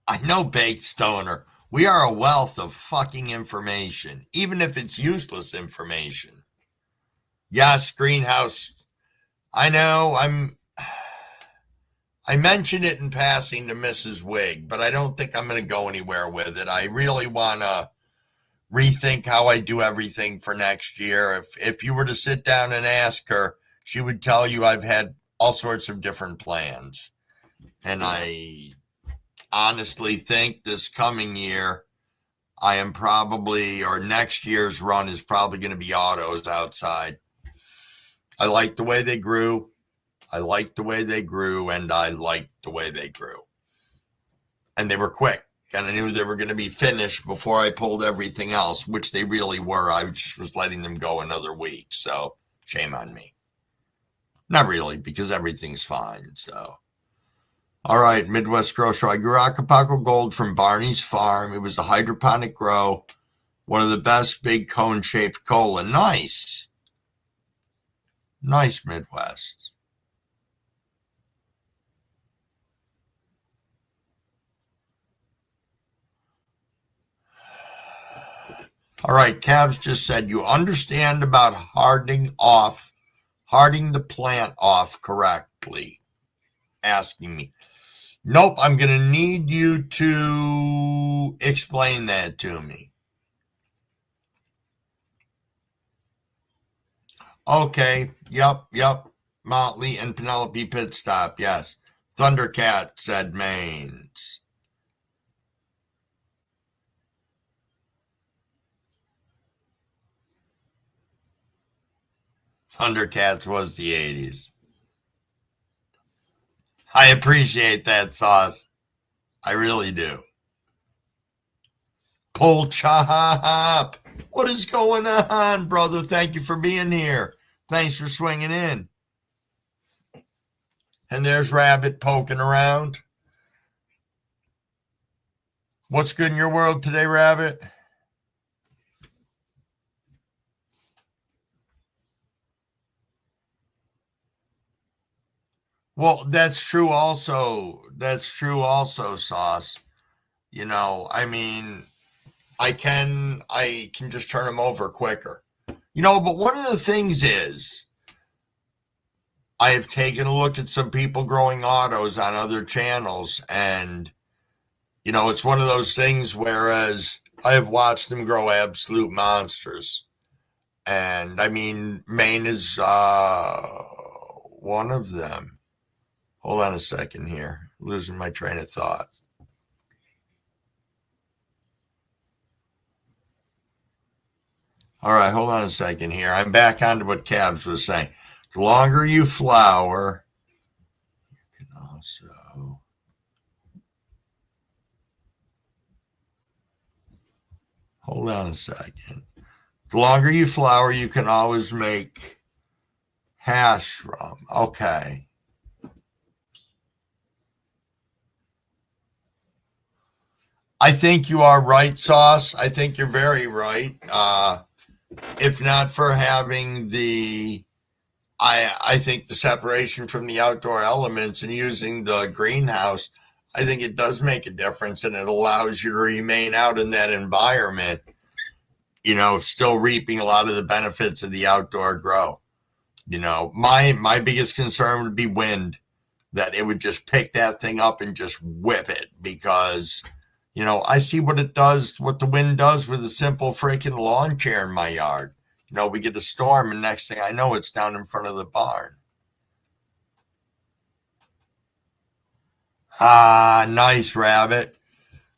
I know, Baked Stoner. We are a wealth of fucking information, even if it's useless information. Yes, Greenhouse. I know, I mentioned it in passing to Mrs. Wig, but I don't think I'm going to go anywhere with it. I really want to rethink how I do everything for next year. If you were to sit down and ask her, she would tell you I've had all sorts of different plans. And I honestly think this coming year, I am probably, or next year's run is probably going to be autos outside. I like the way they grew. I liked the way they grew, and I liked the way they grew. And they were quick, and I knew they were going to be finished before I pulled everything else, which they really were. I just was letting them go another week, so shame on me. Not really, because everything's fine, so. All right, Midwest Grow Show. I grew Acapulco Gold from Barney's farm. It was a hydroponic grow, one of the best big cone-shaped cola. Nice. Nice, Midwest. All right, Cavs just said you understand about hardening the plant off correctly. Asking me. Nope, I'm going to need you to explain that to me. Okay, yep. Motley and Penelope Pit Stop, yes. Thundercat said Mains. Thundercats was the 80s. I appreciate that, Sauce. I really do. Pull Chop. What is going on, brother? Thank you for being here. Thanks for swinging in. And there's Rabbit poking around. What's good in your world today, Rabbit? Well, that's true also. That's true also, Sauce. You know, I mean, I can just turn them over quicker. You know, but one of the things is I have taken a look at some people growing autos on other channels, and you know, it's one of those things whereas I have watched them grow absolute monsters. And I mean, Maine is one of them. Hold on a second here. Losing my train of thought. All right, hold on a second here. I'm back onto what Cavs was saying. The longer you flower, you can also... Hold on a second. The longer you flower, you can always make hash from. Okay. I think you are right, Sauce. I think you're very right. If not for having the, I think the separation from the outdoor elements and using the greenhouse, I think it does make a difference, and it allows you to remain out in that environment, you know, still reaping a lot of the benefits of the outdoor grow. You know, my biggest concern would be wind, that it would just pick that thing up and just whip it, because you know, I see what it does, what the wind does with a simple freaking lawn chair in my yard. You know, we get a storm, and next thing I know, it's down in front of the barn. Ah, nice, Rabbit.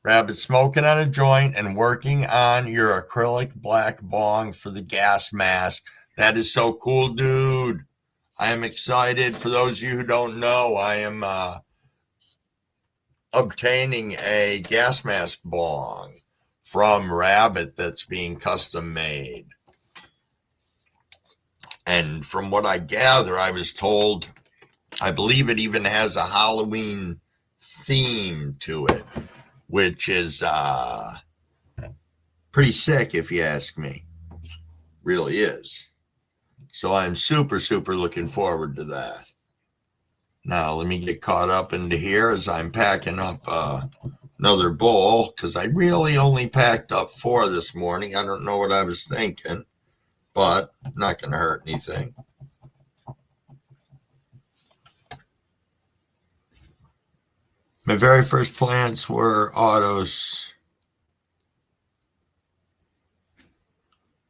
Rabbit smoking on a joint and working on your acrylic black bong for the gas mask. That is so cool, dude. I am excited. For those of you who don't know, I am obtaining a gas mask bong from Rabbit that's being custom made. And from what I gather, I was told, I believe it even has a Halloween theme to it, which is pretty sick if you ask me. Really is. So I'm super, super looking forward to that. Now, let me get caught up into here as I'm packing up another bowl, because I really only packed up 4 this morning. I don't know what I was thinking, but not going to hurt anything. My very first plants were autos.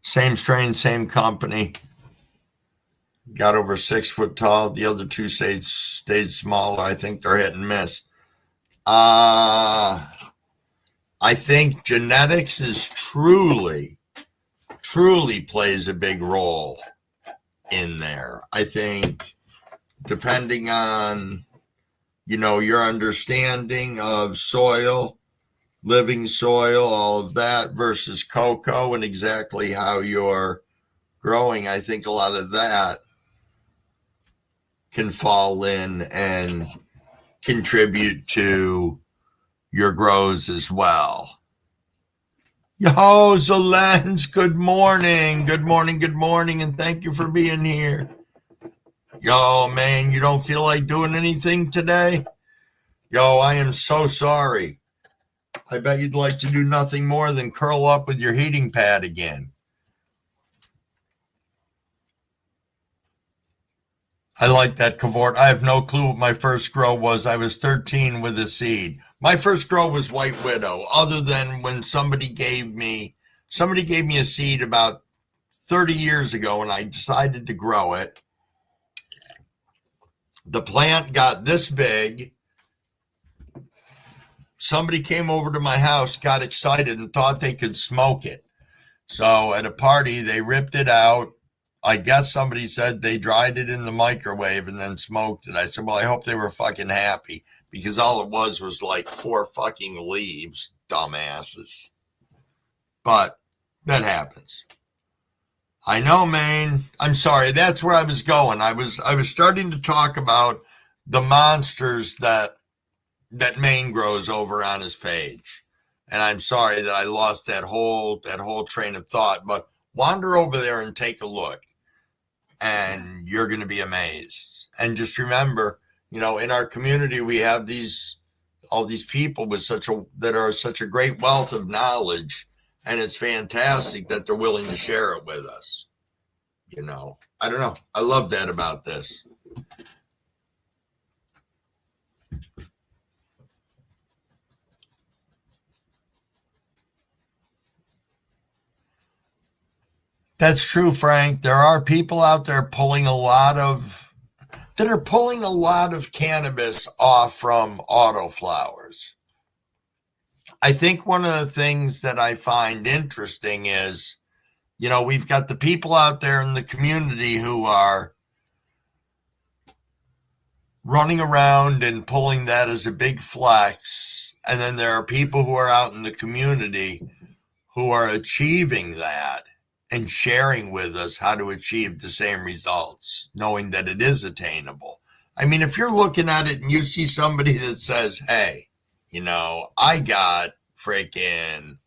Same strain, same company. Got over 6 foot tall. The other 2 stayed smaller. I think they're hit and miss. I think genetics is truly plays a big role in there. I think depending on, you know, your understanding of soil, living soil, all of that versus cocoa and exactly how you're growing, I think a lot of that can fall in and contribute to your grows as well. Yo, Zalens, good morning. Good morning, good morning, and thank you for being here. Yo, man, you don't feel like doing anything today? Yo, I am so sorry. I bet you'd like to do nothing more than curl up with your heating pad again. I like that, Cavort. I have no clue what my first grow was. I was 13 with a seed. My first grow was White Widow, other than when somebody gave me a seed about 30 years ago, and I decided to grow it. The plant got this big. Somebody came over to my house, got excited, and thought they could smoke it. So at a party, they ripped it out. I guess somebody said they dried it in the microwave and then smoked it. I said, well, I hope they were fucking happy, because all it was like 4 fucking leaves, dumbasses. but that happens. I know, man. I'm sorry. That's where I was going. I was starting to talk about the monsters that Maine grows over on his page. And I'm sorry that I lost that whole train of thought, but wander over there and take a look and you're going to be amazed. And just remember, in our community, we have all these people that are such a great wealth of knowledge, and it's fantastic that they're willing to share it with us. I don't know. I love that about this. That's true, Frank. There are people out there pulling a lot of cannabis off from autoflowers. I think one of the things that I find interesting is, we've got the people out there in the community who are running around and pulling that as a big flex. And then there are people who are out in the community who are achieving that and sharing with us how to achieve the same results, knowing that it is attainable. I mean, if you're looking at it and you see somebody that says, hey, I got freaking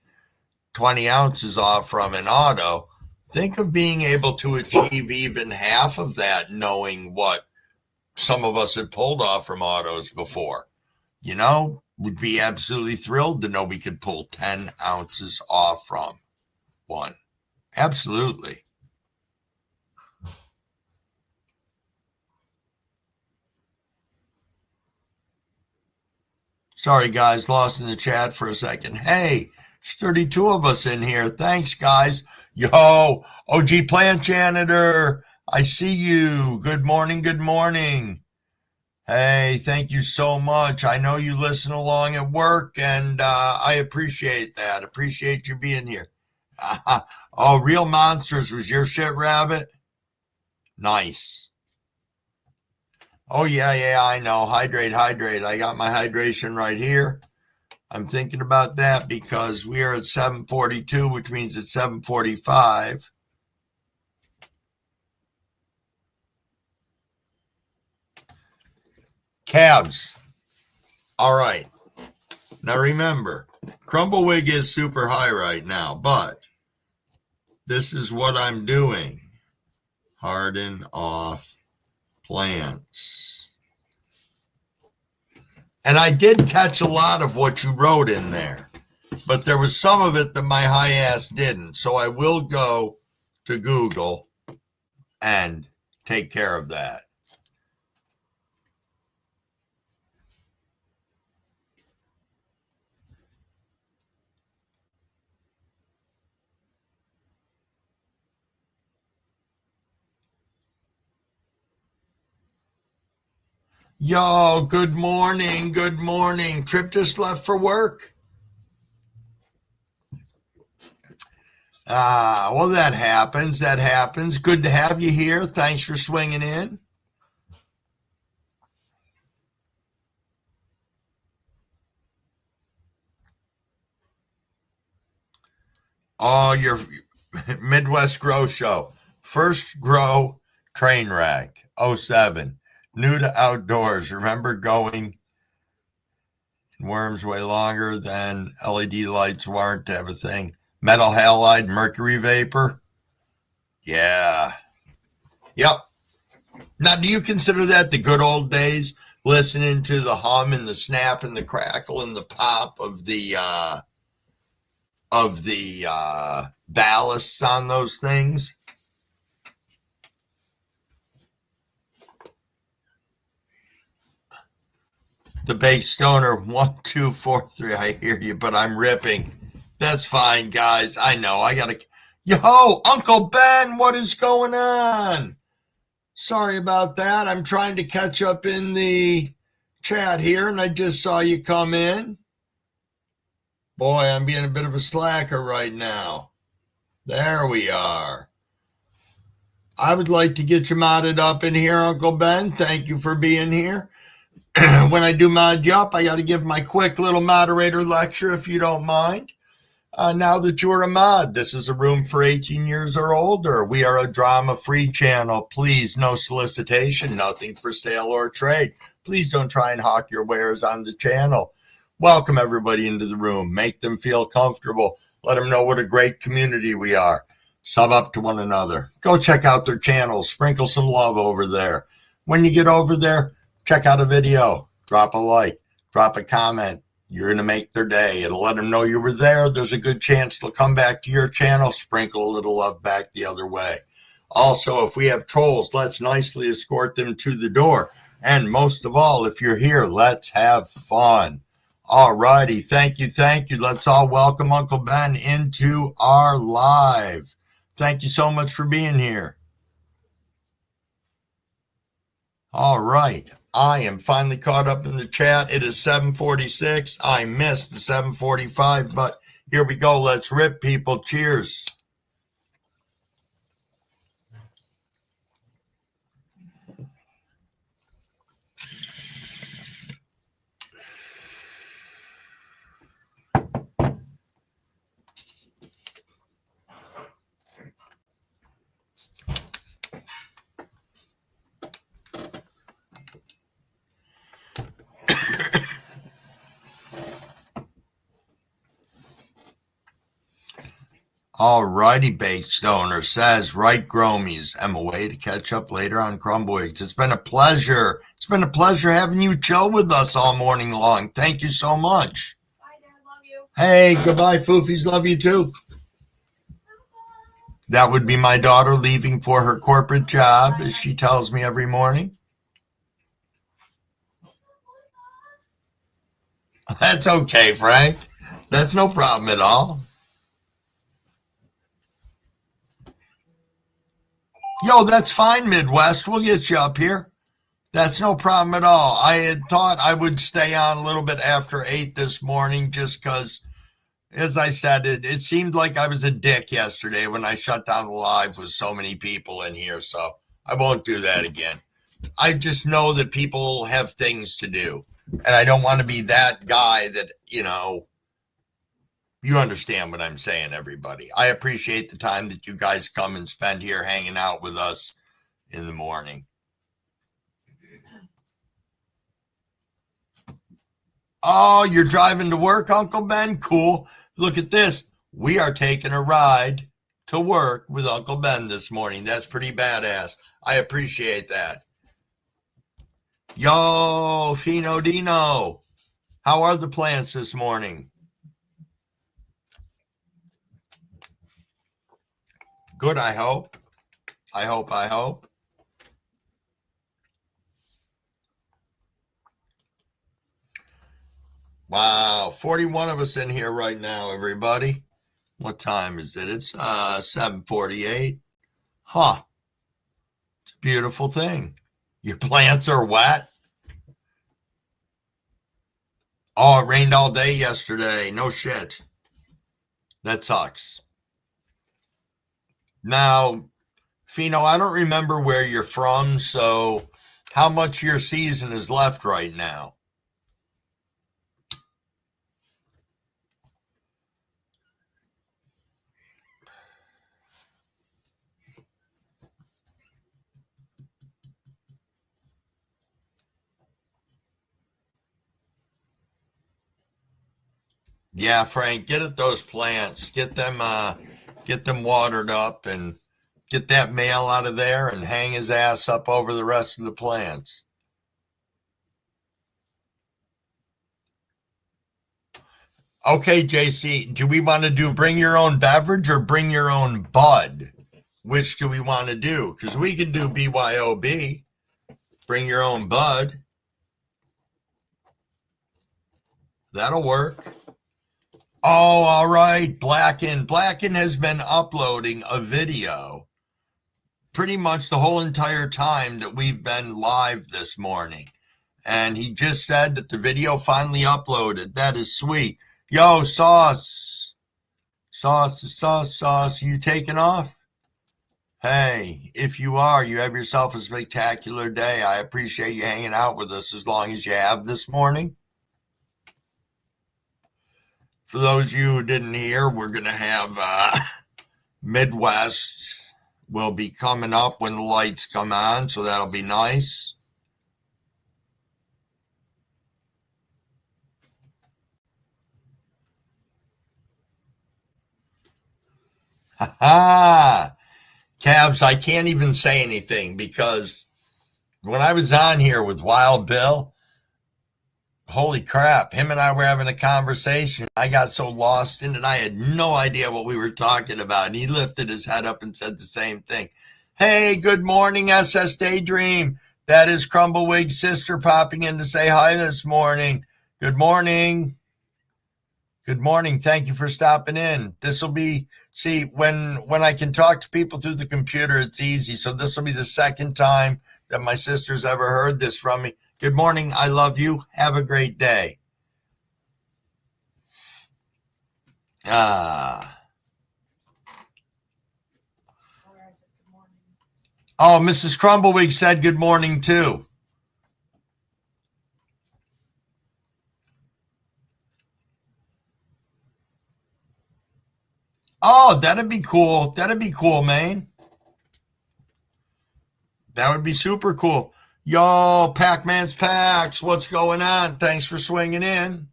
20 ounces off from an auto, think of being able to achieve even half of that, knowing what some of us had pulled off from autos before. Would be absolutely thrilled to know we could pull 10 ounces off from one. Absolutely. Sorry, guys, lost in the chat for a second. Hey, there's 32 of us in here. Thanks, guys. Yo, OG Plant Janitor, I see you. Good morning, good morning. Hey, thank you so much. I know you listen along at work, and I appreciate that. Appreciate you being here. Oh, Real Monsters was your shit, Rabbit? Nice. Oh, yeah, I know. Hydrate. I got my hydration right here. I'm thinking about that because we are at 7:42, which means it's 7:45. Cabs. All right. Now remember, Crumbleweed is super high right now, but this is what I'm doing. Harden off plants. And I did catch a lot of what you wrote in there, but there was some of it that my high ass didn't. So I will go to Google and take care of that. Yo, good morning. Trip just left for work? Well, that happens. Good to have you here. Thanks for swinging in. Oh, your Midwest Grow Show. First Grow Train Wreck, 07. New to outdoors. Remember going worms way longer than LED lights weren't to have a thing. Metal halide, mercury vapor. Yeah. Yep. Now, do you consider that the good old days? Listening to the hum and the snap and the crackle and the pop of the ballasts on those things? The Baked Stoner, 1, 2, 4, 3. I hear you, but I'm ripping. That's fine, guys. I know. I gotta. Yo, Uncle Ben, what is going on? Sorry about that. I'm trying to catch up in the chat here, and I just saw you come in. Boy, I'm being a bit of a slacker right now. There we are. I would like to get you modded up in here, Uncle Ben. Thank you for being here. When I do mod you up, I got to give my quick little moderator lecture, if you don't mind. Now that you're a mod, this is a room for 18 years or older. We are a drama-free channel. Please, no solicitation, nothing for sale or trade. Please don't try and hawk your wares on the channel. Welcome everybody into the room. Make them feel comfortable. Let them know what a great community we are. Sub up to one another. Go check out their channels. Sprinkle some love over there. When you get over there, check out a video. Drop a like. Drop a comment. You're going to make their day. It'll let them know you were there. There's a good chance they'll come back to your channel. Sprinkle a little love back the other way. Also, if we have trolls, let's nicely escort them to the door. And most of all, if you're here, let's have fun. All righty. Thank you. Thank you. Let's all welcome Uncle Ben into our live. Thank you so much for being here. All right. I am finally caught up in the chat. It is 7:46. I missed the 7:45, but here we go. Let's rip, people. Cheers. All righty, Baked Stoner says, right, Gromies. I'm away to catch up later on Crumboids. It's been a pleasure. It's been a pleasure having you chill with us all morning long. Thank you so much. Bye, Dad. Love you. Hey, goodbye, Foofies. Love you too. That would be my daughter leaving for her corporate job, as she tells me every morning. That's okay, Frank. That's no problem at all. Yo, that's fine, Midwest. We'll get you up here. That's no problem at all. I had thought I would stay on a little bit after 8 this morning just because, as I said, it seemed like I was a dick yesterday when I shut down the live with so many people in here, so I won't do that again. I just know that people have things to do, and I don't want to be that guy that, you understand what I'm saying, everybody. I appreciate the time that you guys come and spend here hanging out with us in the morning. Oh, you're driving to work, Uncle Ben? Cool. Look at this. We are taking a ride to work with Uncle Ben this morning. That's pretty badass. I appreciate that. Yo, Fino Dino. How are the plants this morning? Good, I hope. I hope. Wow, 41 of us in here right now, everybody. What time is it? It's 7:48. Huh. It's a beautiful thing. Your plants are wet. Oh, it rained all day yesterday. No shit. That sucks. Now, Fino, I don't remember where you're from, so how much of your season is left right now? Yeah, Frank, get at those plants. Get them watered up and get that male out of there and hang his ass up over the rest of the plants. Okay, JC, do we want to do bring your own beverage or bring your own bud? Which do we want to do? Because we can do BYOB. Bring your own bud. That'll work. Oh, all right. Blacken has been uploading a video pretty much the whole entire time that we've been live this morning. And he just said that the video finally uploaded. That is sweet. Yo, Sauce. Sauce. You taking off? Hey, if you are, you have yourself a spectacular day. I appreciate you hanging out with us as long as you have this morning. For those of you who didn't hear, we're going to have Midwest will be coming up when the lights come on, so that'll be nice. Ha ha! Cabs, I can't even say anything because when I was on here with Wild Bill, holy crap, him and I were having a conversation. I got so lost in it, I had no idea what we were talking about. And he lifted his head up and said the same thing. Hey, good morning, SS Daydream. That is Crumbleweig's sister popping in to say hi this morning. Good morning. Good morning. Thank you for stopping in. This will be, see, when I can talk to people through the computer, it's easy. So this will be the second time that my sister's ever heard this from me. Good morning. I love you. Have a great day. Oh, Mrs. Crumbleweed said good morning too. Oh, that'd be cool. That'd be cool, man. That would be super cool. Yo, Pac-Man's Packs, what's going on? Thanks for swinging in.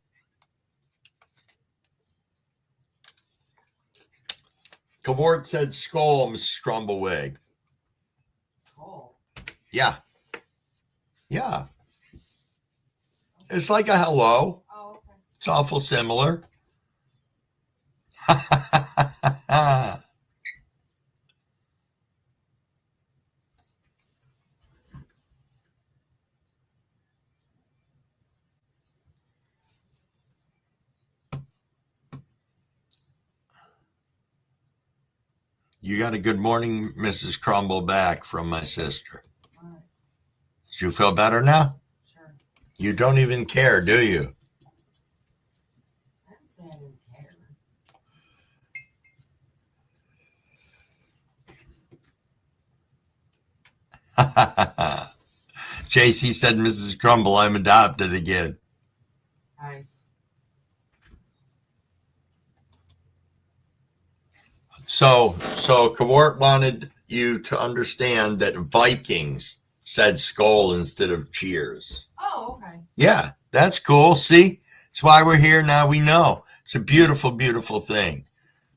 Cavort said skull, Mrs. Crumbleweed. Skull? Yeah. Yeah. It's like a hello. Oh, okay. It's awful similar. You got a good morning, Mrs. Crumble, back from my sister. All right. Do you feel better now? Sure. You don't even care, do you? I didn't say I didn't care. JC said, Mrs. Crumble, I'm adopted again. Nice. So Cavort wanted you to understand that Vikings said skull instead of cheers. Oh, okay. Yeah, that's cool. See, that's why we're here now. We know it's a beautiful, beautiful thing.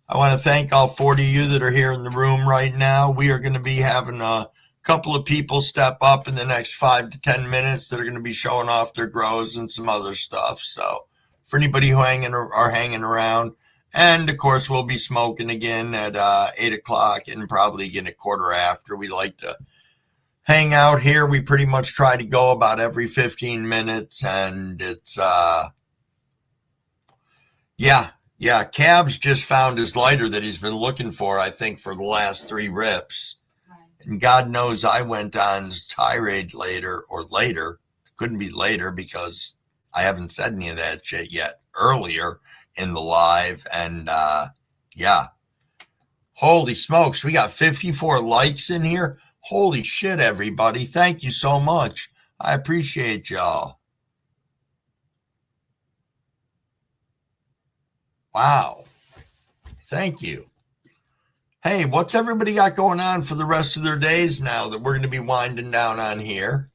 I want to thank all 40 of you that are here in the room right now. We are going to be having a couple of people step up in the next 5 to 10 minutes that are going to be showing off their grows and some other stuff. So for anybody who are hanging around, and of course we'll be smoking again at 8 o'clock and probably again at quarter after. We like to hang out here. We pretty much try to go about every 15 minutes, and it's yeah, Cabs just found his lighter that he's been looking for, I think, for the last 3 rips. Nice. And God knows I went on tirade later. Couldn't be later because I haven't said any of that shit yet earlier in the live. And yeah. Holy smokes, we got 54 likes in here. Holy shit, everybody. Thank you so much. I appreciate y'all. Wow. Thank you. Hey, what's everybody got going on for the rest of their days now that we're going to be winding down on here?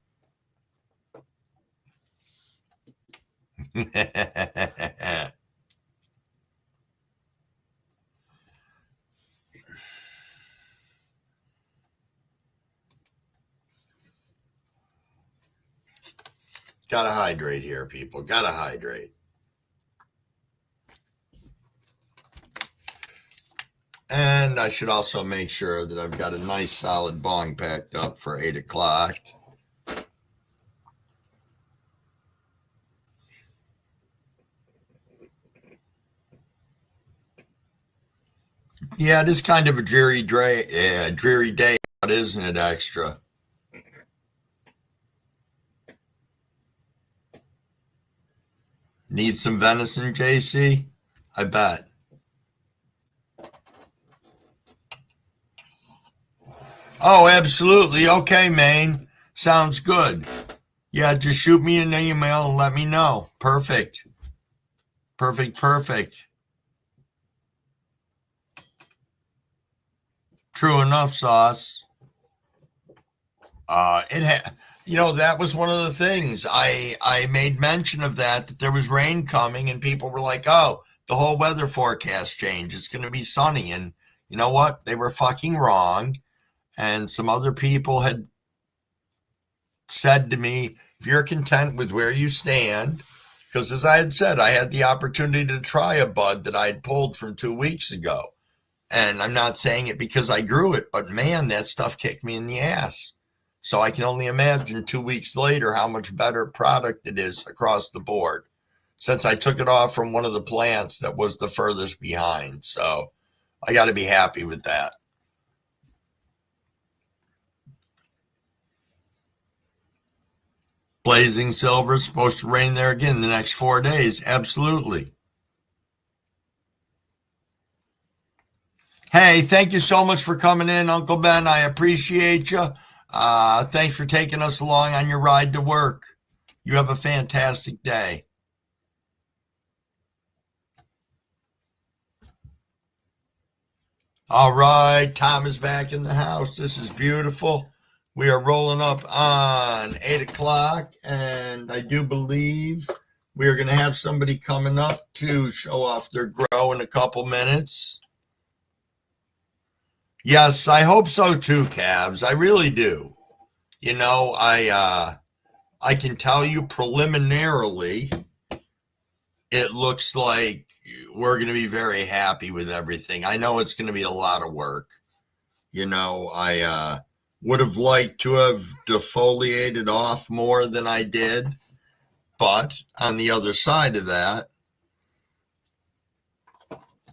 Gotta hydrate here, people. Gotta hydrate. And I should also make sure that I've got a nice solid bong packed up for 8 o'clock. Yeah, it is kind of a dreary day, isn't it, Extra? Need some venison, JC? I bet. Oh, absolutely. Okay, Maine. Sounds good. Yeah, just shoot me an email and let me know. Perfect. Perfect. True enough, Sauce. That was one of the things I made mention of that there was rain coming, and people were like, "Oh, the whole weather forecast changed. It's going to be sunny." And you know what? They were fucking wrong. And some other people had said to me, "If you're content with where you stand," because as I had said, I had the opportunity to try a bud that I had pulled from 2 weeks ago. And I'm not saying it because I grew it, but man, that stuff kicked me in the ass. So I can only imagine 2 weeks later how much better product it is across the board, since I took it off from one of the plants that was the furthest behind. So I got to be happy with that. Blazing Silver is supposed to rain there again the next 4 days. Absolutely. Hey, thank you so much for coming in, Uncle Ben. I appreciate you. Thanks for taking us along on your ride to work. You have a fantastic day. All right, Tom is back in the house. This is beautiful. We are rolling up on 8 o'clock, and I do believe we are going to have somebody coming up to show off their grow in a couple minutes. Yes, I hope so too, Cabs. I really do. I can tell you preliminarily, it looks like we're going to be very happy with everything. I know it's going to be a lot of work. I would have liked to have defoliated off more than I did. But on the other side of that,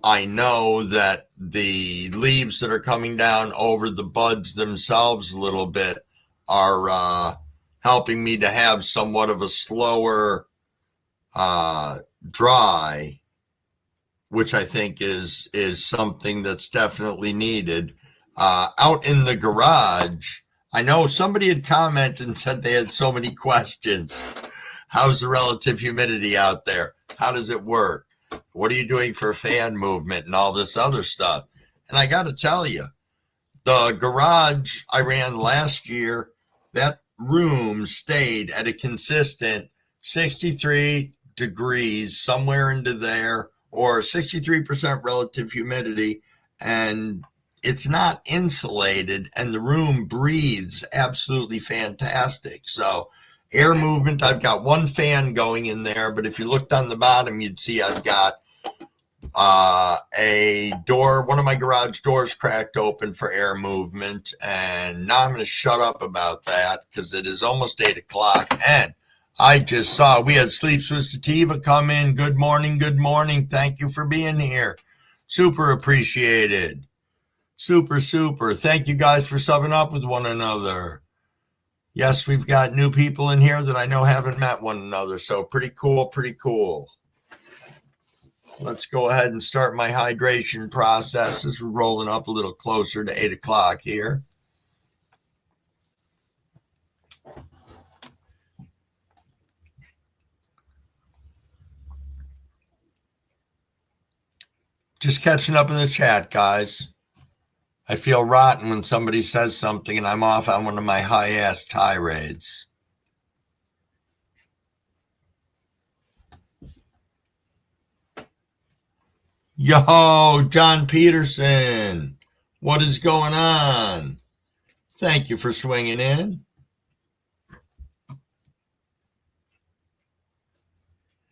I know that the leaves that are coming down over the buds themselves a little bit are helping me to have somewhat of a slower dry, which I think is something that's definitely needed. Out in the garage, I know somebody had commented and said they had so many questions. How's the relative humidity out there? How does it work? What are you doing for fan movement and all this other stuff? And I got to tell you, the garage I ran last year, that room stayed at a consistent 63 degrees, somewhere into there, or 63% relative humidity, and it's not insulated, and the room breathes absolutely fantastic. So air movement, I've got one fan going in there, but if you looked on the bottom, you'd see I've got a door, one of my garage doors cracked open for air movement, and now I'm going to shut up about that because it is almost 8 o'clock, and I just saw we had Sleeps with Sativa come in. Good morning, good morning. Thank you for being here. Super appreciated. Super, super. Thank you guys for subbing up with one another. Yes, we've got new people in here that I know haven't met one another, so pretty cool, pretty cool. Let's go ahead and start my hydration process. This is rolling up a little closer to 8 o'clock here. Just catching up in the chat, guys. I feel rotten when somebody says something and I'm off on one of my high-ass tirades. Yo, John Peterson, what is going on? Thank you for swinging in.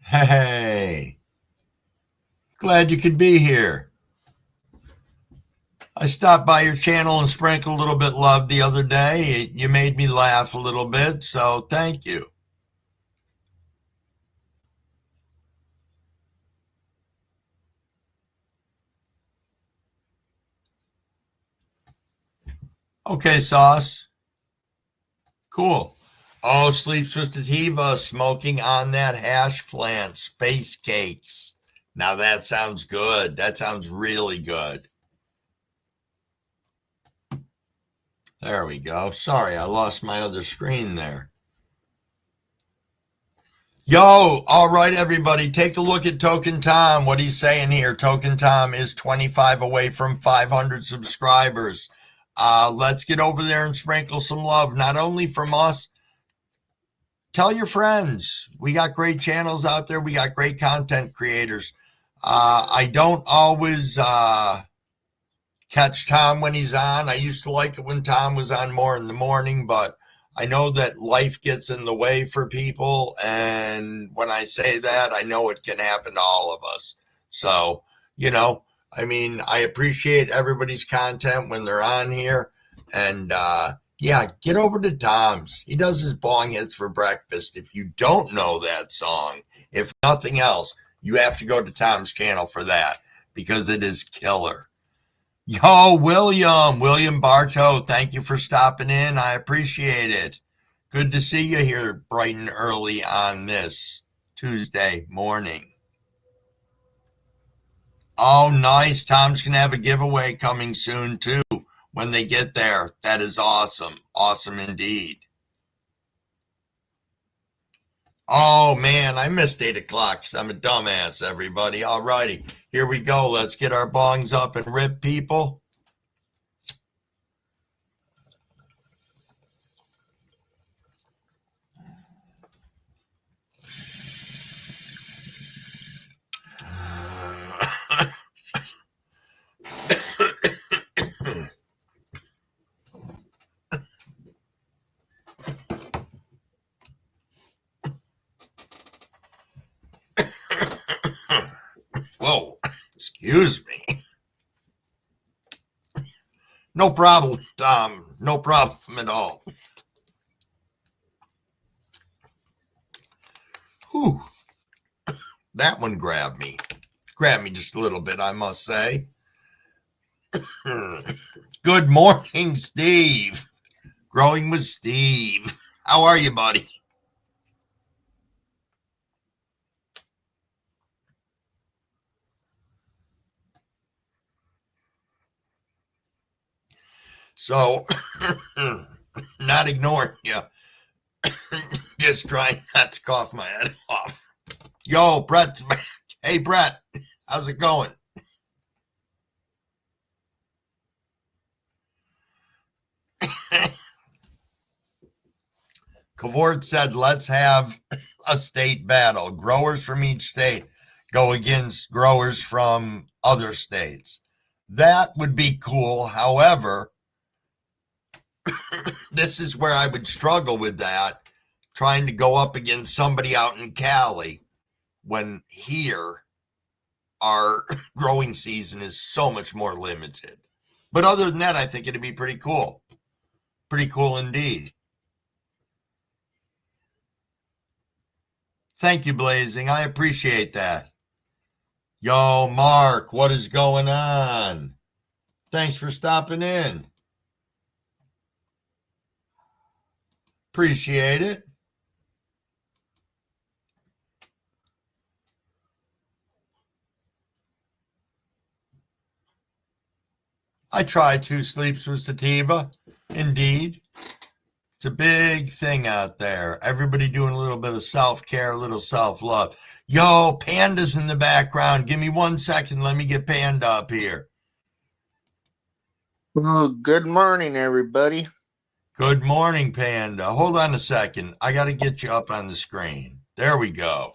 Hey, glad you could be here. I stopped by your channel and sprinkled a little bit of love the other day. You made me laugh a little bit, so thank you. Okay, Sauce. Cool. Oh, Sleeps with Sativa, smoking on that hash plant, space cakes. Now that sounds good. That sounds really good. There we go. Sorry, I lost my other screen there. Yo, all right, everybody, take a look at Token Tom. What he's saying here, Token Tom is 25 away from 500 subscribers. Let's get over there and sprinkle some love, not only from us. Tell your friends. We got great channels out there. We got great content creators. I don't always catch Tom when he's on. I used to like it when Tom was on more in the morning, but I know that life gets in the way for people. And when I say that, I know it can happen to all of us. So, you know, I mean, I appreciate everybody's content when they're on here. And yeah, get over to Tom's. He does his bong hits for breakfast. If you don't know that song, if nothing else, you have to go to Tom's channel for that because it is killer. Yo, William Bartow, thank you for stopping in. I appreciate it. Good to see you here bright and early on this Tuesday morning. Oh, nice. Tom's going to have a giveaway coming soon, too, when they get there. That is awesome. Awesome indeed. Oh, man, I missed 8 o'clock because I'm a dumbass, everybody. All righty, here we go. Let's get our bongs up and rip, people. Whoa, excuse me. No problem, Tom. No problem at all. Whew. That one grabbed me. Grabbed me just a little bit, I must say. Good morning, Steve. Growing with Steve. How are you, buddy? So, not ignoring you. Just trying not to cough my head off. Yo, Brett's back. Hey, Brett. How's it going? Cavort said, let's have a state battle. Growers from each state go against growers from other states. That would be cool. However, this is where I would struggle with that, trying to go up against somebody out in Cali when here our growing season is so much more limited. But other than that, I think it'd be pretty cool. Pretty cool indeed. Thank you, Blazing. I appreciate that. Yo, Mark, what is going on? Thanks for stopping in. Appreciate it. I try 2 sleeps with sativa. Indeed. It's a big thing out there. Everybody doing a little bit of self-care, a little self-love. Yo, Panda's in the background. Give me 1 second. Let me get Panda up here. Well, good morning, everybody. Good morning, Panda. Hold on a second. I got to get you up on the screen. There we go.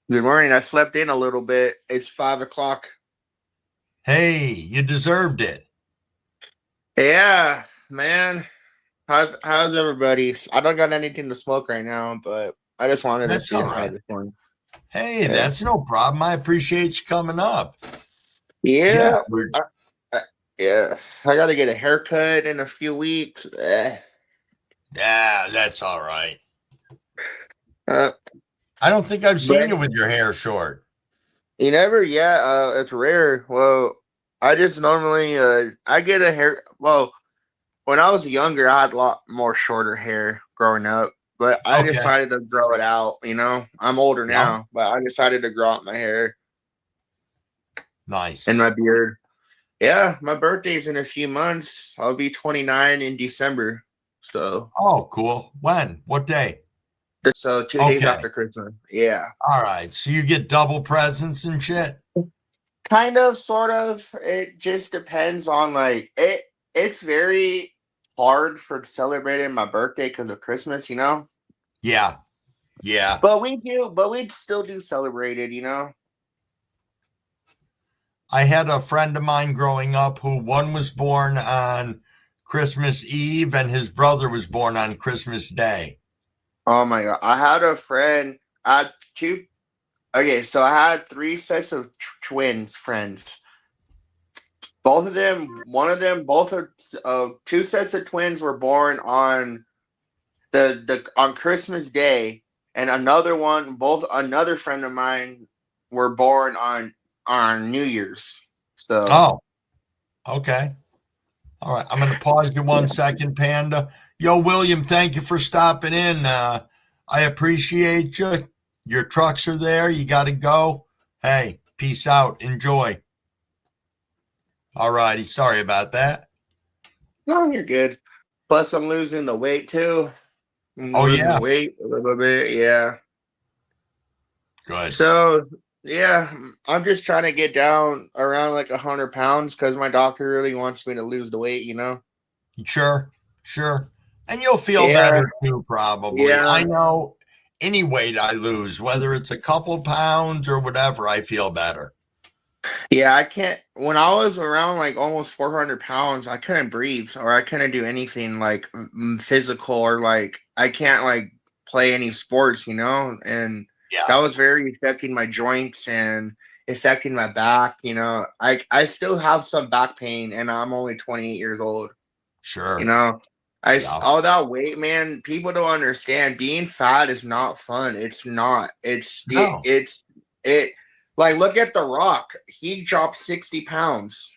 Good morning. I slept in a little bit. It's 5 o'clock. Hey, you deserved it. Yeah, man. How's everybody? I don't got anything to smoke right now, but I just wanted to see hi this morning. Hey, that's no problem. I appreciate you coming up. Yeah. Yeah. I got to get a haircut in a few weeks. Yeah, that's all right. I don't think I've seen you with your hair short. You never? Yeah, it's rare. Well, I just normally I get a hair. Well, when I was younger, I had a lot more shorter hair growing up, but I decided to grow it out. You know, I'm older now, but I decided to grow out my hair. Nice. And my beard. Yeah, my birthday's in a few months. I'll be 29 in December. So. Oh, cool. When? What day? So 2 days after Christmas. Yeah. All right. So you get double presents and shit? Kind of, sort of. It just depends on like it it's very hard for celebrating my birthday because of Christmas, you know. Yeah. Yeah. But we still do celebrate it, you know. I had a friend of mine growing up who one was born on Christmas Eve and his brother was born on Christmas Day. Oh my god, I had a friend. I had two. Okay, so I had three sets of twins friends. Both of them, one of them, both are two sets of twins were born on the on Christmas Day, and another friend of mine were born on New Year's. So Oh, okay. All right. I'm going to pause you 1 second, Panda. Yo, William, thank you for stopping in. I appreciate you. Your trucks are there. You got to go. Hey, peace out. Enjoy. All righty. Sorry about that. no, you're good. Plus, I'm losing the weight too. I'm Oh, losing yeah. weight a little bit, yeah. Good. So yeah, I'm just trying to get down around like 100 pounds because my doctor really wants me to lose the weight, you know. Sure. Sure. And you'll feel Yeah, better too, probably. yeah, I know any weight I lose, whether it's a couple pounds or whatever, I feel better. yeah. I can't. When I was around like almost 400 pounds, I couldn't breathe or I couldn't do anything like physical or like I can't like play any sports, you know. And Yeah. that was very affecting my joints and affecting my back. You know, I still have some back pain, and I'm only 28 years old. You Sure. know, Yeah. all that weight, man. People don't understand. Being fat is not fun. It's not. No. It. Like, look at The Rock. He dropped 60 pounds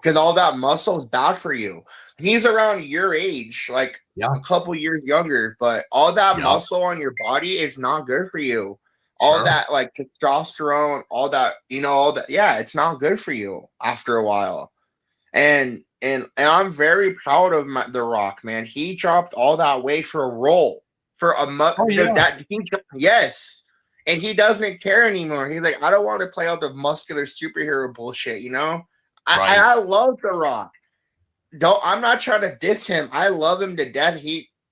because all that muscle is bad for you. He's around your age, like Yeah. a couple years younger, but all that Yeah. muscle on your body is not good for you. All Sure. that like testosterone, all that, all that. Yeah, it's not good for you after a while. And I'm very proud of The Rock, man. He dropped all that weight for a role for a month. Oh, yeah. Yes, and he doesn't care anymore. He's like, I don't want to play out the muscular superhero bullshit, you know. Right. I love The Rock. Don't I'm not trying to diss him. I love him to death.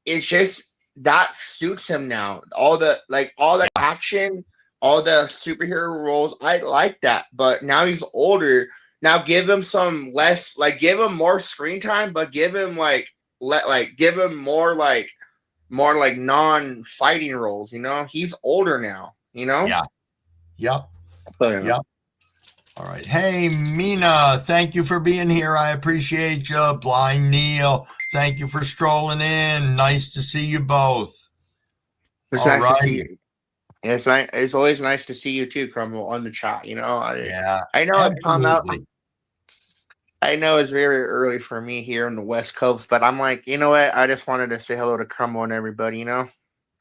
It's just that suits him now. All the Yeah. action, all the superhero roles. I like that, but now he's older. Now give him some less, like give him more screen time, but give him give him more like non-fighting roles. You know, he's older now. You know. Yeah. Yep. But, Yep. All right. Hey, Mina, thank you for being here. I appreciate you. Blind Neil, thank you for strolling in. Nice to see you both. it's All nice to see righty. you. Yeah, it's nice. It's always nice to see you too, Crumble, on the chat. You know, Yeah, I know it's come out. absolutely. I know it's very early for me here on the West Coast, but I'm like, you know what? I just wanted to say hello to Crumble and everybody, you know?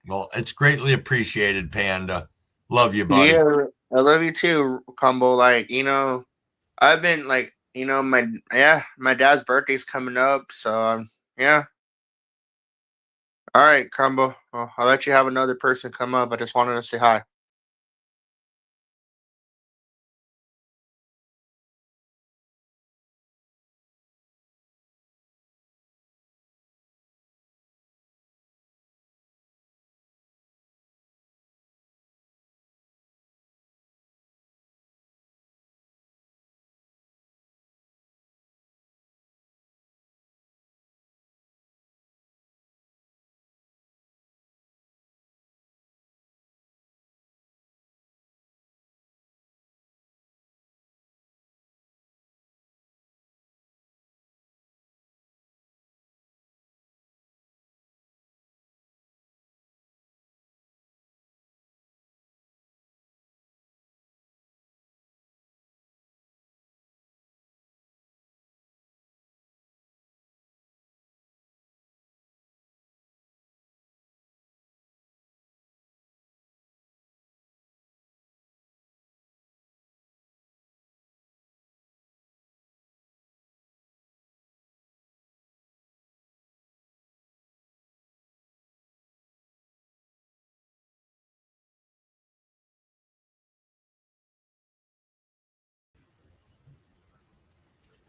Well, it's greatly appreciated, Panda. Love you, buddy. Yeah, I love you too, Crumble. Like, I've been like, my dad's birthday's coming up, so yeah. All right, Crumble. Well, I'll let you have another person come up. I just wanted to say hi.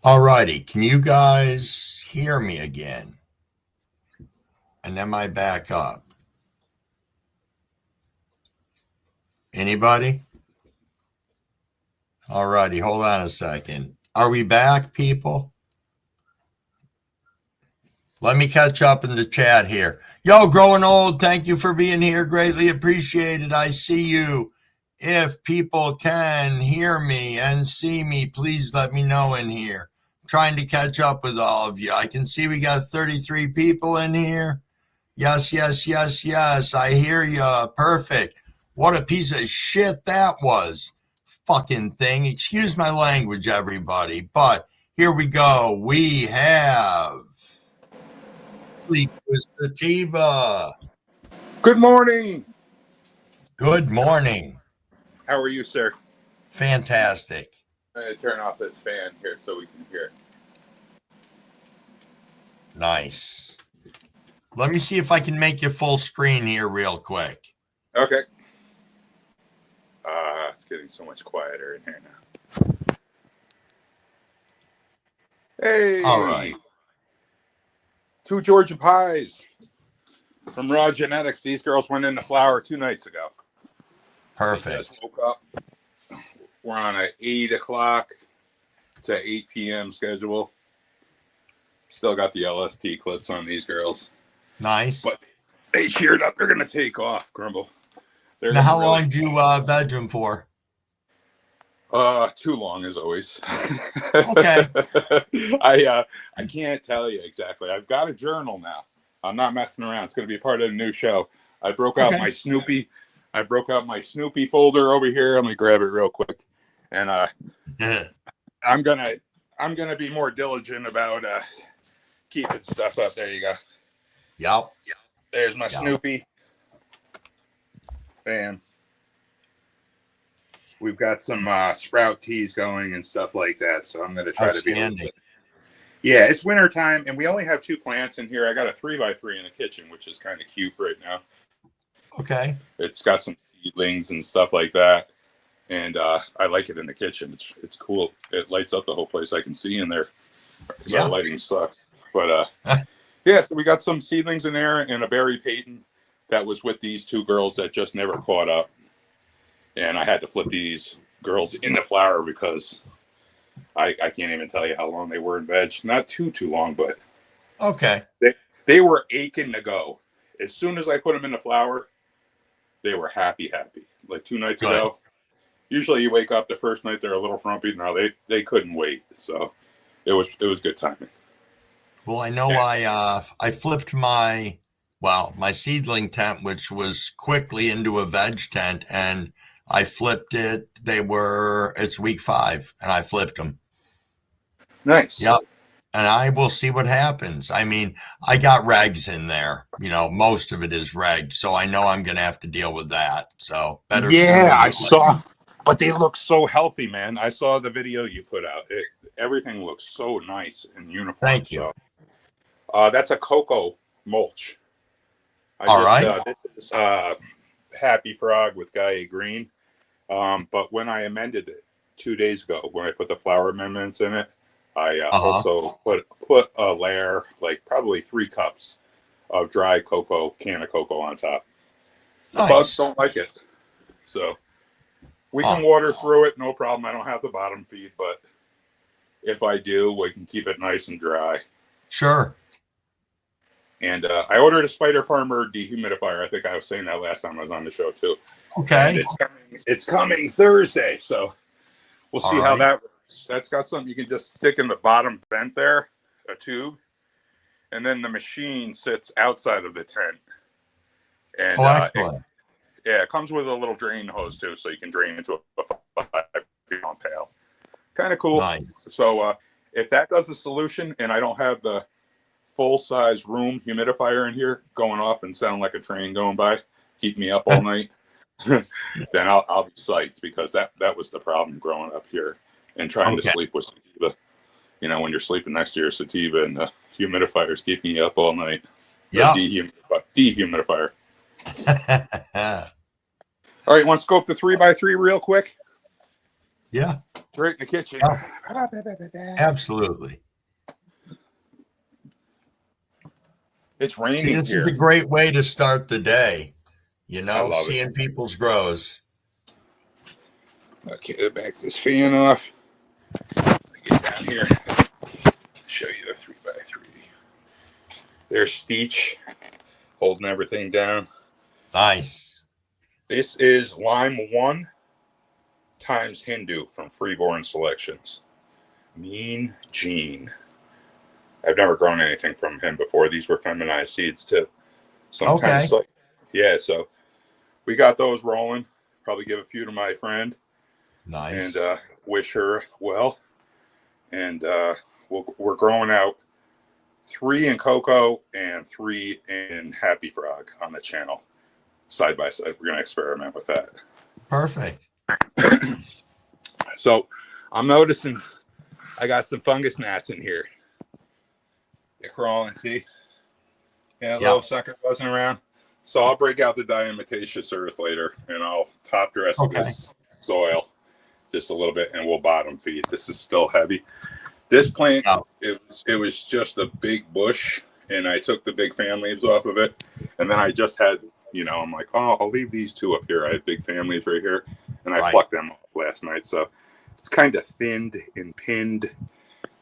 All righty. Can you guys hear me again? And am I back up? Anybody? All righty, hold on a second. Are we back, people? Let me catch up in the chat here. Yo, Growing Old, thank you for being here. Greatly appreciated. I see you. If people can hear me and see me, please let me know in here. I'm trying to catch up with all of you. I can see we got 33 people in here. Yes, yes, yes, yes. I hear you. Perfect. What a piece of shit that was. Fucking thing. Excuse my language, everybody. But here we go. We have Sleep with Sativa. Good morning. Good morning. How are you, sir? Fantastic. I'm going to turn off this fan here so we can hear. Nice. Let me see if I can make you full screen here real quick. Okay. It's getting so much quieter in here now. Hey. All right. 2 Georgia pies from Raw Genetics. These girls went in the flower 2 nights ago. Perfect. They just woke up. We're on an 8 o'clock to 8 p.m. schedule. Still got the LST clips on these girls. Nice. But they cheered up. They're going to take off, Grumble. Now, how long do you veg them for? Too long as always. Okay. I can't tell you exactly. I've got a journal now. I'm not messing around. It's going to be part of the new show. I broke out my Snoopy. I broke out my Snoopy folder over here. Let me grab it real quick. And I'm gonna be more diligent about keeping stuff up. There you go. Yep. There's my Snoopy. Bam. We've got some sprout teas going and stuff like that, so I'm going to try to be. Yeah, it's winter time, and we only have 2 plants in here. I got a 3x3 in the kitchen, which is kind of cute right now. Okay. It's got some seedlings and stuff like that, and I like it in the kitchen. It's cool. It lights up the whole place. I can see in there. Yeah. Lighting sucks, but yeah, so we got some seedlings in there and a berry Peyton that was with these 2 girls that just never caught up. And I had to flip these girls in the flower because I can't even tell you how long they were in veg. Not too long, but okay. They were aching to go. As soon as I put them in the flower, they were happy. Like 2 nights ago. Usually you wake up the first night, they're a little frumpy. No, they couldn't wait. So it was good timing. Well, I know I flipped my seedling tent, which was quickly into a veg tent, and I flipped it. It's week 5, and I flipped them. Nice. Yep. And I will see what happens. I mean, I got regs in there. You know, most of it is regs, so I know I'm going to have to deal with that. So better. Yeah, I saw. But they look so healthy, man. I saw the video you put out. Everything looks so nice and uniform. Thank you. So, that's a cocoa mulch. This is Happy Frog with Gaia Green. But when I amended it 2 days ago, when I put the flower amendments in it, I also put a layer, like probably 3 cups of dry can of cocoa on top. The bugs don't like it. So we can water through it, no problem. I don't have the bottom feed, but if I do, we can keep it nice and dry. Sure. And I ordered a Spider Farmer dehumidifier. I think I was saying that last time I was on the show too. Okay. And it's coming Thursday, so we'll see how that works. That's got something you can just stick in the bottom vent there, a tube, and then the machine sits outside of the tent. And it comes with a little drain hose too, so you can drain into a 5-gallon pail. Kind of cool. Nice. So if that does the solution, and I don't have the full-size room humidifier in here going off and sound like a train going by, keep me up all night, then I'll be psyched, because that was the problem growing up here and trying to sleep with sativa. You know, when you're sleeping next to your sativa and the humidifiers keeping you up all night. Yeah. Dehumidifier. All right, want to scope the 3x3 real quick? Yeah. Right in the kitchen. Yeah. Absolutely. It's See, raining this is here. a great way to start the day. You I know, love it. seeing people's grows. Okay, back this fan off. Get down here. Show you the 3x3. There's Steech holding everything down. Nice. This is Lime 1 times Hindu from Freeborn Selections. Mean Gene. I've never grown anything from him before. These were feminized seeds too. Sometimes, Okay. yeah. So we got those rolling. Probably give a few to my friend. Nice. And wish her well. And we're growing out 3 in cocoa and 3 in Happy Frog on the channel, side by side. We're gonna experiment with that. Perfect. So I'm noticing I got some fungus gnats in here. They're crawling, see? Yeah, little sucker buzzing around. So I'll break out the diatomaceous earth later, and I'll top dress this soil just a little bit, and we'll bottom feed. This is still heavy. This plant, it was just a big bush, and I took the big fan leaves off of it, and then I just had, I'm like, oh, I'll leave these 2 up here. I had big fan leaves right here, and I plucked them off last night. So it's kind of thinned and pinned,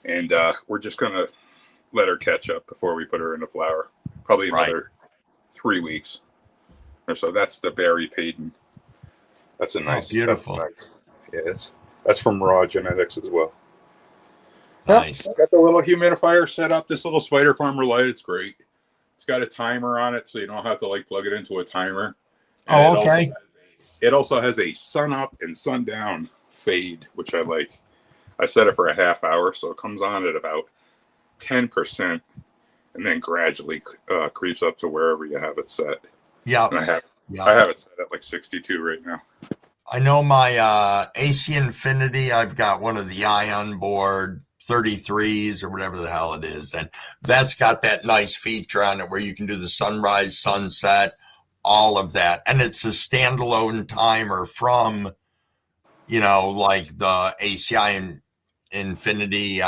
and we're just going to let her catch up before we put her in the flower. Probably another 3 weeks or so. That's the berry Payton. That's a nice, beautiful. Yeah, that's from Raw Genetics as well. Nice. I got the little humidifier set up. This little Spider Farmer light. It's great. It's got a timer on it, so you don't have to plug it into a timer. And okay. It also has a sun up and sun down fade, which I like. I set it for a half hour, so it comes on at about 10%, and then gradually creeps up to wherever you have it set. Yeah. And I have it set at 62 right now. I know my AC Infinity, I've got one of the Ion board 33s or whatever the hell it is, and that's got that nice feature on it where you can do the sunrise, sunset, all of that, and it's a standalone timer from the ACI Infinity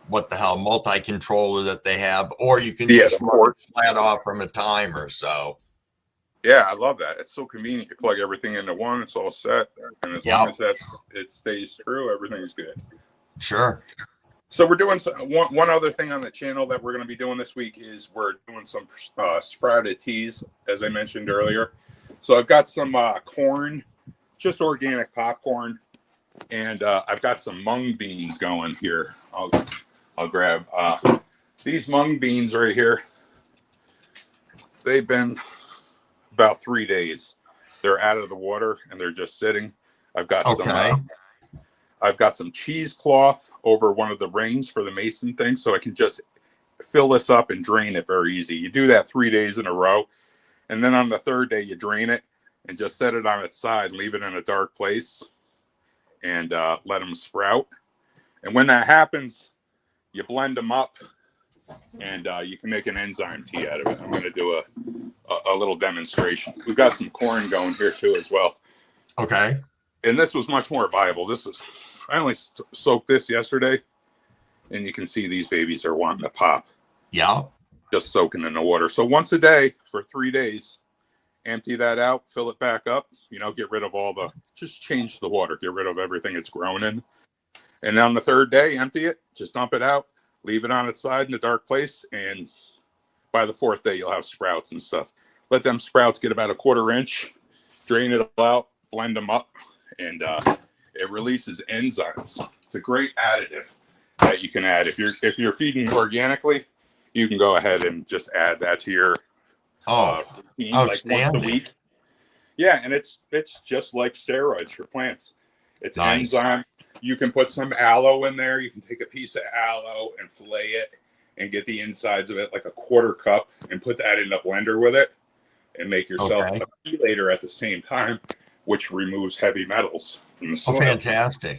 what the hell multi-controller that they have, or you can just run it flat off from a timer. So yeah, I love that. It's so convenient. You plug everything into one, it's all set, and as long as it stays true, everything's good. Sure. So we're doing one other thing on the channel that we're going to be doing this week is we're doing some sprouted teas, as I mentioned earlier. So I've got some corn, just organic popcorn, and I've got some mung beans going here. I'll grab these mung beans right here. They've been about 3 days. They're out of the water and they're just sitting. I've got some cheesecloth over one of the rings for the mason thing, so I can just fill this up and drain it very easy. You do that 3 days in a row, and then on the 3rd day you drain it and just set it on its side, leave it in a dark place, and let them sprout. And when that happens, you blend them up, and you can make an enzyme tea out of it. I'm going to do a little demonstration. We've got some corn going here too as well. Okay. And this was much more viable. I only soaked this yesterday, and you can see these babies are wanting to pop. Yeah. Just soaking in the water. So once a day for 3 days, empty that out, fill it back up, get rid of just change the water, get rid of everything it's grown in. And on the 3rd day, empty it, just dump it out, leave it on its side in a dark place. And by the 4th day, you'll have sprouts and stuff. Let them sprouts get about a 1/4 inch, drain it all out, blend them up, and it releases enzymes. It's a great additive that you can add. If you're feeding organically, you can go ahead and just add that to your routine, once a week. Yeah, and it's just like steroids for plants. It's enzyme. You can put some aloe in there. You can take a piece of aloe and fillet it and get the insides of it, like a 1/4 cup, and put that in a blender with it and make yourself a chelator at the same time, which removes heavy metals from the soil. Oh, fantastic.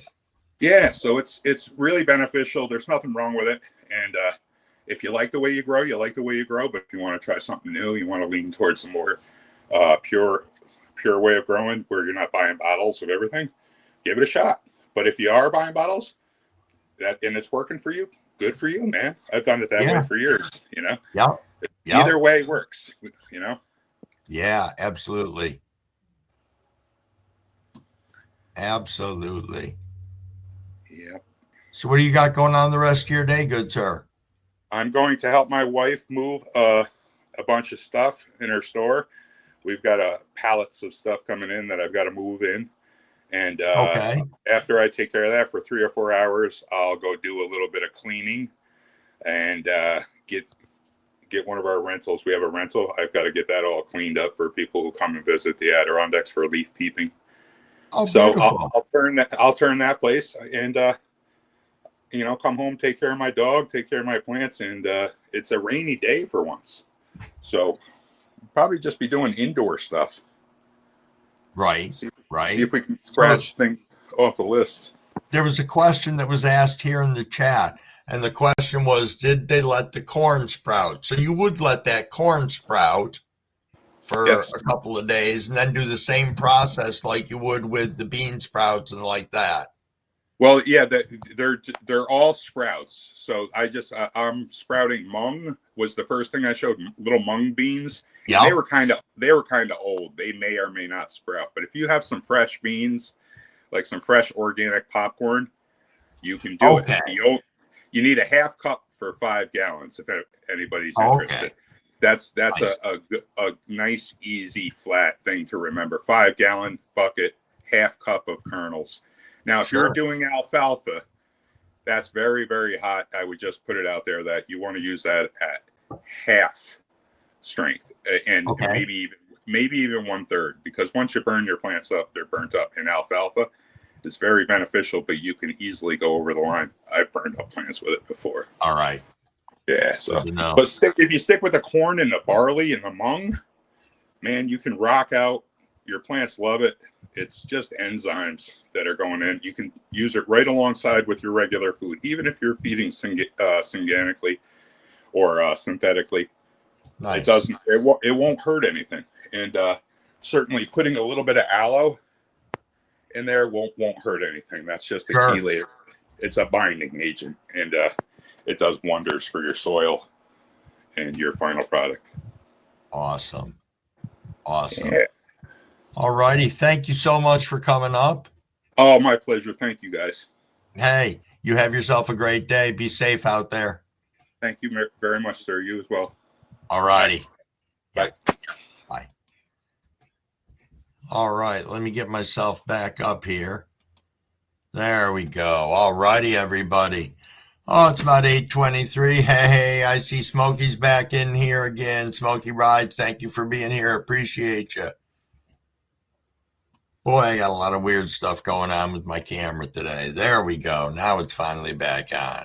Yeah, so it's really beneficial. There's nothing wrong with it. And if you like the way you grow, you like the way you grow. But if you want to try something new, you want to lean towards some more pure way of growing where you're not buying bottles of everything, give it a shot. But if you are buying bottles, and it's working for you. Good for you, man. I've done it that way for years, you know. Yeah. Either way works, you know. Yeah, absolutely. Absolutely. Yeah. So what do you got going on the rest of your day, good sir? I'm going to help my wife move a bunch of stuff in her store. We've got pallets of stuff coming in that I've got to move in. And after I take care of that for 3 or 4 hours, I'll go do a little bit of cleaning and get one of our rentals. We have a rental. I've got to get that all cleaned up for people who come and visit the Adirondacks for leaf peeping. Oh, so beautiful. I'll turn that place and you know, come home, take care of my dog, take care of my plants, and it's a rainy day for once, so probably just be doing indoor stuff. Right. See if we can scratch things off the list. There was a question that was asked here in the chat, and the question was, did they let the corn sprout? So you would let that corn sprout for a couple of days and then do the same process like you would with the bean sprouts and like that. Well, yeah, they're all sprouts. So I'm sprouting mung was the first thing I showed, little mung beans. Yeah, they were kind of old. They may or may not sprout, but if you have some fresh beans, like some fresh organic popcorn, you can do it. You need a half cup for 5 gallons if anybody's interested. That's nice. a nice, easy, flat thing to remember. 5 gallon bucket, half cup of kernels. Now, if you're doing alfalfa, that's very, very hot. I would just put it out there that you want to use that at half strength and maybe even 1/3, because once you burn your plants up, they're burnt up. And alfalfa is very beneficial, but you can easily go over the line. I've burned up plants with it before. All right. Yeah. So, but if you stick with the corn and the barley and the mung, man, you can rock out. Your plants love it. It's just enzymes that are going in. You can use it right alongside with your regular food, even if you're feeding syngenically or synthetically. Nice. It won't hurt anything. And certainly putting a little bit of aloe in there won't hurt anything. That's just a chelator. It's a binding agent, and it does wonders for your soil and your final product. Awesome. Awesome. Yeah. All righty. Thank you so much for coming up. Oh, my pleasure. Thank you, guys. Hey, you have yourself a great day. Be safe out there. Thank you very much, sir. You as well. All righty. Bye. Bye. All right. Let me get myself back up here. There we go. All righty, everybody. Oh, it's about 8:23. Hey, I see Smokey's back in here again. Smokey Rides, thank you for being here. Appreciate you. Boy, I got a lot of weird stuff going on with my camera today. There we go. Now it's finally back on.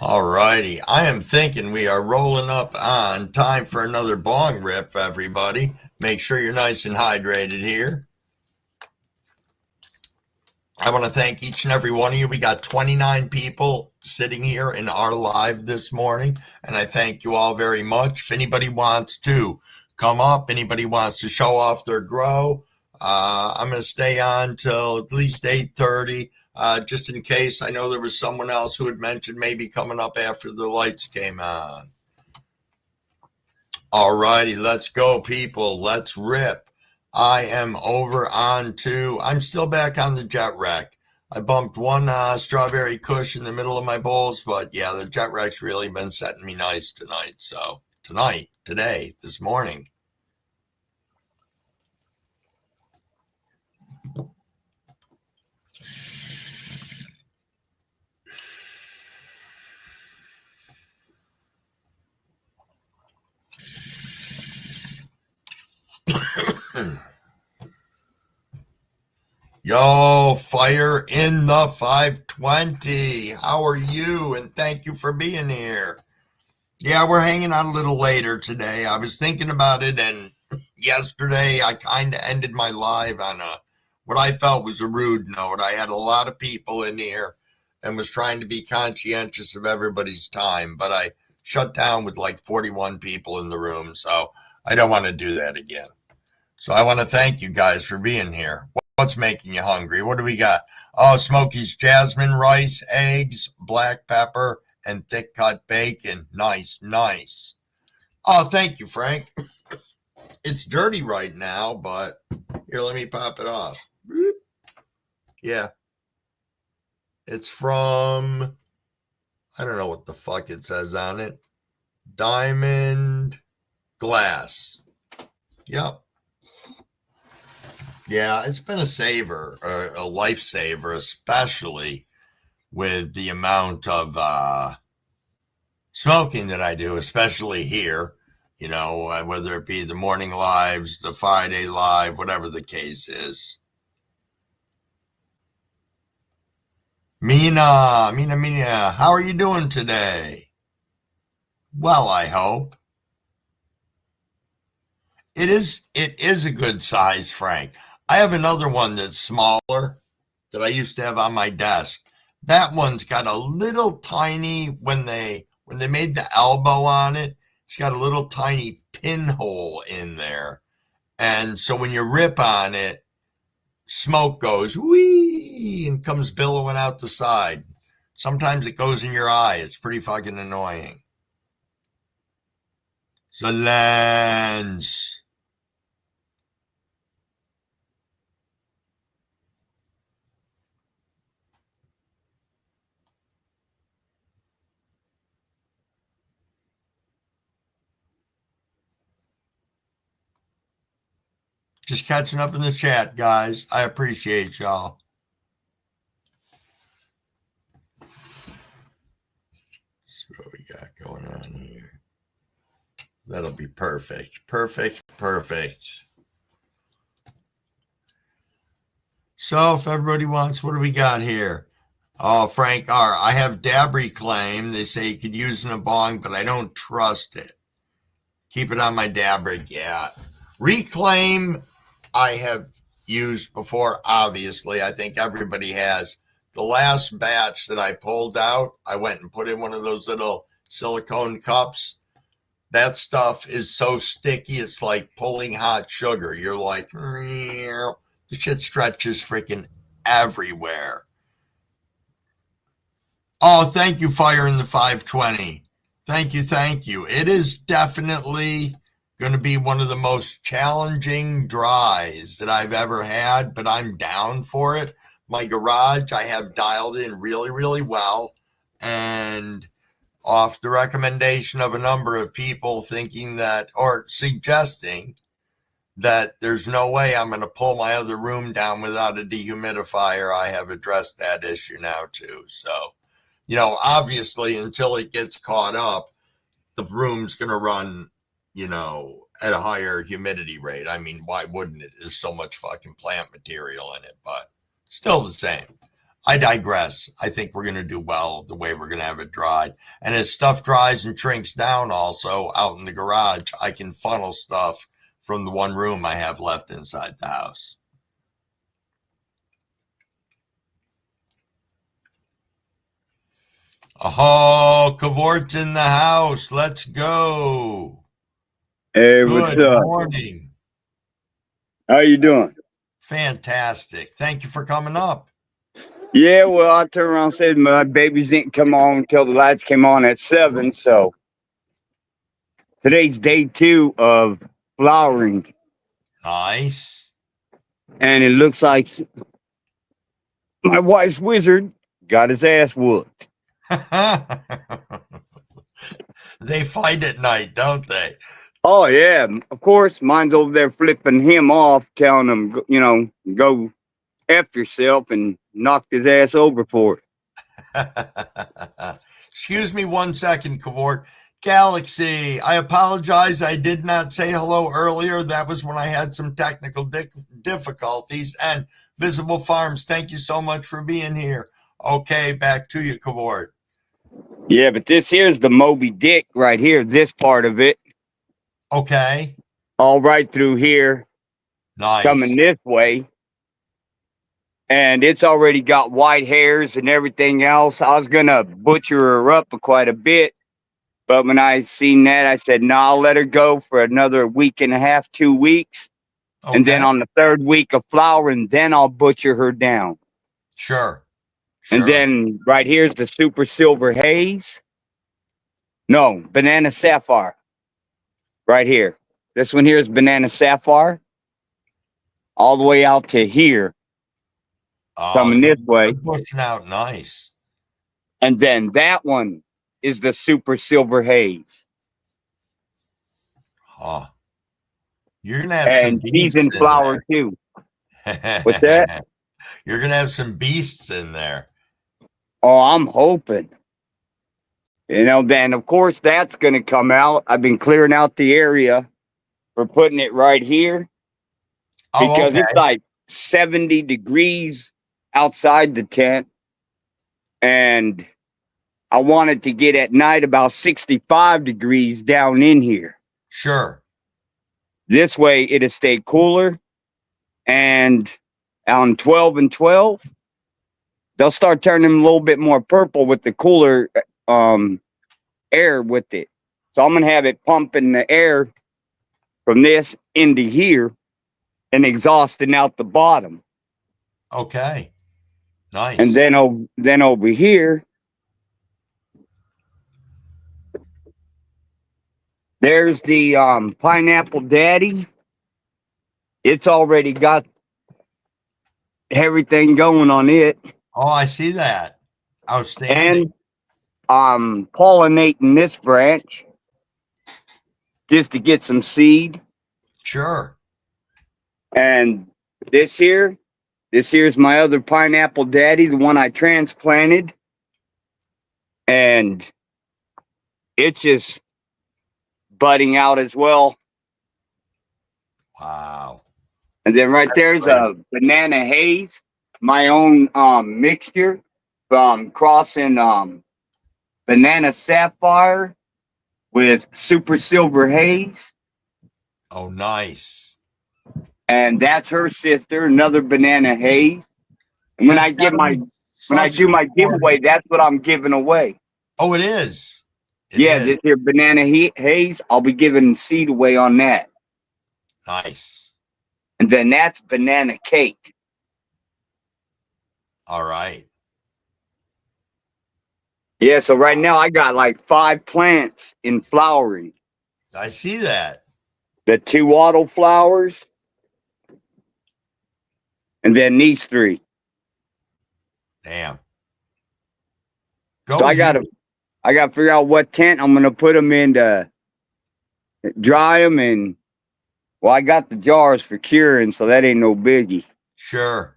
All righty. I am thinking we are rolling up on time for another bong rip, everybody. Make sure you're nice and hydrated here. I want to thank each and every one of you. We got 29 people sitting here in our live this morning, and I thank you all very much. If anybody wants to come up, anybody wants to show off their grow, I'm going to stay on till at least 8:30, just in case. I know there was someone else who had mentioned maybe coming up after the lights came on. All righty, let's go, people. Let's rip. I am over on to, I'm still back on the Jet Wreck. I bumped one strawberry kush in the middle of my bowls, but yeah, the Jet Wreck's really been setting me nice tonight. So today, this morning. Yo, fire in the 520. How are you? And thank you for being here. Yeah, we're hanging out a little later today. I was thinking about it, and yesterday I kind of ended my live on what I felt was a rude note. I had a lot of people in here and was trying to be conscientious of everybody's time, but I shut down with like 41 people in the room, so I don't want to do that again. So I want to thank you guys for being here. What's making you hungry? What do we got? Oh, Smoky's jasmine rice, eggs, black pepper, and thick cut bacon. Nice, nice. Oh, thank you, Frank. It's dirty right now, but here, let me pop it off. Yeah. It's from, I don't know what the fuck it says on it. Diamond Glass. Yep. Yeah, it's been a saver, a lifesaver, especially with the amount of smoking that I do, especially here. You know, whether it be the morning lives, the Friday live, whatever the case is. Mina, how are you doing today? Well, I hope. It is a good size, Frank. I have another one that's smaller that I used to have on my desk. That one's got a little tiny, when they made the elbow on it, it's got a little tiny pinhole in there. And so when you rip on it, smoke goes whee and comes billowing out the side. Sometimes it goes in your eye. It's pretty fucking annoying. The lens. Just catching up in the chat, guys. I appreciate y'all. See what we got going on here. That'll be perfect. Perfect. So if everybody wants, what do we got here? Oh, Frank R. I have dab reclaim. They say you could use in a bong, but I don't trust it. Keep it on my dab rig. Yeah. Reclaim, I have used before, obviously. I think everybody has. The last batch that I pulled out, I went and put in one of those little silicone cups. That stuff is so sticky, it's like pulling hot sugar. You're like, the shit stretches freaking everywhere. Oh, thank you, Fire in the 520. Thank you. It is definitely going to be one of the most challenging dries that I've ever had, but I'm down for it. My garage, I have dialed in really, really well, and off the recommendation of a number of people thinking that, or suggesting that there's no way I'm going to pull my other room down without a dehumidifier, I have addressed that issue now too. So, you know, obviously until it gets caught up, the room's going to run, you know, at a higher humidity rate. I mean, why wouldn't it? There's so much fucking plant material in it, but still the same. I digress. I think we're going to do well the way we're going to have it dried. And as stuff dries and shrinks down also out in the garage, I can funnel stuff from the one room I have left inside the house. Oh, Cavort's in the house. Let's go. Hey, what's up? Good morning. How you doing? Fantastic. Thank you for coming up. Yeah, well, I turned around and said my babies didn't come on until the lights came on at 7. So today's day 2 of flowering. Nice. And it looks like my wife's wizard got his ass whooped. They fight at night, don't they? Oh, yeah. Of course, mine's over there flipping him off, telling him, you know, go F yourself, and knocked his ass over for it. Excuse me 1 second, Cavort. Galaxy, I apologize. I did not say hello earlier. That was when I had some technical difficulties. And Visible Farms, thank you so much for being here. Okay, back to you, Cavort. Yeah, but this here's the Moby Dick right here, this part of it. Okay. All right through here. Nice. Coming this way. And it's already got white hairs and everything else. I was going to butcher her up quite a bit. But when I seen that, I said, no, I'll let her go for another week and a half, 2 weeks. And then on the 3rd week of flowering, then I'll butcher her down. Sure. And then right here's the Super Silver Haze. No, Banana Sapphire. Right here. This one here is Banana Sapphire. All the way out to here. Coming this way. Pushing out nice. And then that one is the Super Silver Haze. Oh. You're going to have some beasts. She's in flower too. What's that? You're going to have some beasts in there. Oh, I'm hoping. Then of course that's going to come out. I've been clearing out the area for putting it right here. Because it's like 70 degrees outside the tent. And I wanted to get at night about 65 degrees down in here. Sure. This way it'll stay cooler. And on 12 and 12, they'll start turning them a little bit more purple with the cooler air with it. So I'm going to have it pumping the air from this into here and exhausting out the bottom. Okay. Nice. And then over here, there's the Pineapple Daddy. It's already got everything going on it. Oh, I see that. Outstanding. And I'm pollinating this branch just to get some seed. Sure. And this here's my other Pineapple Daddy, the one I transplanted. And it's just budding out as well. Wow. And then there's a Banana Haze, my own mixture from crossing Banana Sapphire with Super Silver Haze. Oh, nice. And that's her sister, another Banana Haze. And when I do my giveaway, that's what I'm giving away. Oh, it is. This here Banana Haze, I'll be giving seed away on that. Nice. And then that's Banana Cake. All right. Yeah, so right now I got like 5 plants in flowering. I see that. The 2 auto flowers. And then these 3. Damn. So I gotta figure out what tent I'm gonna put them in to dry them. And well, I got the jars for curing, so that ain't no biggie. Sure.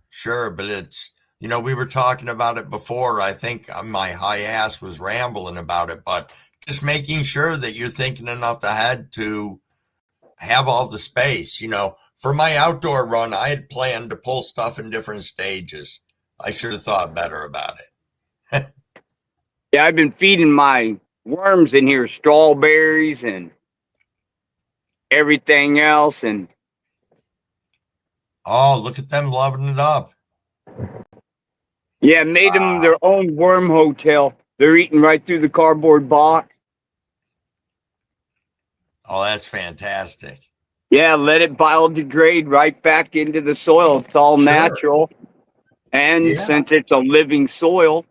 But it's, we were talking about it before. I think my high ass was rambling about it, but just making sure that you're thinking enough ahead to have all the space. For my outdoor run, I had planned to pull stuff in different stages. I should have thought better about it. Yeah, I've been feeding my worms in here strawberries and everything else. And oh, look at them loving it up. Yeah, made them their own worm hotel. They're eating right through the cardboard box. Oh, that's fantastic. Yeah, let it biodegrade right back into the soil. It's all natural. And since it's a living soil,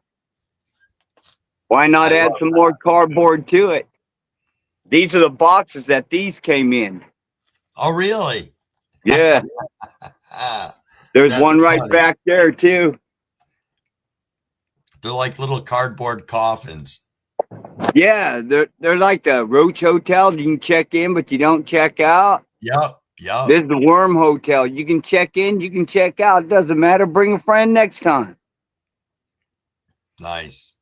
why not add some more cardboard to it? These are the boxes that these came in. Oh, really? Yeah. There's one right back there, too. They're like little cardboard coffins. Yeah, they're like the Roach Hotel. You can check in, but you don't check out. Yep. This is the Worm Hotel. You can check in, you can check out. It doesn't matter. Bring a friend next time. Nice.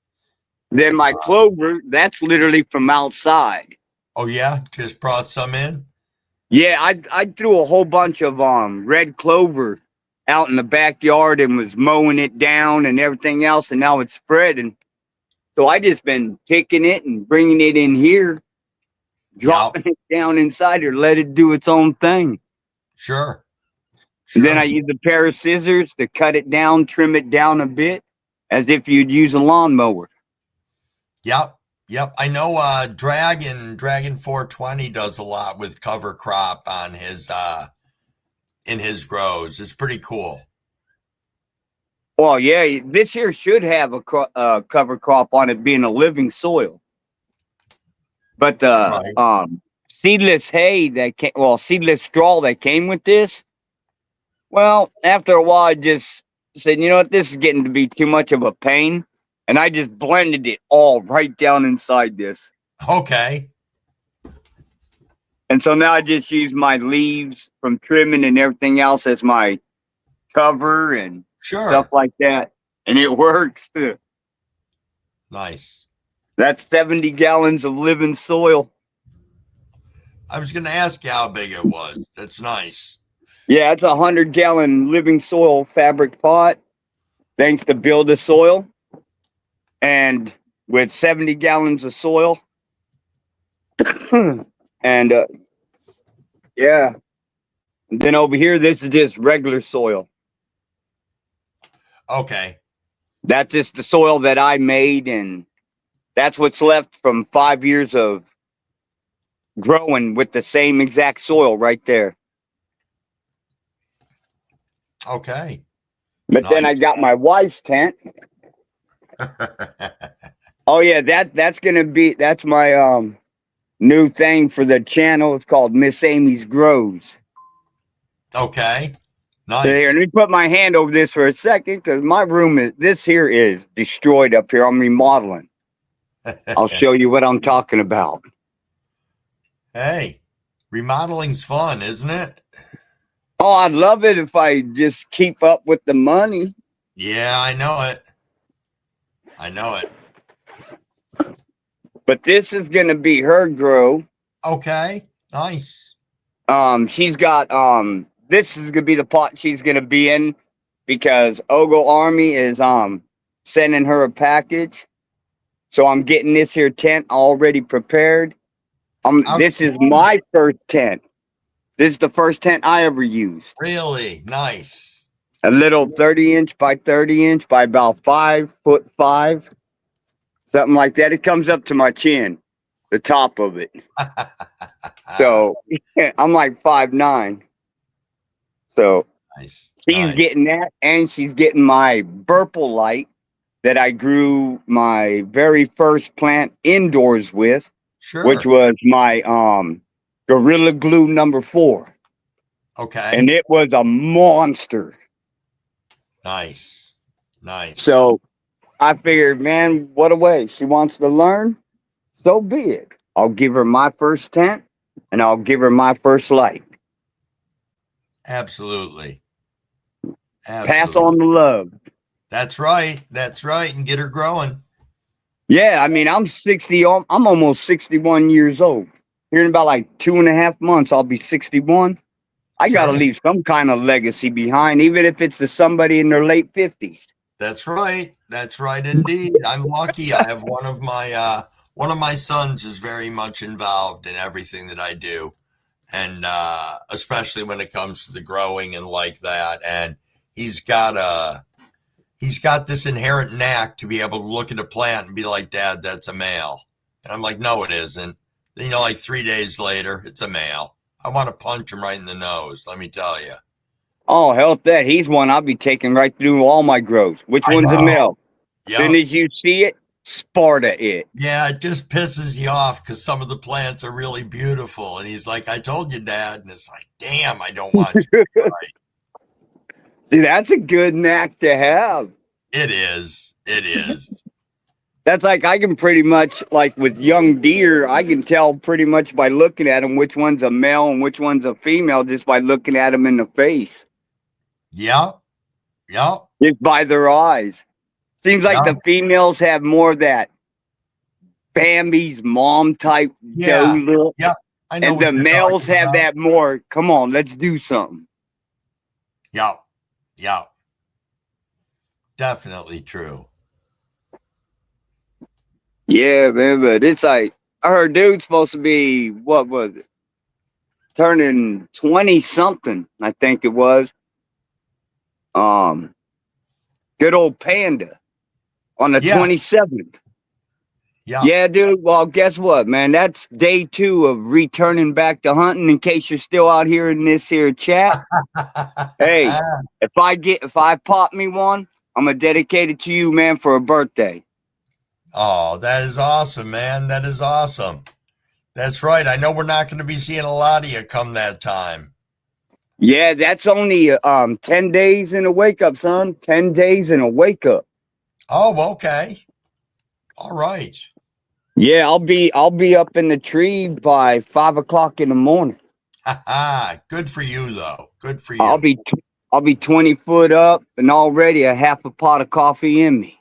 Then my clover, that's literally from outside. Oh, yeah? Just brought some in? Yeah, I threw a whole bunch of red clover out in the backyard and was mowing it down and everything else, and now it's spreading. So I just been picking it and bringing it in here, dropping it down inside here, let it do its own thing. Sure. And then I use a pair of scissors to cut it down, trim it down a bit, as if you'd use a lawnmower. Yep. I know Dragon 420 does a lot with cover crop on his in his grows. It's pretty cool. Well, yeah, this here should have a cover crop on it being a living soil. But the seedless hay that came, seedless straw that came with this, well, after a while, I just said, you know what, this is getting to be too much of a pain. And I just blended it all right down inside this. Okay. And so now I just use my leaves from trimming and everything else as my cover and stuff like that. And it works. Nice. That's 70 gallons of living soil. I was going to ask you how big it was. That's nice. Yeah, it's a 100-gallon living soil fabric pot, thanks to Build the Soil. And with 70 gallons of soil. And yeah. And then over here, this is just regular soil. Okay. That's just the soil that I made, and that's what's left from 5 years of growing with the same exact soil right there. Okay. But nice. Then I got my wife's tent. Oh yeah, that's my new thing for the channel. It's called Miss Amy's Grows. Okay. Nice. So here, let me put my hand over this for a second, because my room this here is destroyed up here. I'm remodeling. I'll show you what I'm talking about. Hey, remodeling's fun, isn't it? Oh, I'd love it if I just keep up with the money. Yeah, I know it. I know it. But this is going to be her grow. Okay, nice. She's got, this is going to be the pot she's going to be in, because Ogo Army is, sending her a package. So I'm getting this here tent already prepared. This is my first tent. This is the first tent I ever used. Really? Nice. A little 30-inch by 30-inch by about 5'5", something like that. It comes up to my chin, the top of it. So I'm like 5'9". So nice. She's getting that, and she's getting my Burple light that I grew my very first plant indoors with, which was my Gorilla Glue #4. Okay. And it was a monster. Nice. Nice. So I figured, man, what a way. She wants to learn. So be it. I'll give her my first tent, and I'll give her my first light. Absolutely. Pass on the love. That's right. That's right. And get her growing. Yeah, I mean, I'm almost 61 years old. Here in about like 2.5 months, I'll be 61. I got to leave some kind of legacy behind, even if it's to somebody in their late 50s. That's right. That's right, indeed. I'm lucky. I have one of my sons is very much involved in everything that I do. And especially when it comes to the growing and like that. And he's got this inherent knack to be able to look at a plant and be like, Dad, that's a male. And I'm like, no, it isn't. Then, like 3 days later, it's a male. I want to punch him right in the nose, let me tell you. Oh, hell that. He's one I'll be taking right through all my grows. Which one's a male? Yep. As soon as you see it, Sparta it. Yeah, it just pisses you off because some of the plants are really beautiful. And he's like, I told you, Dad. And it's like, damn, I don't want you. Right. See, that's a good knack to have. It is. It is. That's like, I can pretty much, like with young deer, I can tell pretty much by looking at them which one's a male and which one's a female just by looking at them in the face. Yeah. Yeah. Just by their eyes. Seems like the females have more of that Bambi's mom type doe look. Yeah. I know. And the males have that more, come on, let's do something. Yeah. Yeah. Definitely true. Yeah, man, but it's like, I heard dude's supposed to be, what was it? Turning 20 something, I think it was. Good old Panda on the 27th. Yeah, dude. Well, guess what, man? That's day 2 of returning back to hunting. In case you're still out here in this here chat, hey, if I pop me one, I'm gonna dedicate it to you, man, for a birthday. Oh, that is awesome, man. That is awesome. That's right. I know we're not going to be seeing a lot of you come that time. Yeah, that's only 10 days in a wake up, son. 10 days in a wake up. Oh, okay. All right. Yeah, I'll be up in the tree by 5 o'clock in the morning. Good for you, though. Good for I'll you. be 20 foot up and already a half a pot of coffee in me.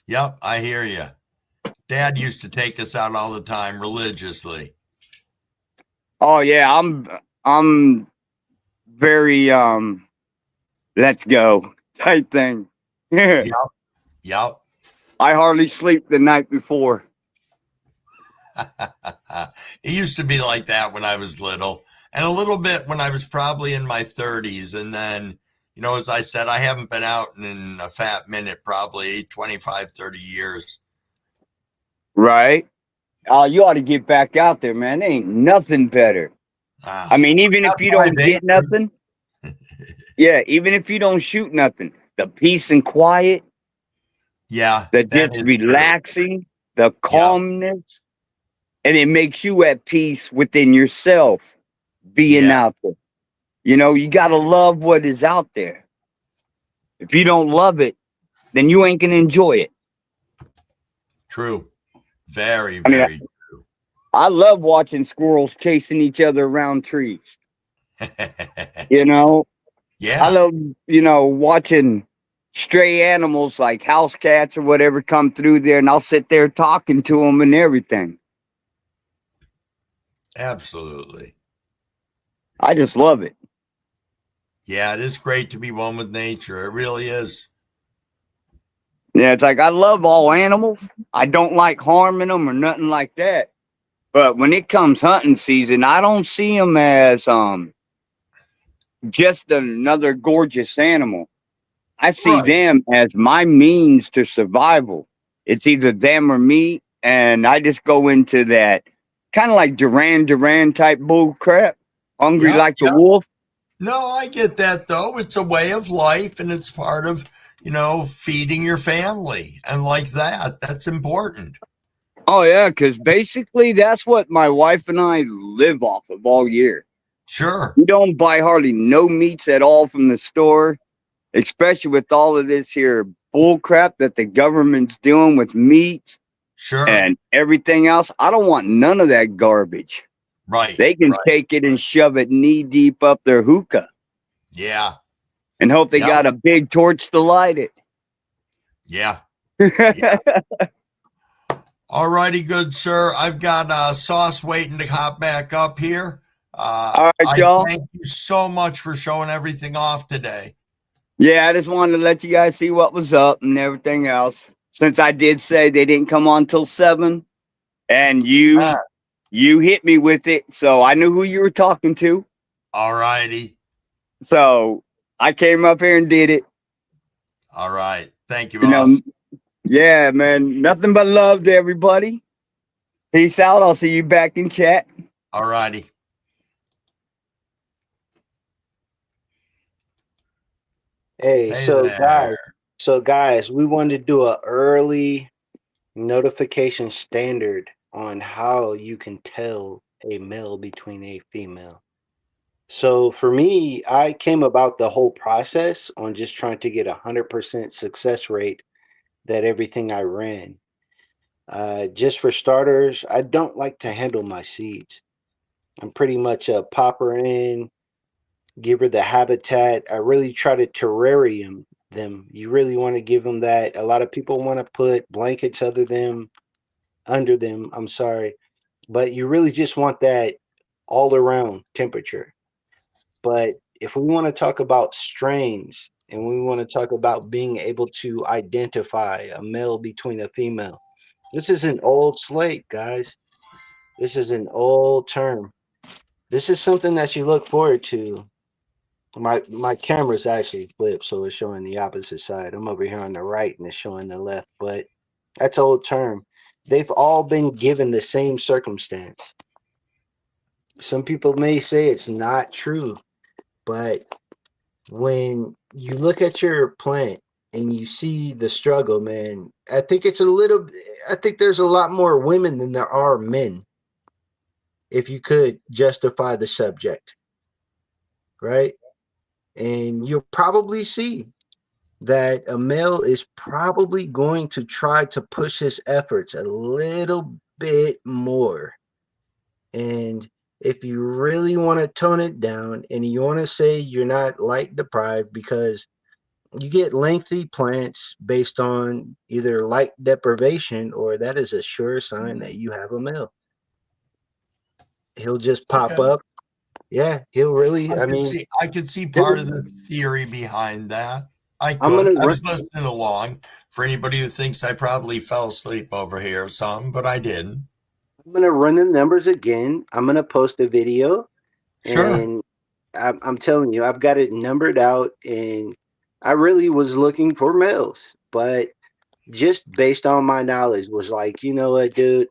Yep, I hear you. Dad used to take us out all the time religiously. Oh yeah, I'm very let's go type thing. Yep. Yep. I hardly sleep the night before. It used to be like that when I was little, and a little bit when I was probably in my 30s. And then, as I said, I haven't been out in a fat minute, probably 25, 30 years. Right? You ought to get back out there, man. There ain't nothing better. I mean, even if you don't get nothing, yeah, even if you don't shoot nothing, the peace and quiet, the just relaxing, the calmness, and it makes you at peace within yourself being out there. You got to love what is out there. If you don't love it, then you ain't going to enjoy it. True. Very, very true. I love watching squirrels chasing each other around trees. Yeah. I love, watching stray animals like house cats or whatever come through there, and I'll sit there talking to them and everything. Absolutely. I just love it. Yeah, it is great to be one with nature. It really is. Yeah, it's like I love all animals. I don't like harming them or nothing like that. But when it comes hunting season, I don't see them as just another gorgeous animal. I see them as my means to survival. It's either them or me, and I just go into that kind of like Duran type bull crap, hungry like a wolf. No, I get that, though. It's a way of life, and it's part of, feeding your family. And like that, that's important. Oh, yeah, because basically that's what my wife and I live off of all year. Sure. We don't buy hardly no meats at all from the store, especially with all of this here bull crap that the government's doing with meats and everything else. I don't want none of that garbage. Right. They can take it and shove it knee deep up their hookah. Yeah. And hope they got a big torch to light it. Yeah. All righty, good sir. I've got Sauce waiting to hop back up here. All right, y'all. Thank you so much for showing everything off today. Yeah, I just wanted to let you guys see what was up and everything else. Since I did say they didn't come on till 7, and you hit me with it, so I knew who you were talking to. All righty. So I came up here and did it. All right. Thank you, boss. Yeah, man. Nothing but love to everybody. Peace out. I'll see you back in chat. All righty. Hey, so guys, we wanted to do an early notification standard on how you can tell a male between a female. So for me, I came about the whole process on just trying to get 100% success rate that everything I ran. Just for starters, I don't like to handle my seeds. I'm pretty much a popper in, give her the habitat. I really try to terrarium them. You really want to give them that. A lot of people want to put blankets under them. I'm sorry, but you really just want that all around temperature. But if we want to talk about strains and we want to talk about being able to identify a male between a female, this is an old slate, guys. This is an old term. This is something that you look forward to My camera's actually flipped, so it's showing the opposite side. I'm over here on the right and it's showing the left, but that's old term. They've all been given the same circumstance. Some people may say it's not true, but when you look at your plant and you see the struggle, man, I think there's a lot more women than there are men, if you could justify the subject, right? And you'll probably see that a male is probably going to try to push his efforts a little bit more. And if you really want to tone it down and you want to say you're not light deprived, because you get lengthy plants based on either light deprivation, or that is a sure sign that you have a male. He'll just pop Okay. up. Yeah, he'll really, I mean, I could see part of the theory behind that. I I'm gonna could. I run, was listening along for anybody who thinks I probably fell asleep over here or something, but I didn't. I'm gonna run the numbers again. I'm gonna post a video, Sure. and I'm telling you, I've got it numbered out, and I really was looking for males, but just based on my knowledge, was like, you know what, dude,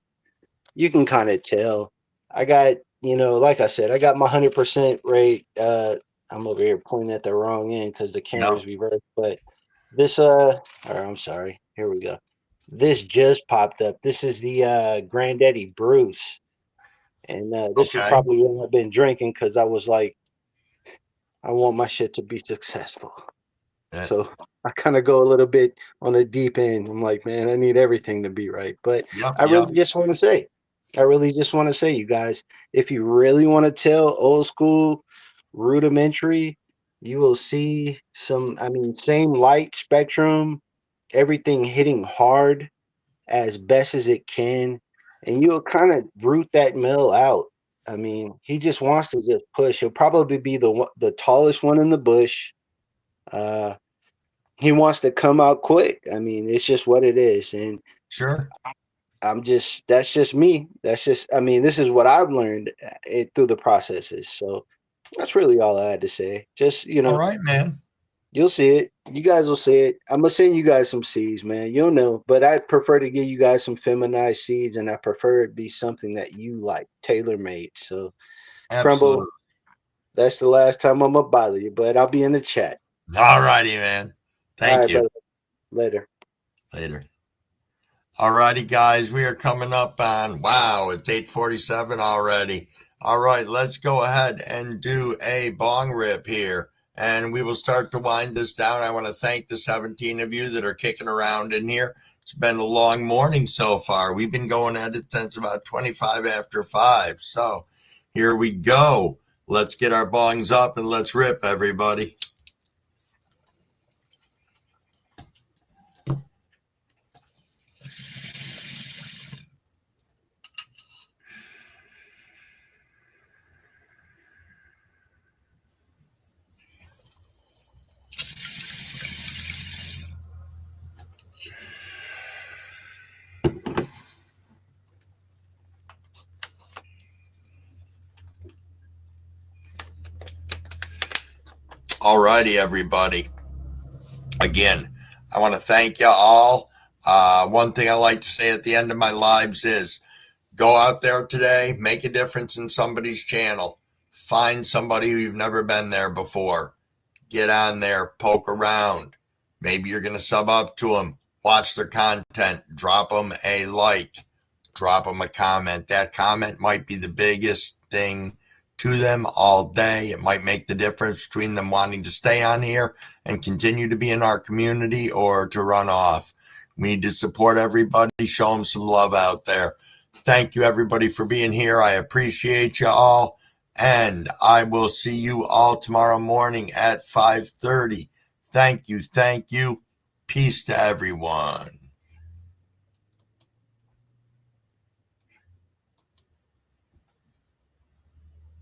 you can kind of tell. I got, like I said, I got my 100% rate. I'm over here pointing at the wrong end because the Yep. camera's reversed, but this, or I'm sorry, here we go. This just popped up. This is the Granddaddy Bruce. And this is Okay. probably what I've been drinking because I was like, I want my shit to be successful. Uh, So I kind of go a little bit on the deep end. I'm like, man, I need everything to be right. But yep. I Yep. really just want to say, you guys, if you really want to tell old school, rudimentary, you will see some, I mean, same light spectrum, everything hitting hard as best as it can, and you'll kind of root that male out. I mean, he just wants to just push. He'll probably be the tallest one in the bush. Uh, he wants to come out quick. I mean, it's just what it is, and Sure. that's just me. That's just, I mean, this is what I've learned through the processes. So that's really all I had to say. Just All right, man. you'll see it. You guys will see it. I'm gonna send you guys some seeds, man. You'll know. But I prefer to give you guys some feminized seeds, and I prefer it be something that you like, tailor made. So, Crumble, Absolutely. that's the last time I'm gonna bother you, but I'll be in the chat. All righty, man. All Thank right, you. brother. Later. Later. All righty, guys. We are coming up on, wow, it's 8:47 already. All right, let's go ahead and do a bong rip here. And we will start to wind this down. I want to thank the 17 of you that are kicking around in here. It's been a long morning so far. We've been going at it since about 25 after 5. So here we go. Let's get our bongs up and let's rip, everybody. All righty, everybody. Again, I want to thank you all. One thing I like to say at the end of my lives is go out there today, make a difference in somebody's channel. Find somebody who you've never been there before. Get on there, poke around. Maybe you're going to sub up to them, watch their content, drop them a like, drop them a comment. That comment might be the biggest thing to them all day. It might make the difference between them wanting to stay on here and continue to be in our community or to run off. We need to support everybody, show them some love out there. Thank you, everybody, for being here. I appreciate you all. And I will see you all tomorrow morning at 5:30. Thank you. Thank you. Peace to everyone.